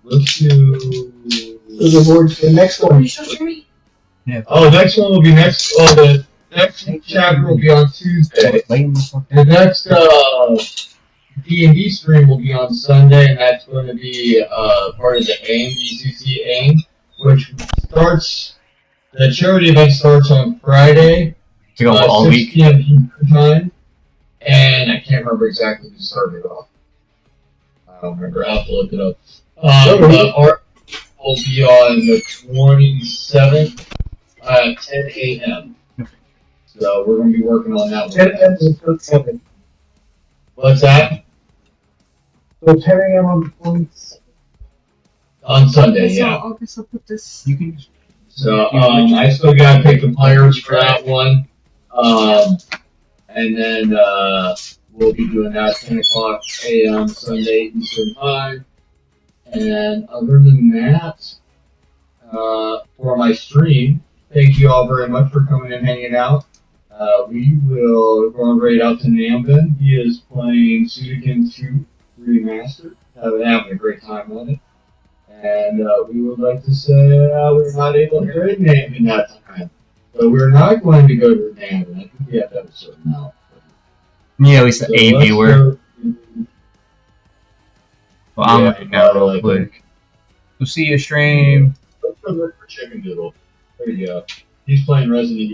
Let's do. The next one. Yeah. Oh, next one will be next. Oh, the next chapter will be on Tuesday. The next D&D stream will be on Sunday, and that's going to be part of the AIM, BCC AIM, which starts. The charity event starts on Friday, To go all 6 week. p.m. Eastern time, and I can't remember exactly who started off. I don't remember. I'll have to look it up. Our will be on the 27th at 10 a.m. So we're going to be working on that 10 one. a.m. to 7. What's that? So 10 a.m. on the 27th. On Sunday, So yeah. I'll guess I'll put this. You can just So I still got to pick the players for that one. And then we'll be doing that 10 o'clock a.m. Sunday Eastern time. And other than that, for my stream, thank you all very much for coming and hanging out. We will go right out to Nambin. He is playing Sudoku 2 Remastered. Having a great time on it. And we would like to say we're not able to raid Nambin that time. So we're not going to go to Nambin. I think we have to have a certain amount. Yeah, at least So a let's viewer. go- Well, I'm Yeah, looking at real like quick. We'll see you stream. Let's go look for Chicken Doodle. There you go. He's playing Resident Evil.